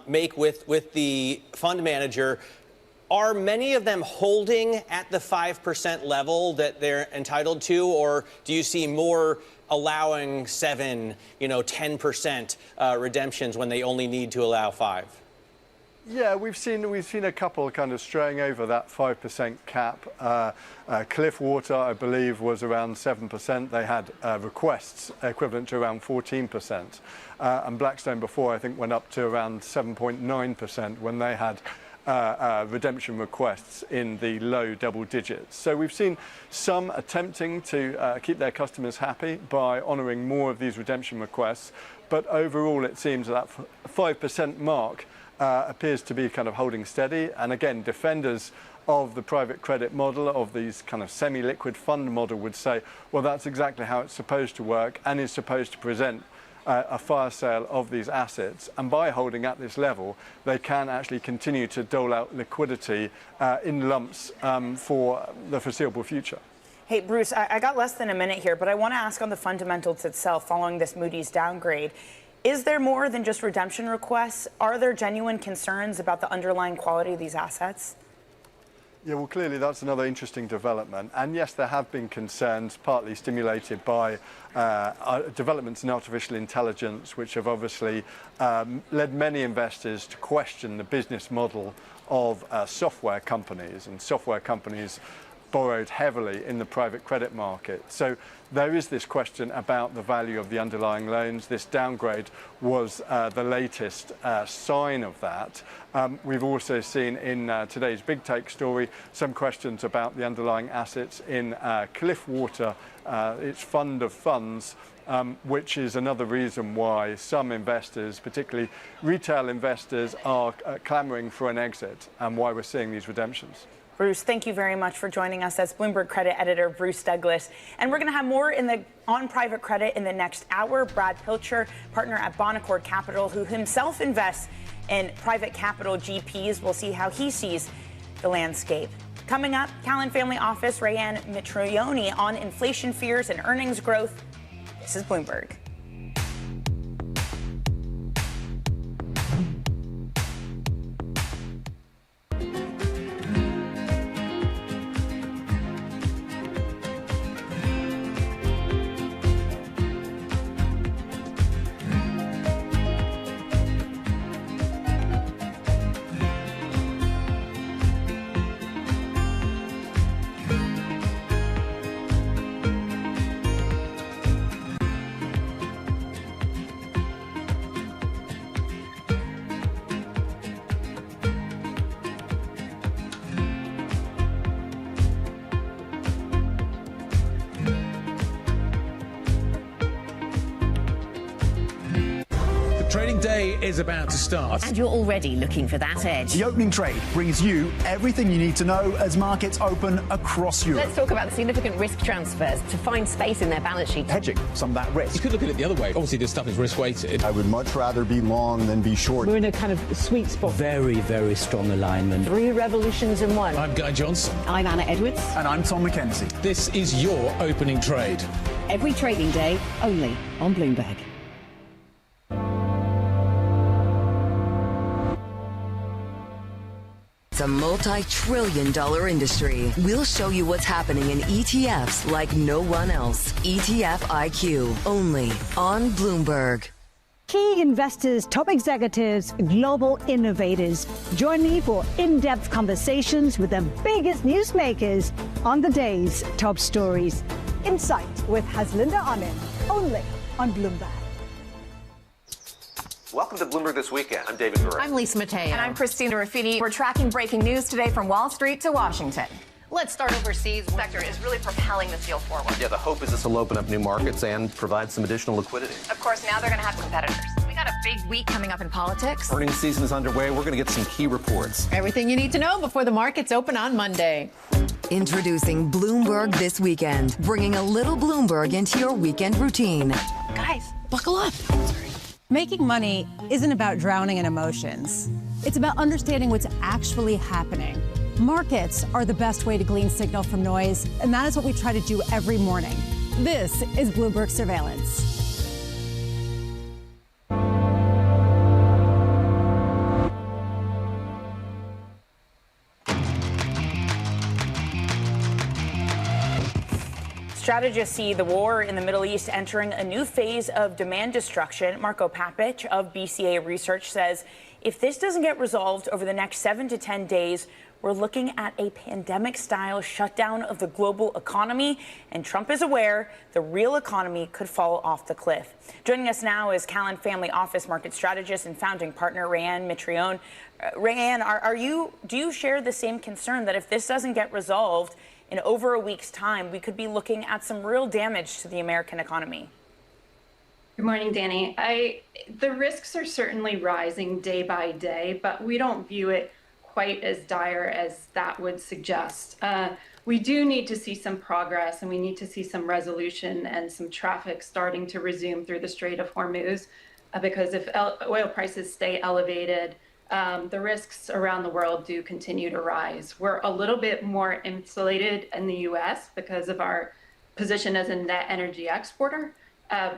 make with the fund manager. Are many of them holding at the 5% level that they're entitled to, or do you see more allowing 7, 10% redemptions when they only need to allow 5%? Yeah, we've seen a couple kind of straying over that 5% cap. Cliffwater, I believe, was around 7%. They had requests equivalent to around 14%. And Blackstone before, I think, went up to around 7.9% when they had redemption requests in the low double digits. So we've seen some attempting to keep their customers happy by honouring more of these redemption requests. But overall, it seems that 5% mark appears to be kind of holding steady. And again, defenders of the private credit model, of these kind of semi-liquid fund model, would say, well, that's exactly how it's supposed to work and is supposed to present a fire sale of these assets. And by holding at this level, they can actually continue to dole out liquidity in lumps for the foreseeable future. Hey, Bruce, I got less than a minute here, but I want to ask on the fundamentals itself following this Moody's downgrade. Is there more than just redemption requests? Are there genuine concerns about the underlying quality of these assets? Yeah, well, clearly that's another interesting development. And yes, there have been concerns, partly stimulated by developments in artificial intelligence, which have obviously led many investors to question the business model of software companies. And software companies borrowed heavily in the private credit market. So there is this question about the value of the underlying loans. This downgrade was the latest sign of that. We've also seen in today's Big Take story some questions about the underlying assets in Cliffwater, its fund of funds, which is another reason why some investors, particularly retail investors, are clamoring for an exit and why we're seeing these redemptions. Bruce, thank you very much for joining us. That's Bloomberg credit editor Bruce Douglas. And we're going to have more on private credit in the next hour. Brad Pilcher, partner at Bonaccord Capital, who himself invests in private capital GPs. We'll see how he sees the landscape. Coming up, Callan Family Office Rayanne Mitrione on inflation fears and earnings growth. This is Bloomberg. Trading day is about to start. And you're already looking for that edge. The opening trade brings you everything you need to know as markets open across Europe. Let's talk about the significant risk transfers to find space in their balance sheet. Hedging some of that risk. You could look at it the other way. Obviously, this stuff is risk-weighted. I would much rather be long than be short. We're in a kind of sweet spot. Very, very strong alignment. 3 revolutions in one. I'm Guy Johnson. I'm Anna Edwards. And I'm Tom McKenzie. This is your opening trade. Every trading day, only on Bloomberg. It's a multi-trillion-dollar industry. We'll show you what's happening in ETFs like no one else. ETF IQ, only on Bloomberg. Key investors, top executives, global innovators. Join me for in-depth conversations with the biggest newsmakers on the day's top stories. Insight with Haslinda Amin, only on Bloomberg. Welcome to Bloomberg This Weekend. I'm David Gura. I'm Lisa Mateo. And I'm Christina Raffini. We're tracking breaking news today from Wall Street to Washington. Let's start overseas. The sector is really propelling this deal forward. Yeah, the hope is this will open up new markets and provide some additional liquidity. Of course, now they're going to have competitors. We got a big week coming up in politics. Earnings season is underway. We're going to get some key reports. Everything you need to know before the markets open on Monday. Introducing Bloomberg This Weekend, bringing a little Bloomberg into your weekend routine. Guys, buckle up. Making money isn't about drowning in emotions. It's about understanding what's actually happening. Markets are the best way to glean signal from noise, and that is what we try to do every morning. This is Bloomberg Surveillance. Strategists see the war in the Middle East entering a new phase of demand destruction. Marco Papich of BCA Research says if this doesn't get resolved over the next 7 to 10 days, we're looking at a pandemic-style shutdown of the global economy, and Trump is aware the real economy could fall off the cliff. Joining us now is Callan Family Office market strategist and founding partner Rayanne Mitrione. Rayanne, do you share the same concern that if this doesn't get resolved in over a week's time, we could be looking at some real damage to the American economy? Good morning, Danny. The risks are certainly rising day by day, but we don't view it quite as dire as that would suggest. We do need to see some progress, and we need to see some resolution and some traffic starting to resume through the Strait of Hormuz, because if oil prices stay elevated, the risks around the world do continue to rise. We're a little bit more insulated in the U.S. because of our position as a net energy exporter,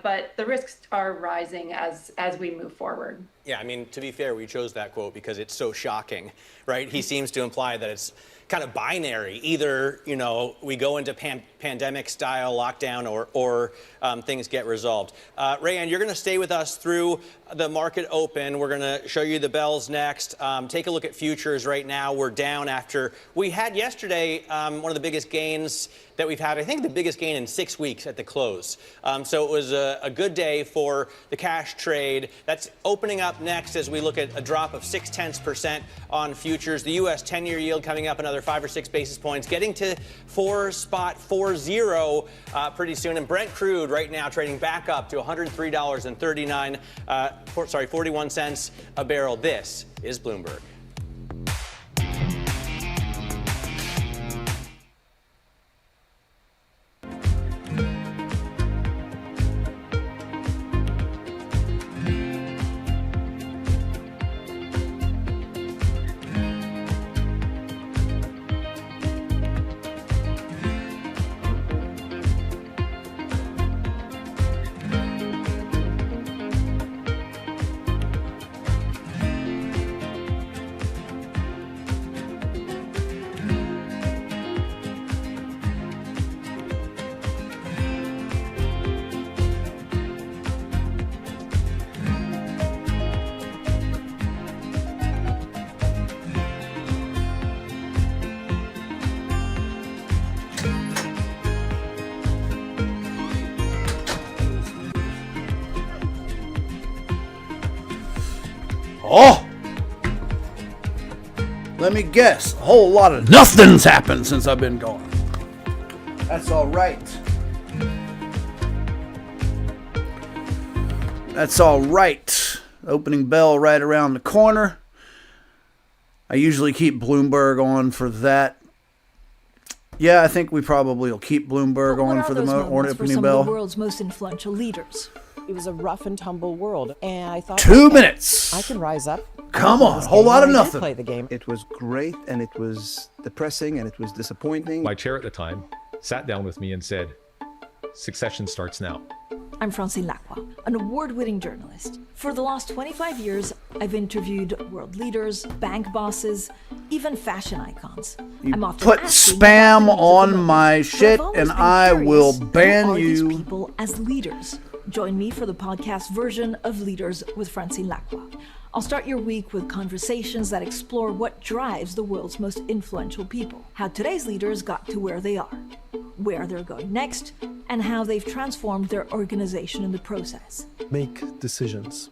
but the risks are rising as we move forward. Yeah, I mean, to be fair, we chose that quote because it's so shocking, right? He seems to imply that it's kind of binary. Either, we go into pandemic-style lockdown or things get resolved. Rayanne, you're going to stay with us through the market open. We're going to show you the bells next. Take a look at futures right now. We're down after we had yesterday one of the biggest gains that we've had, I think the biggest gain in 6 weeks at the close. So it was a good day for the cash trade. That's opening up next as we look at a drop of 0.6% on futures. The U.S. 10-year yield coming up another 5 or 6 basis points, getting to 4.40 pretty soon. And Brent crude right now trading back up to $103.41 a barrel. This is Bloomberg. Oh! Let me guess. A whole lot of nothing's happened since I've been gone. That's all right. That's all right. Opening bell right around the corner. I usually keep Bloomberg on for that. Yeah, I think we probably will keep Bloomberg on for the opening bell. Of the world's most influential leaders. It was a rough and tumble world, and I thought 2 minutes. I can rise up. Come on, a whole lot of nothing. Play the game. It was great, and it was depressing, and it was disappointing. My chair at the time sat down with me and said, "Succession starts now." I'm Francine Lacroix, an award-winning journalist. For the last 25 years, I've interviewed world leaders, bank bosses, even fashion icons. I'm often put spam on my shit, and I will ban you. These people as leaders. Join me for the podcast version of Leaders with Francine Lacroix. I'll start your week with conversations that explore what drives the world's most influential people, how today's leaders got to where they are, where they're going next, and how they've transformed their organization in the process. Make decisions.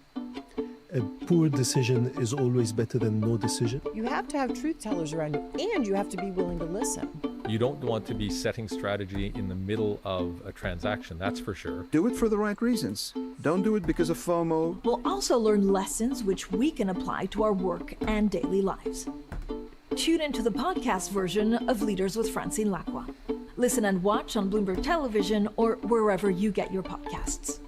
A poor decision is always better than no decision. You have to have truth tellers around you, and you have to be willing to listen. You don't want to be setting strategy in the middle of a transaction, that's for sure. Do it for the right reasons. Don't do it because of FOMO. We'll also learn lessons which we can apply to our work and daily lives. Tune into the podcast version of Leaders with Francine Lacroix. Listen and watch on Bloomberg Television or wherever you get your podcasts.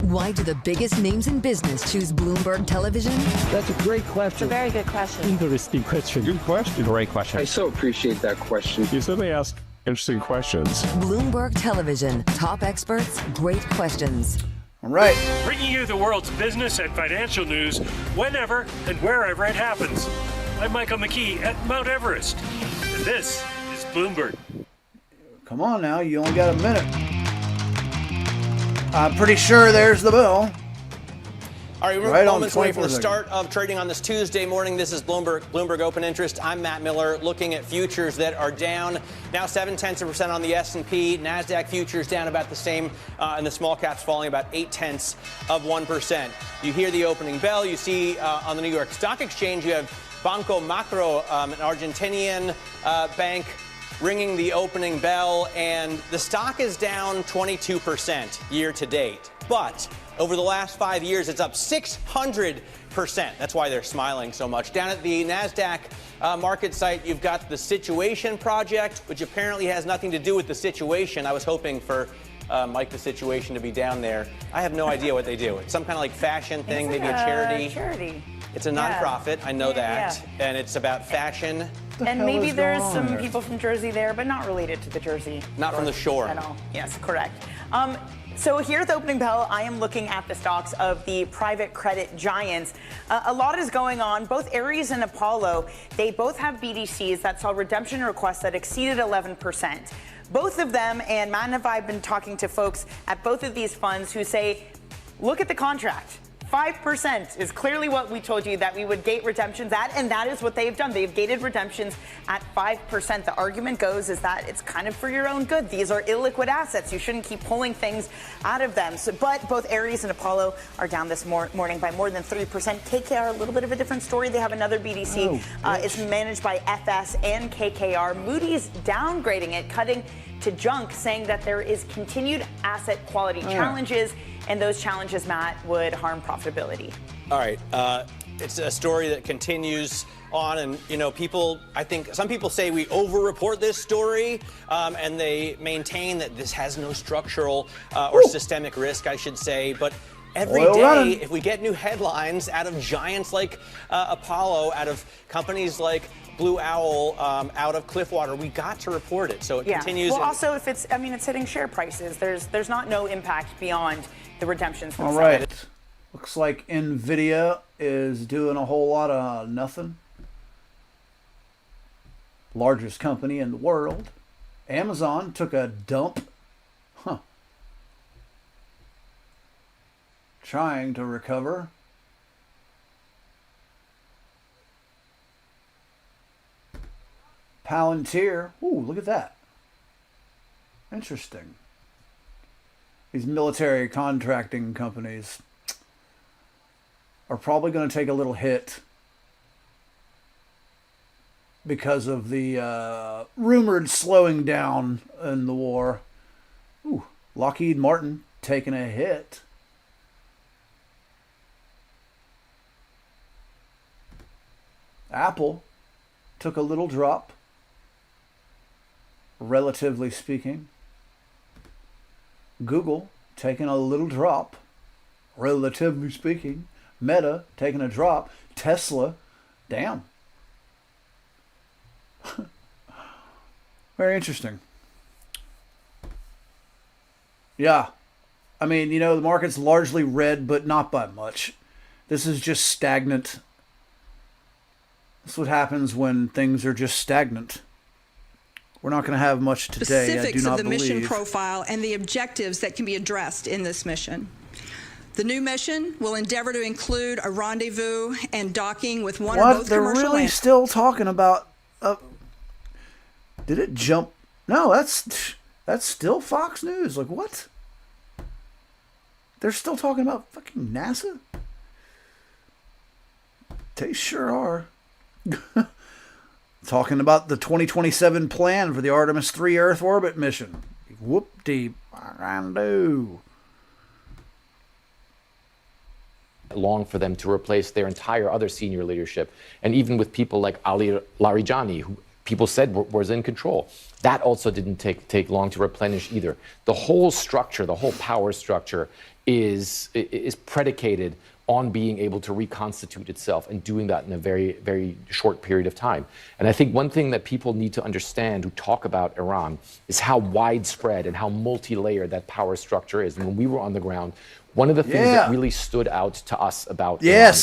Why do the biggest names in business choose Bloomberg Television? That's a great question. It's a very good question. Interesting question. Good question. Great question. I so appreciate that question. You certainly ask interesting questions. Bloomberg Television. Top experts, great questions. All right. Bringing you the world's business and financial news whenever and wherever it happens. I'm Michael McKee at Mount Everest. And this is Bloomberg. Come on now, you only got a minute. I'm pretty sure there's the bell. All right, we're moments away from the start of trading on this Tuesday morning. This is Bloomberg Open Interest. I'm Matt Miller, looking at futures that are down now 0.7% on the S&P. NASDAQ futures down about the same, and the small caps falling about 0.8%. You hear the opening bell. You see on the New York Stock Exchange, you have Banco Macro, an Argentinian bank, ringing the opening bell, and the stock is down 22% year to date. But over the last 5 years, it's up 600%. That's why they're smiling so much. Down at the NASDAQ market site, you've got the Situation Project, which apparently has nothing to do with the situation. I was hoping for Mike the Situation to be down there. I have no idea what they do. It's some kind of like fashion thing, maybe a charity. It's a nonprofit, I know that, and it's about fashion. And maybe there's some people from Jersey there, but not related to the Jersey. Not from the shore. At all. Yes, correct. So here at the opening bell, I am looking at the stocks of the private credit giants. A lot is going on. Both Ares and Apollo, they both have BDCs that saw redemption requests that exceeded 11%. Both of them, and Matt and I have been talking to folks at both of these funds who say, look at the contract. 5% is clearly what we told you that we would gate redemptions at, and that is what they've done. They've gated redemptions at 5%. The argument goes is that it's kind of for your own good. These are illiquid assets. You shouldn't keep pulling things out of them. But both Ares and Apollo are down this morning by more than 3%. KKR, a little bit of a different story. They have another BDC. It's managed by FS and KKR. Moody's downgrading it, cutting to junk, saying that there is continued asset quality challenges, and those challenges, Matt, would harm profitability. All right. It's a story that continues on, and I think some people say we over-report this story, and they maintain that this has no structural or systemic risk, I should say, but every day, if we get new headlines out of giants like Apollo, out of companies like Blue Owl, out of Cliffwater, we got to report it. So it continues. Well, also, if it's hitting share prices. There's not no impact beyond the redemptions. All right. Looks like Nvidia is doing a whole lot of nothing. Largest company in the world. Amazon took a dump. Trying to recover. Palantir. Ooh, look at that. Interesting. These military contracting companies are probably going to take a little hit because of the rumored slowing down in the war. Ooh, Lockheed Martin taking a hit. Apple took a little drop, relatively speaking. Google taking a little drop, relatively speaking. Meta taking a drop. Tesla down. Very interesting. Yeah. I mean, the market's largely red, but not by much. This is just stagnant. That's what happens when things are just stagnant. We're not going to have much today, specifics I do not of the believe. mission profile and the objectives that can be addressed in this mission. The new mission will endeavor to include a rendezvous and docking with one or both They're commercial really still talking about... did it jump? No, that's still Fox News. Like, what? They're still talking about fucking NASA? They sure are. Talking about the 2027 plan for the Artemis 3 Earth orbit mission. Whoop-de do. Long for them to replace their entire other senior leadership, and even with people like Ali Larijani, who people said was in control. That also didn't take long to replenish either. The whole structure, the whole power structure is predicated on being able to reconstitute itself, and doing that in a very, very short period of time. And I think one thing that people need to understand who talk about Iran is how widespread and how multi-layered that power structure is. And when we were on the ground, one of the things that really stood out to us about Iran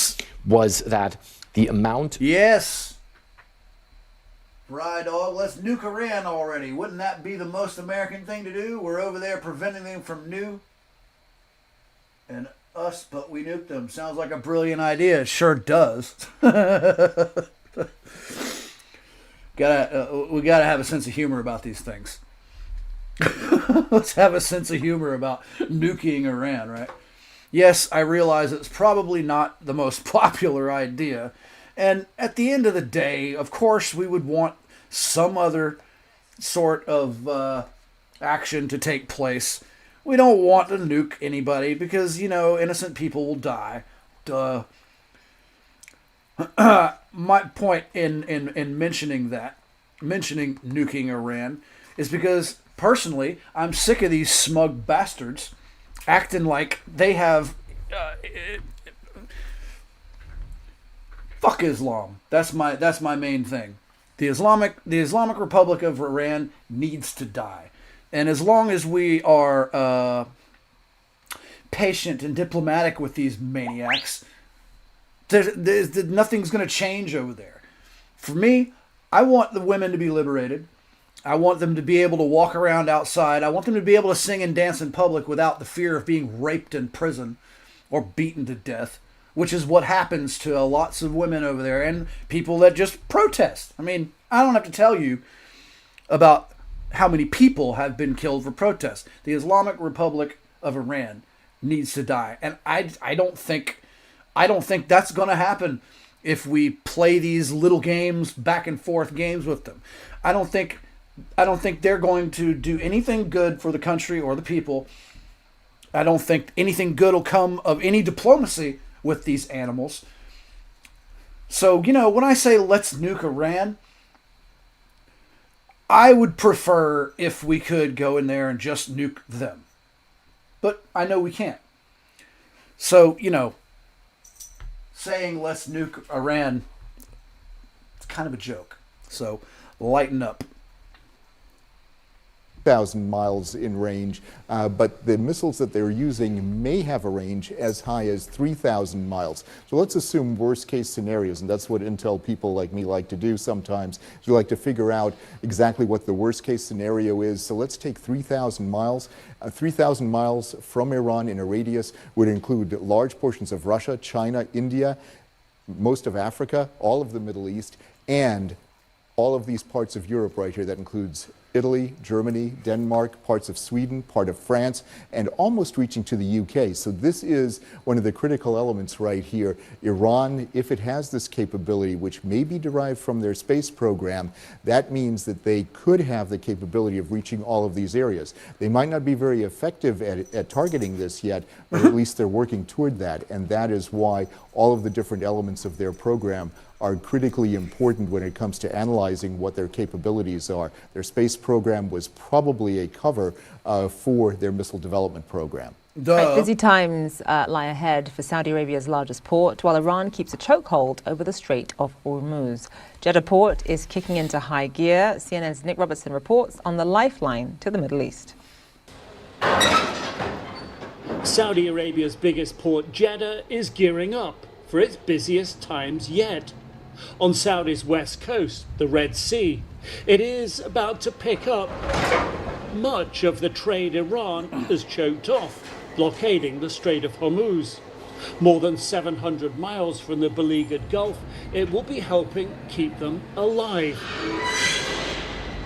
was that the amount... Right, dog, let's nuke Iran already. Wouldn't that be the most American thing to do? We're over there preventing them from and us, but we nuked them. Sounds like a brilliant idea. It sure does. We gotta have a sense of humor about these things. Let's have a sense of humor about nuking Iran, right? Yes, I realize it's probably not the most popular idea. And at the end of the day, of course, we would want some other sort of action to take place. We don't want to nuke anybody because, innocent people will die. Duh. My point in mentioning nuking Iran is because, personally, I'm sick of these smug bastards acting like they have... fuck Islam. That's my main thing. The Islamic Republic of Iran needs to die. And as long as we are patient and diplomatic with these maniacs, nothing's going to change over there. For me, I want the women to be liberated. I want them to be able to walk around outside. I want them to be able to sing and dance in public without the fear of being raped in prison or beaten to death, which is what happens to lots of women over there and people that just protest. I mean, I don't have to tell you about how many people have been killed for protest. The Islamic Republic of Iran needs to die. And I don't think that's going to happen if we play these little games, back and forth games with them. I don't think they're going to do anything good for the country or the people. I don't think anything good will come of any diplomacy with these animals. So, when I say let's nuke Iran, I would prefer if we could go in there and just nuke them. But I know we can't. So, saying let's nuke Iran, it's kind of a joke. So, lighten up. 1,000 miles in range, but the missiles that they're using may have a range as high as 3,000 miles. So let's assume worst case scenarios, and that's what intel people like me like to do sometimes. You like to figure out exactly what the worst case scenario is. So let's take 3,000 miles. 3,000 miles from Iran in a radius would include large portions of Russia, China, India, most of Africa, all of the Middle East, and all of these parts of Europe right here. That includes Italy, Germany, Denmark, parts of Sweden, part of France, and almost reaching to the UK. So this is one of the critical elements right here. Iran, if it has this capability, which may be derived from their space program, that means that they could have the capability of reaching all of these areas. They might not be very effective at targeting this yet, but at least they're working toward that. And that is why all of the different elements of their program are critically important when it comes to analyzing what their capabilities are. Their space program was probably a cover for their missile development program. Right, busy times lie ahead for Saudi Arabia's largest port, while Iran keeps a chokehold over the Strait of Hormuz. Jeddah Port is kicking into high gear. CNN's Nick Robertson reports on the lifeline to the Middle East. Saudi Arabia's biggest port, Jeddah, is gearing up for its busiest times yet. On Saudi's west coast, the Red Sea, it is about to pick up much of the trade Iran has choked off, blockading the Strait of Hormuz. More than 700 miles from the beleaguered Gulf, it will be helping keep them alive.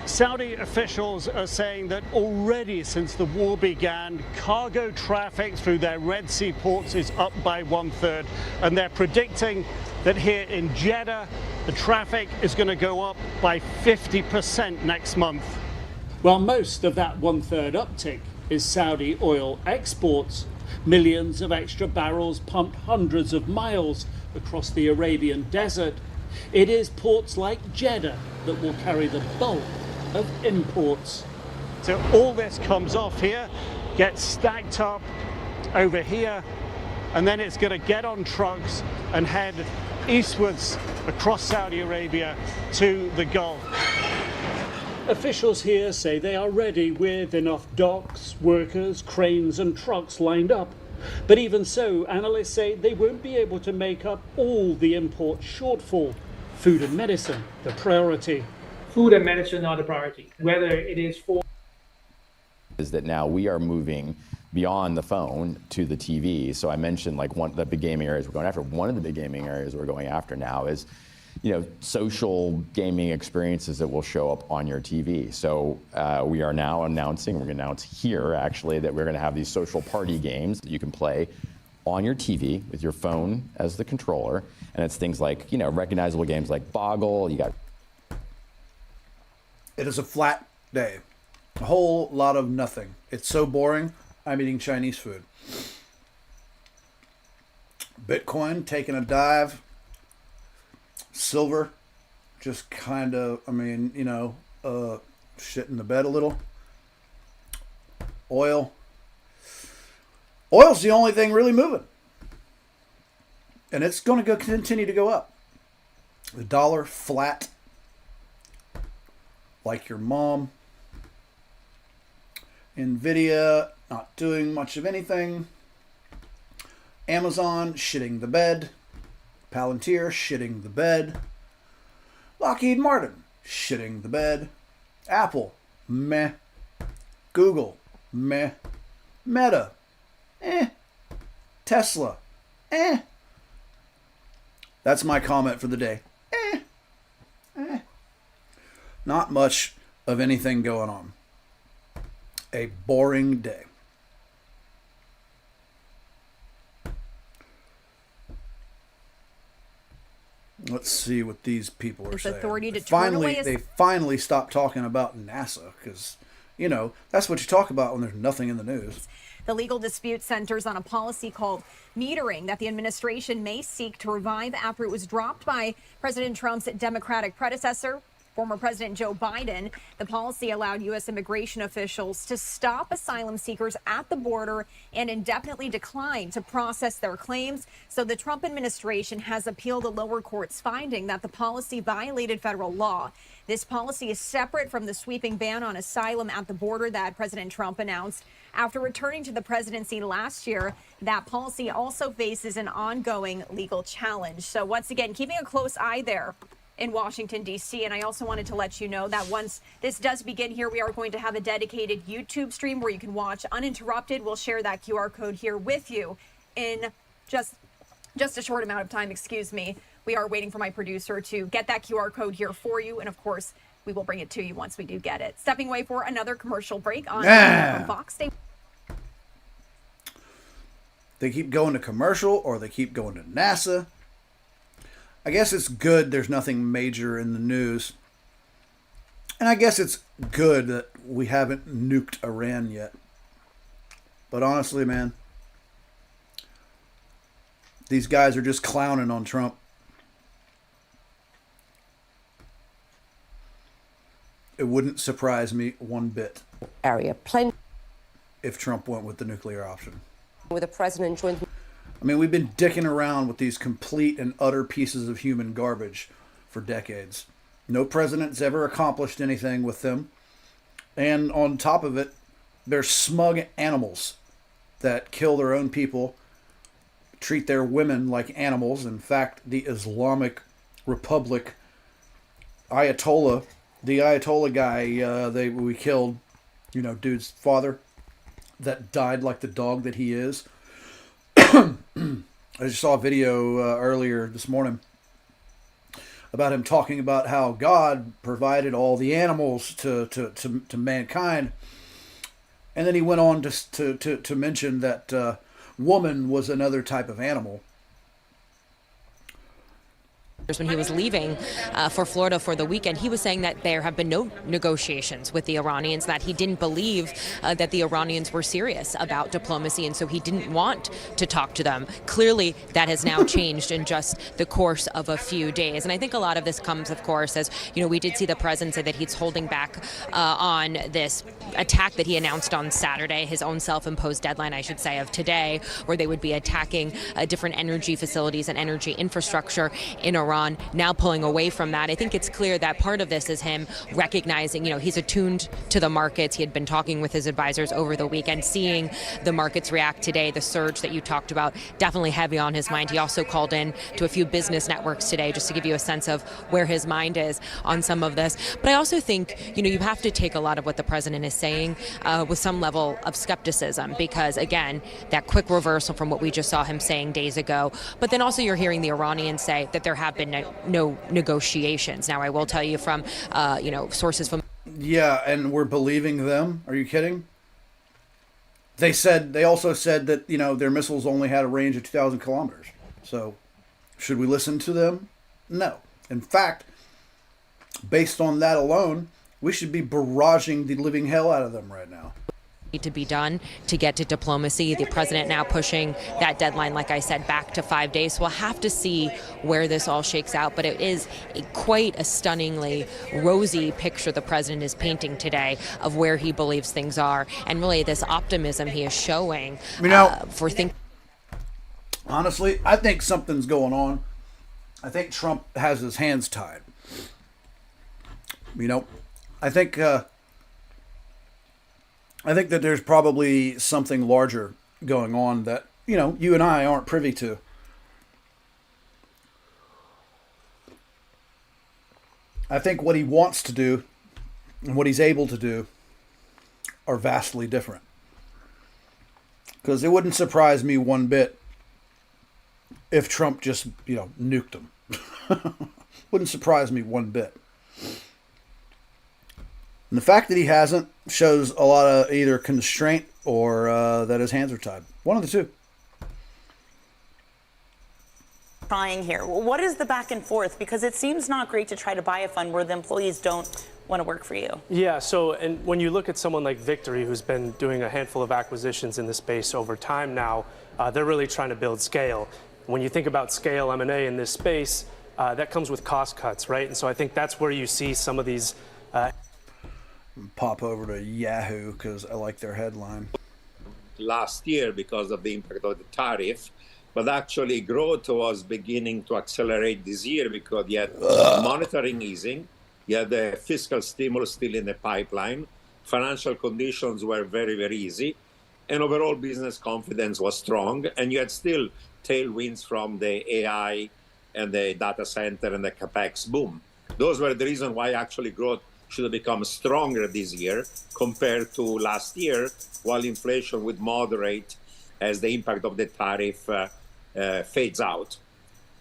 Saudi officials are saying that already since the war began, cargo traffic through their Red Sea ports is up by 1/3, and they're predicting that here in Jeddah, the traffic is going to go up by 50% next month. While most of that 1/3 uptick is Saudi oil exports, millions of extra barrels pumped hundreds of miles across the Arabian desert. It is ports like Jeddah that will carry the bulk of imports. So all this comes off here, gets stacked up over here, and then it's going to get on trucks and head eastwards across Saudi Arabia to the Gulf. Officials here say they are ready with enough docks, workers, cranes and trucks lined up. But even so, analysts say they won't be able to make up all the import shortfall. Food and medicine, the priority. Food and medicine are the priority, whether it is for... Is that now we are moving beyond the phone to the TV. So I mentioned like one of the big gaming areas we're going after. One of the big gaming areas we're going after now is, social gaming experiences that will show up on your TV. So we are now announcing, we're going to announce here actually, that we're going to have these social party games that you can play on your TV with your phone as the controller. And it's things like, recognizable games like Boggle. You got. It is a flat day. A whole lot of nothing. It's so boring, I'm eating Chinese food. Bitcoin taking a dive. Silver just kind of, shit in the bed a little. Oil's the only thing really moving. And it's going to continue to go up. The dollar flat, like your mom. Nvidia not doing much of anything. Amazon shitting the bed. Palantir shitting the bed. Lockheed Martin shitting the bed. Apple, meh. Google, meh. Meta, Tesla, That's my comment for the day. Not much of anything going on. A boring day. Let's see what these people are saying. They finally stopped talking about NASA because, that's what you talk about when there's nothing in the news. The legal dispute centers on a policy called metering that the administration may seek to revive after it was dropped by President Trump's Democratic predecessor, former President Joe Biden. The policy allowed U.S. immigration officials to stop asylum seekers at the border and indefinitely decline to process their claims. So the Trump administration has appealed the lower court's finding that the policy violated federal law. This policy is separate from the sweeping ban on asylum at the border that President Trump announced after returning to the presidency last year. That policy also faces an ongoing legal challenge. So once again, keeping a close eye there in Washington, D.C. And I also wanted to let you know that once this does begin here, we are going to have a dedicated YouTube stream where you can watch uninterrupted. We'll share that QR code here with you in just a short amount of time. Excuse me. We are waiting for my producer to get that QR code here for you. And of course, we will bring it to you once we do get it. Stepping away for another commercial break on from Fox. They keep going to commercial or they keep going to NASA. I guess it's good there's nothing major in the news. And I guess it's good that we haven't nuked Iran yet. But honestly, man, these guys are just clowning on Trump. It wouldn't surprise me one bit. If Trump went with the nuclear option. With the president joined. We've been dicking around with these complete and utter pieces of human garbage for decades. No president's ever accomplished anything with them. And on top of it, they're smug animals that kill their own people, treat their women like animals. In fact, the Islamic Republic Ayatollah, the Ayatollah guy we killed, dude's father that died like the dog that he is. I just saw a video earlier this morning about him talking about how God provided all the animals to mankind. And then he went on to mention that woman was another type of animal. When he was leaving for Florida for the weekend, he was saying that there have been no negotiations with the Iranians, that he didn't believe that the Iranians were serious about diplomacy, and so he didn't want to talk to them. Clearly, that has now changed in just the course of a few days. And I think a lot of this comes, of course, as we did see the president say that he's holding back on this attack that he announced on Saturday, his own self-imposed deadline, I should say, of today, where they would be attacking different energy facilities and energy infrastructure in Iran. Now pulling away from that. I think it's clear that part of this is him recognizing, he's attuned to the markets. He had been talking with his advisors over the weekend, seeing the markets react today, the surge that you talked about, definitely heavy on his mind. He also called in to a few business networks today just to give you a sense of where his mind is on some of this. But I also think, you have to take a lot of what the president is saying with some level of skepticism, because again, that quick reversal from what we just saw him saying days ago. But then also you're hearing the Iranians say that there have been no negotiations. Now, I will tell you from, sources from. Yeah, and we're believing them. Are you kidding? They also said that, their missiles only had a range of 2,000 kilometers. So should we listen to them? No. In fact, based on that alone, We should be barraging the living hell out of them right now. To be done to get to diplomacy. The president now pushing that deadline, like I said, back to 5 days. So we'll have to see where this all shakes out. But it is quite a stunningly rosy picture the president is painting today of where he believes things are, and really this optimism he is showing for things. Honestly, I think something's going on. I think Trump has his hands tied. I think that there's probably something larger going on that, you and I aren't privy to. I think what he wants to do and what he's able to do are vastly different. Because it wouldn't surprise me one bit if Trump just, nuked him. Wouldn't surprise me one bit. And the fact that he hasn't shows a lot of either constraint or that his hands are tied. One of the two. Trying here. What is the back and forth? Because it seems not great to try to buy a fund where the employees don't want to work for you. Yeah, and when you look at someone like Victory, who's been doing a handful of acquisitions in the space over time now, they're really trying to build scale. When you think about scale M&A in this space, that comes with cost cuts, right? And so I think that's where you see some of these pop over to Yahoo because I like their headline. Last year because of the impact of the tariff, but actually growth was beginning to accelerate this year because you had monetary easing, you had the fiscal stimulus still in the pipeline, financial conditions were very, very easy, and overall business confidence was strong, and you had still tailwinds from the AI and the data center and the capex boom. Those were the reason why actually growth should have become stronger this year compared to last year, while inflation would moderate as the impact of the tariff fades out.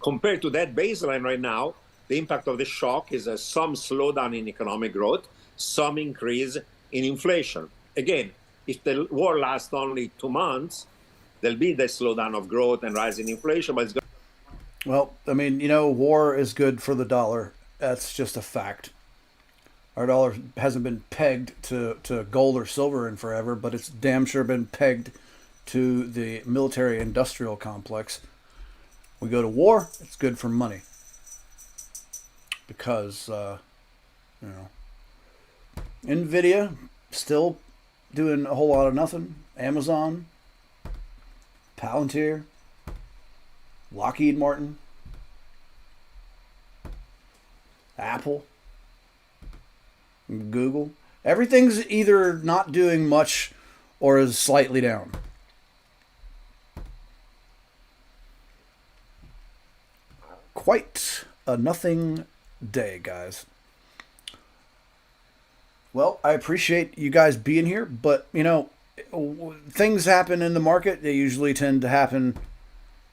Compared to that baseline right now, the impact of the shock is some slowdown in economic growth, some increase in inflation. Again, if the war lasts only 2 months, there'll be the slowdown of growth and rise in inflation, but it's going. Well, war is good for the dollar. That's just a fact. Our dollar hasn't been pegged to gold or silver in forever, but it's damn sure been pegged to the military-industrial complex. We go to war, it's good for money. Because, NVIDIA still doing a whole lot of nothing. Amazon, Palantir, Lockheed Martin, Apple, Google. Everything's either not doing much or is slightly down. Quite a nothing day, guys. Well, I appreciate you guys being here, but, things happen in the market. They usually tend to happen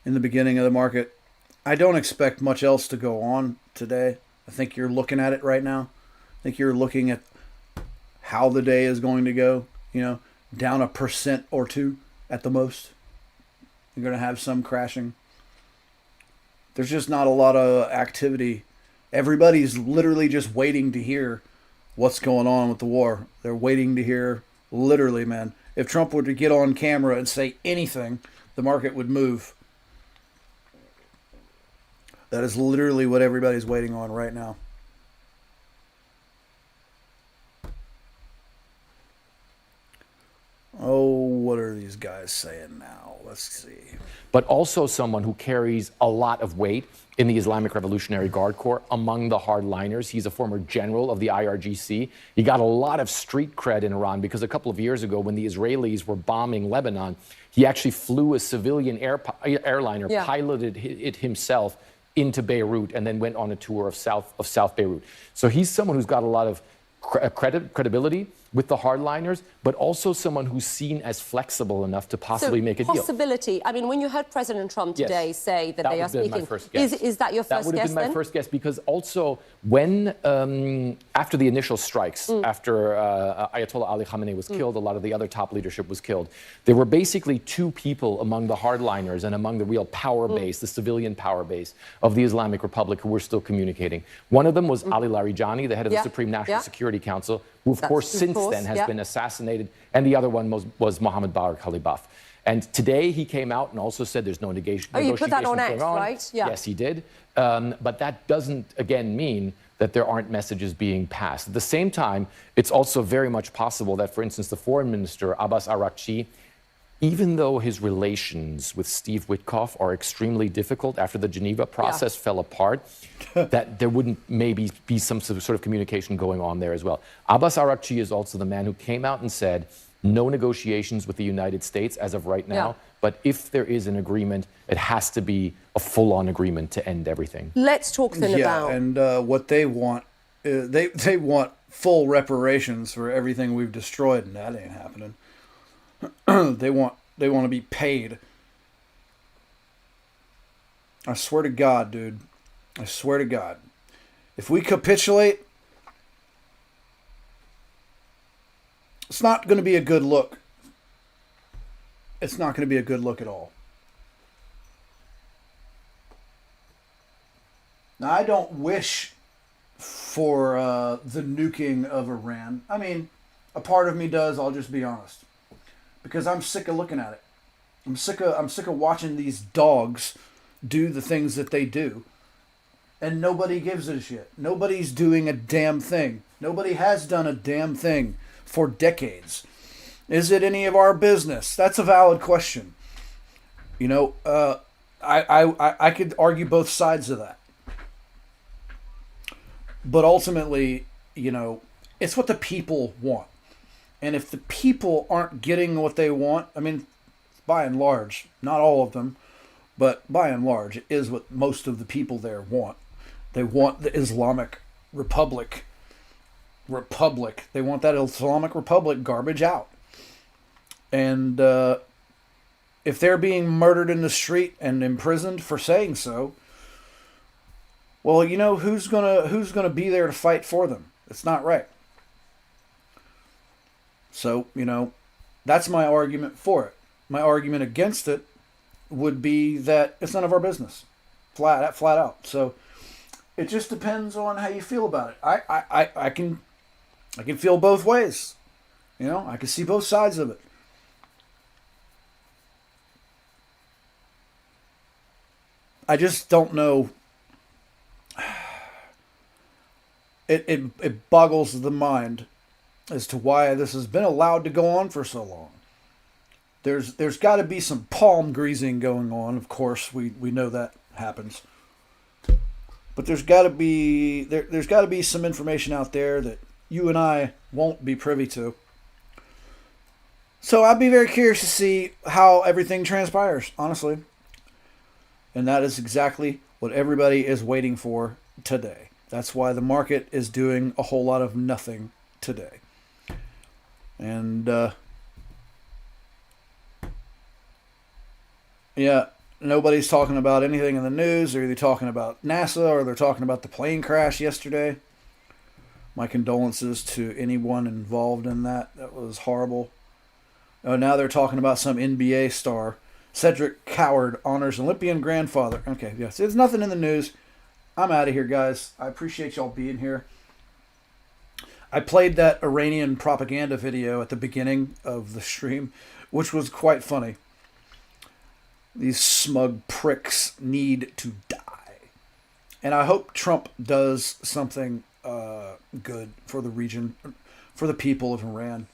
in the beginning of the market. I don't expect much else to go on today. I think you're looking at it right now. I think you're looking at how the day is going to go, down 1% or 2% at the most. You're going to have some crashing. There's just not a lot of activity. Everybody's literally just waiting to hear what's going on with the war. They're waiting to hear, literally, man. If Trump were to get on camera and say anything, the market would move. That is literally what everybody's waiting on right now. Oh, what are these guys saying now? Let's see. But also someone who carries a lot of weight in the Islamic Revolutionary Guard Corps among the hardliners. He's a former general of the IRGC. He got a lot of street cred in Iran because a couple of years ago when the Israelis were bombing Lebanon, he actually flew a civilian airliner, piloted it himself into Beirut, and then went on a tour of South Beirut. So he's someone who's got a lot of credibility with the hardliners, but also someone who's seen as flexible enough to possibly make a deal. Possibility. I mean, when you heard President Trump today say that they are speaking, is that your first guess? That would have been my first guess, because also when, after the initial strikes, after Ayatollah Ali Khamenei was killed, a lot of the other top leadership was killed, there were basically two people among the hardliners and among the real power base, the civilian power base of the Islamic Republic, who were still communicating. One of them was Ali Larijani, the head of the Supreme National Security Council, who of course since then has been assassinated, and the other one was Mohammed Barak Khalibaf. And today he came out and also said there's no negotiation. Oh, you put that on X, right? Yeah. Yes, he did. But that doesn't, again, mean that there aren't messages being passed. At the same time, it's also very much possible that, for instance, the foreign minister, Abbas Araghchi, even though his relations with Steve Witkoff are extremely difficult after the Geneva process fell apart, that there wouldn't maybe be some sort of communication going on there as well. Abbas Araghchi is also the man who came out and said, no negotiations with the United States as of right now, but if there is an agreement, it has to be a full-on agreement to end everything. Let's talk then about... and what they want, they want full reparations for everything we've destroyed, and that ain't happening. They want to be paid. I swear to God, dude. I swear to God. If we capitulate, it's not going to be a good look. It's not going to be a good look at all. Now, I don't wish for the nuking of Iran. I mean, a part of me does, I'll just be honest. Because I'm sick of looking at it. I'm sick of watching these dogs do the things that they do. And nobody gives a shit. Nobody's doing a damn thing. Nobody has done a damn thing for decades. Is it any of our business? That's a valid question. You know, I could argue both sides of that. But ultimately, you know, it's what the people want. And if the people aren't getting what they want, I mean, by and large, not all of them, but by and large, it is what most of the people there want. They want the Islamic Republic. They want that Islamic Republic garbage out. And if they're being murdered in the street and imprisoned for saying so, well, you know, who's gonna be there to fight for them? It's not right. So, you know, that's my argument for it. My argument against it would be that it's none of our business. Flat out. So it just depends on how you feel about it. I can feel both ways. You know, I can see both sides of it. I just don't know. It boggles the mind as to why this has been allowed to go on for so long. There's got to be some palm greasing going on. Of course, we know that happens. But there's got to be some information out there that you and I won't be privy to. So I'd be very curious to see how everything transpires, honestly. And that is exactly what everybody is waiting for today. That's why the market is doing a whole lot of nothing today. And yeah, nobody's talking about anything in the news. They're either talking about NASA or they're talking about the plane crash yesterday. My condolences to anyone involved in that. That was horrible. Oh, now they're talking about some NBA star. Cedric Coward honors Olympian grandfather. Okay, yes, there's nothing in the news. I'm out of here, guys. I appreciate y'all being here. I played that Iranian propaganda video at the beginning of the stream, which was quite funny. These smug pricks need to die. And I hope Trump does something good for the region, for the people of Iran.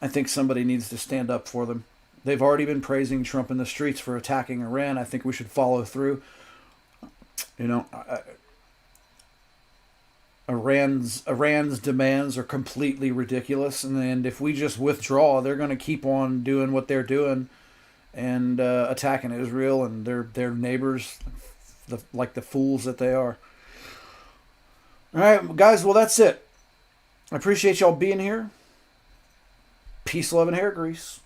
I think somebody needs to stand up for them. They've already been praising Trump in the streets for attacking Iran. I think we should follow through. You know, Iran's demands are completely ridiculous, and if we just withdraw, they're going to keep on doing what they're doing and attacking Israel and their neighbors, like the fools that they are. All right, guys. Well, that's it. I appreciate y'all being here. Peace, love, and hair grease.